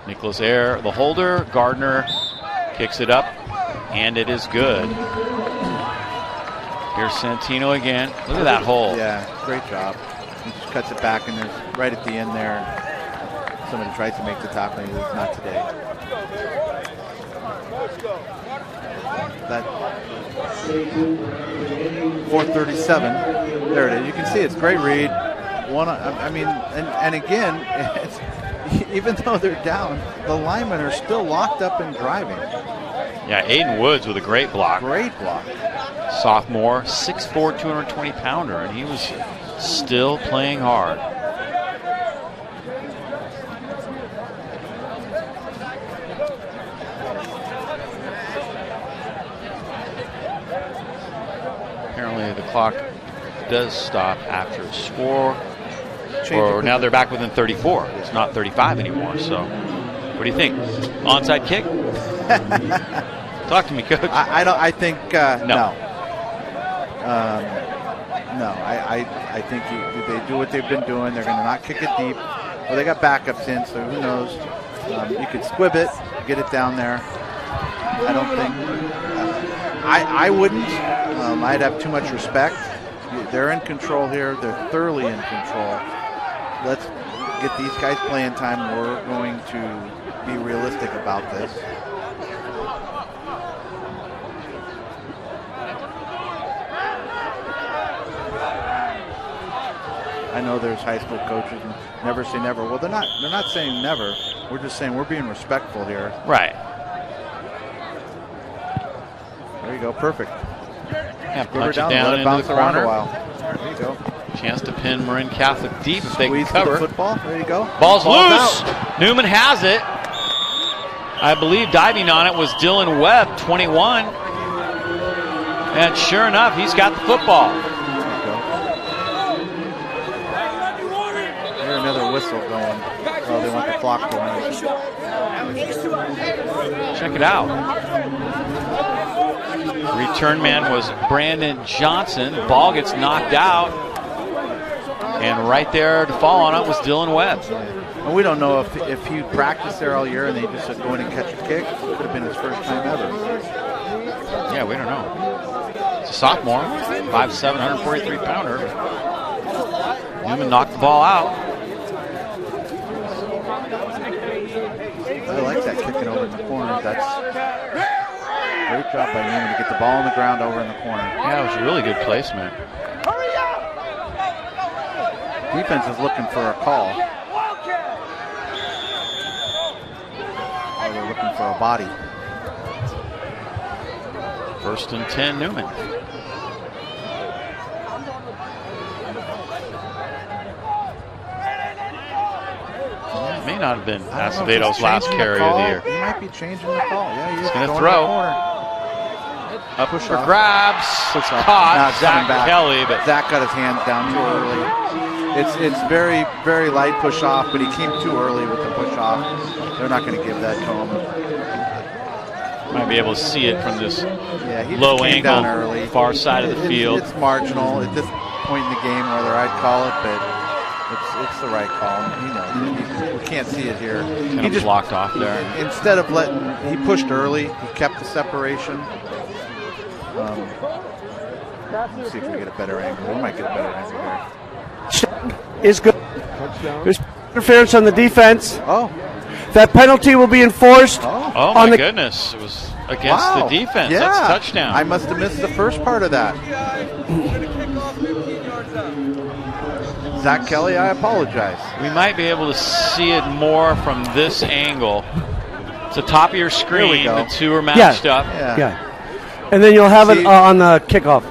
Speaker 1: Nicholas Ayer, the holder. Gardner kicks it up, and it is good. Here's Santino again. Look at that hole.
Speaker 2: Yeah, great job. He just cuts it back, and there's right at the end there. Somebody tries to make the tackle, and it's not today. That 4:37. There it is. You can see it's great read. I mean, and again, it's, even though they're down, the linemen are still locked up and driving.
Speaker 1: Yeah, Aiden Woods with a great block.
Speaker 2: Great block.
Speaker 1: Sophomore, 6'4", 220-pounder, and he was still playing hard. Apparently the clock does stop after a score. Or now they're back within 34. It's not 35 anymore. So what do you think? Onside kick? Talk to me, Coach.
Speaker 2: I think
Speaker 1: no.
Speaker 2: No, I think they do what they've been doing. They're going to not kick it deep. Well, they got backups in, so who knows? You could squib it, get it down there. I don't think I wouldn't. I'd have too much respect. They're in control here. They're thoroughly in control. Let's get these guys playing time. We're going to be realistic about this. I know there's high school coaches and never say never. Well, they're not saying never. We're just saying we're being respectful here.
Speaker 1: Right.
Speaker 2: There you go. Perfect.
Speaker 1: Yeah, punch it down into the corner.
Speaker 2: There you go.
Speaker 1: Chance to pin Marin Catholic deep if they can
Speaker 2: Squeeze
Speaker 1: cover.
Speaker 2: the football. There you go.
Speaker 1: Ball's loose.
Speaker 2: Out.
Speaker 1: Newman has it. I believe diving on it was Dylan Webb, 21. And sure enough, he's got the football.
Speaker 2: Here's another whistle going. Oh, they want the clock going.
Speaker 1: Check it out. Return man was Brandon Johnson. Ball gets knocked out. And right there to fall on it was Dylan Webb.
Speaker 2: And we don't know if he practiced there all year and they just said go in and catch a kick. It could have been his first time ever.
Speaker 1: Yeah, we don't know. It's a sophomore, 5'7", 143-pounder. Newman knocked the ball out.
Speaker 2: That's great job by Newman to get the ball on the ground over in the corner.
Speaker 1: Yeah, it was a really good placement.
Speaker 2: Defense is looking for a call. Or they're looking for a body.
Speaker 1: 1st and 10, Newman. It may not have been Aceveto's last carry of the year.
Speaker 2: He might be changing the call. Yeah,
Speaker 1: he's going to throw. Up for grabs. Caught. Zach Kelly, but
Speaker 2: Zach got his hands down too early. It's very, very light push off, but he came too early with the push off. They're not going to give that to him.
Speaker 1: Might be able to see it from this
Speaker 2: he
Speaker 1: low
Speaker 2: came down
Speaker 1: angle,
Speaker 2: early.
Speaker 1: far side of the field.
Speaker 2: It's marginal at this point in the game whether I'd call it, but it's the right call. He knows it. We can't see it here.
Speaker 1: He just blocked off there.
Speaker 2: Instead of he pushed early, he kept the separation. Let's see if we get a better angle. We might get a better angle here.
Speaker 3: Is good. There's interference on the defense.
Speaker 2: Oh.
Speaker 3: That penalty will be enforced.
Speaker 1: Oh my goodness. It was against the defense.
Speaker 2: Yeah.
Speaker 1: That's a touchdown.
Speaker 2: I must have missed the first part of that. Zach Kelly, I apologize.
Speaker 1: We might be able to see it more from this angle. It's the top of your screen. The two are matched up.
Speaker 3: Yeah. And then you'll have it on the kickoff.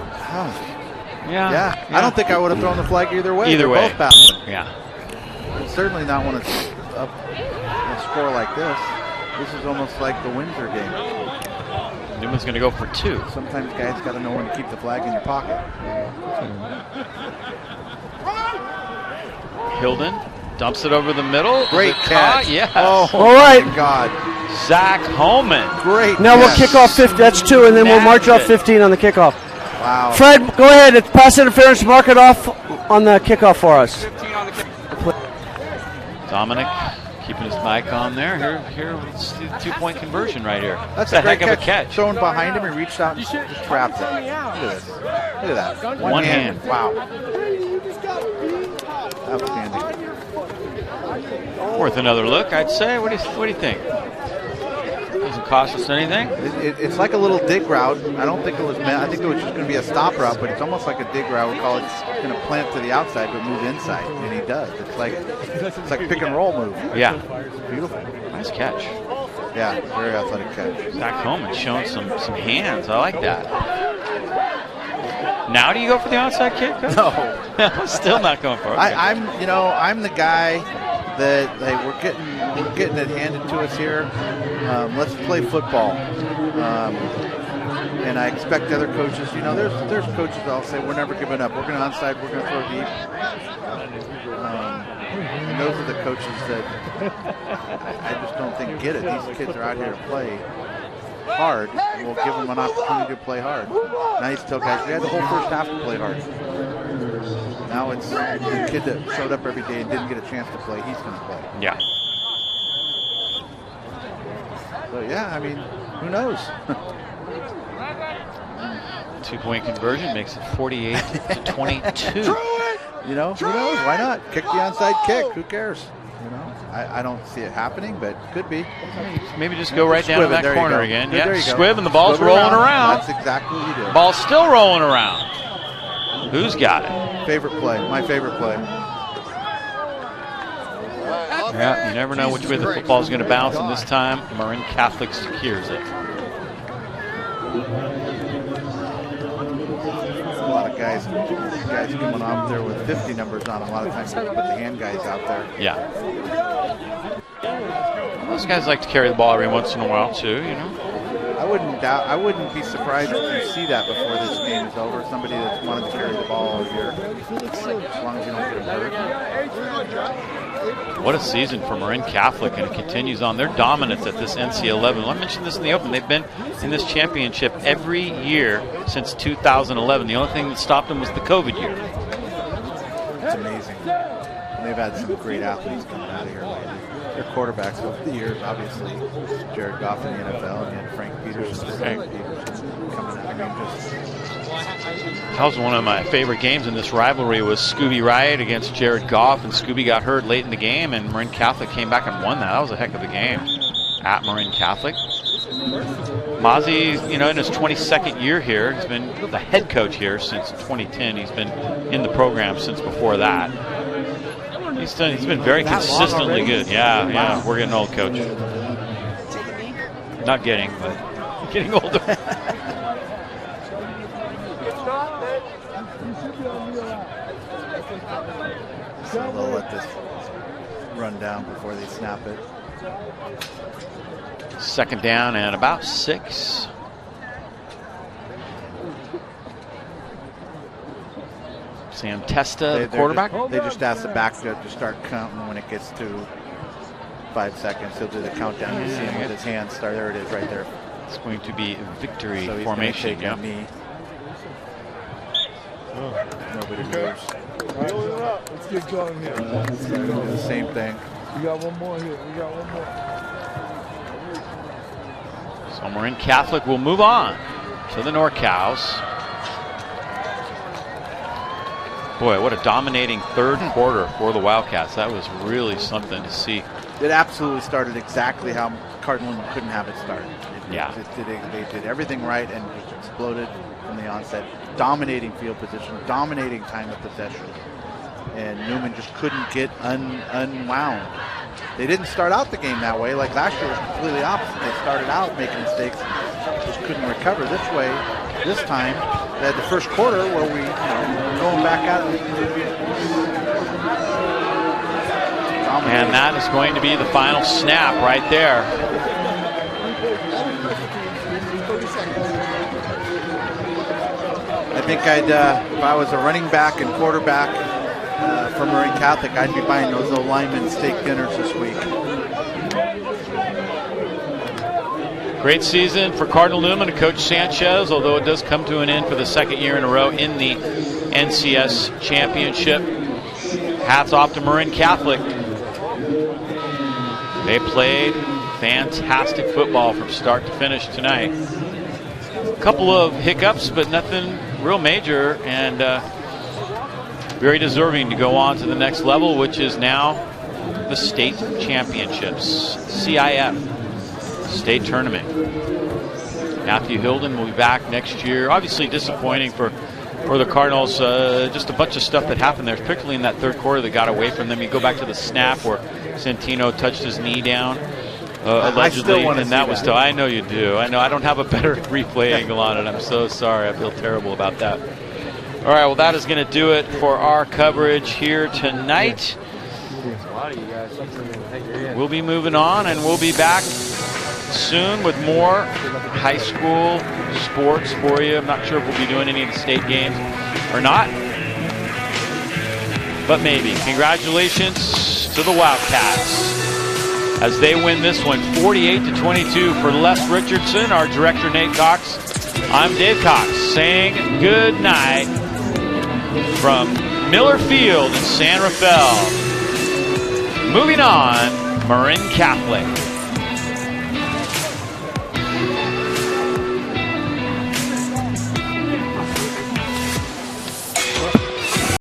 Speaker 1: Yeah.
Speaker 2: I don't think I would have thrown the flag either way.
Speaker 1: Either way.
Speaker 2: Both passing.
Speaker 1: Yeah.
Speaker 2: Certainly not when it's a score like this. This is almost like the Windsor game.
Speaker 1: Newman's going to go for 2.
Speaker 2: Sometimes guys got to know when to keep the flag in your pocket.
Speaker 1: Hilden dumps it over the middle.
Speaker 2: Great catch.
Speaker 1: Yes.
Speaker 2: Oh,
Speaker 3: all right.
Speaker 2: My God.
Speaker 1: Zach Holman.
Speaker 2: Great.
Speaker 3: Now we'll kick off 50. That's 2, and then we'll march off 15 on the kickoff.
Speaker 2: Wow.
Speaker 3: Fred, go ahead. It's pass interference. Mark it off on the kickoff for us.
Speaker 1: Dominic keeping his mic on there. Here, let's do the 2-point conversion right here.
Speaker 2: That's
Speaker 1: a
Speaker 2: great
Speaker 1: heck of a catch.
Speaker 2: Thrown behind him, he reached out and just trapped it. Look at this. Look at that.
Speaker 1: One hand.
Speaker 2: Wow. Outstanding.
Speaker 1: Worth another look, I'd say. What do you think? Doesn't cost us anything.
Speaker 2: It's like a little dig route. I don't think it was meant. I think it was just going to be a stop route, but it's almost like a dig route. We call it going to plant to the outside but move inside, and he does. It's like a pick and roll move.
Speaker 1: Yeah.
Speaker 2: Beautiful.
Speaker 1: Nice catch.
Speaker 2: Yeah, very athletic catch.
Speaker 1: Zach Holman showing some hands. I like that. Now do you go for the onside kick?
Speaker 2: No.
Speaker 1: Still not going for it.
Speaker 2: I'm the guy that we're getting it handed to us here. Let's play football. And I expect other coaches, there's coaches that'll say we're never giving up. We're going to onside. We're going to throw deep. And those are the coaches that I just don't think get it. These kids are out here to play hard, and we'll give them an opportunity to play hard. Now you tell guys, we had the whole first half to play hard. Now it's the kid that showed up every day and didn't get a chance to play, he's going to play.
Speaker 1: Yeah.
Speaker 2: So, who knows?
Speaker 1: 2-point conversion makes it 48-22.
Speaker 2: Who knows? Why not? Kick the onside kick. Who cares? I don't see it happening, but could be.
Speaker 1: Maybe just go right down to that corner again.
Speaker 2: There you go.
Speaker 1: Squibb, and the ball's rolling around.
Speaker 2: That's exactly what you do.
Speaker 1: Ball's still rolling around. Who's got it?
Speaker 2: Favorite play. My favorite play.
Speaker 1: Yeah, you never know which way the football's going to bounce, and this time Marin Catholic secures it.
Speaker 2: A lot of guys coming off there with 50 numbers on them. A lot of times they put the hand guys out there.
Speaker 1: Yeah. Those guys like to carry the ball every once in a while too,
Speaker 2: I wouldn't be surprised if you see that before this game is over. Somebody that's wanted to carry the ball all year, as long as you don't get hurt.
Speaker 1: What a season for Marin Catholic, and it continues on. Their dominance at this NC11. I mentioned this in the open. They've been in this championship every year since 2011. The only thing that stopped them was the COVID year.
Speaker 2: It's amazing. And they've had some great athletes coming out of here lately. Their quarterbacks over the years, obviously, Jared Goff in the NFL, and then Frank Peterson coming out.
Speaker 1: That was one of my favorite games in this rivalry was Scooby Riot against Jared Goff, and Scooby got hurt late in the game, and Marin Catholic came back and won that. That was a heck of a game at Marin Catholic. Mozzie, in his 22nd year here. He's been the head coach here since 2010. He's been in the program since before that. He's been very consistently good. Yeah, we're getting old, Coach. Not getting, but getting older.
Speaker 2: So they'll let this run down before they snap it.
Speaker 1: Second down and about 6. Sam Testa, the quarterback.
Speaker 2: They just asked the back to start counting when it gets to 5 seconds. He'll do the countdown. You see him with his hands start. There it is, right there.
Speaker 1: It's going to be victory
Speaker 2: so
Speaker 1: formation.
Speaker 2: Take a knee. Nobody moves.
Speaker 4: Let's get going here.
Speaker 2: It's going to do the same thing.
Speaker 4: We got one more here.
Speaker 1: So Marin Catholic will move on to the NorCals. Boy, what a dominating third quarter for the Wildcats. That was really something to see.
Speaker 2: It absolutely started exactly how Cardinal couldn't have it start. They did everything right and just exploded from the onset. Dominating field position, dominating time of possession. And Newman just couldn't get unwound. They didn't start out the game that way. Like last year was completely opposite. They started out making mistakes, just couldn't recover. This time, they had the first quarter where we going back out.
Speaker 1: And that is going to be the final snap right there.
Speaker 2: I think if I was a running back and quarterback for Marin Catholic, I'd be buying those linemen steak dinners this week.
Speaker 1: Great season for Cardinal Newman and Coach Sanchez, although it does come to an end for the second year in a row in the NCS championship. Hats off to Marin Catholic. They played fantastic football from start to finish tonight. A couple of hiccups, but nothing real major, and very deserving to go on to the next level, which is now the state championships, CIF state tournament. Matthew Hilden will be back next year. Obviously disappointing for the Cardinals. Just a bunch of stuff that happened there, particularly in that third quarter that got away from them. You go back to the snap where Santino touched his knee down, allegedly, and that was still. I know you do. I know. I don't have a better replay angle on it. I'm so sorry. I feel terrible about that. All right. Well, that is going to do it for our coverage here tonight. We'll be moving on, and we'll be back soon with more high school sports for you. I'm not sure if we'll be doing any of the state games or not, but maybe. Congratulations to the Wildcats as they win this one 48-22 for Les Richardson, our director Nate Cox. I'm Dave Cox saying good night from Miller Field in San Rafael. Moving on, Marin Catholic.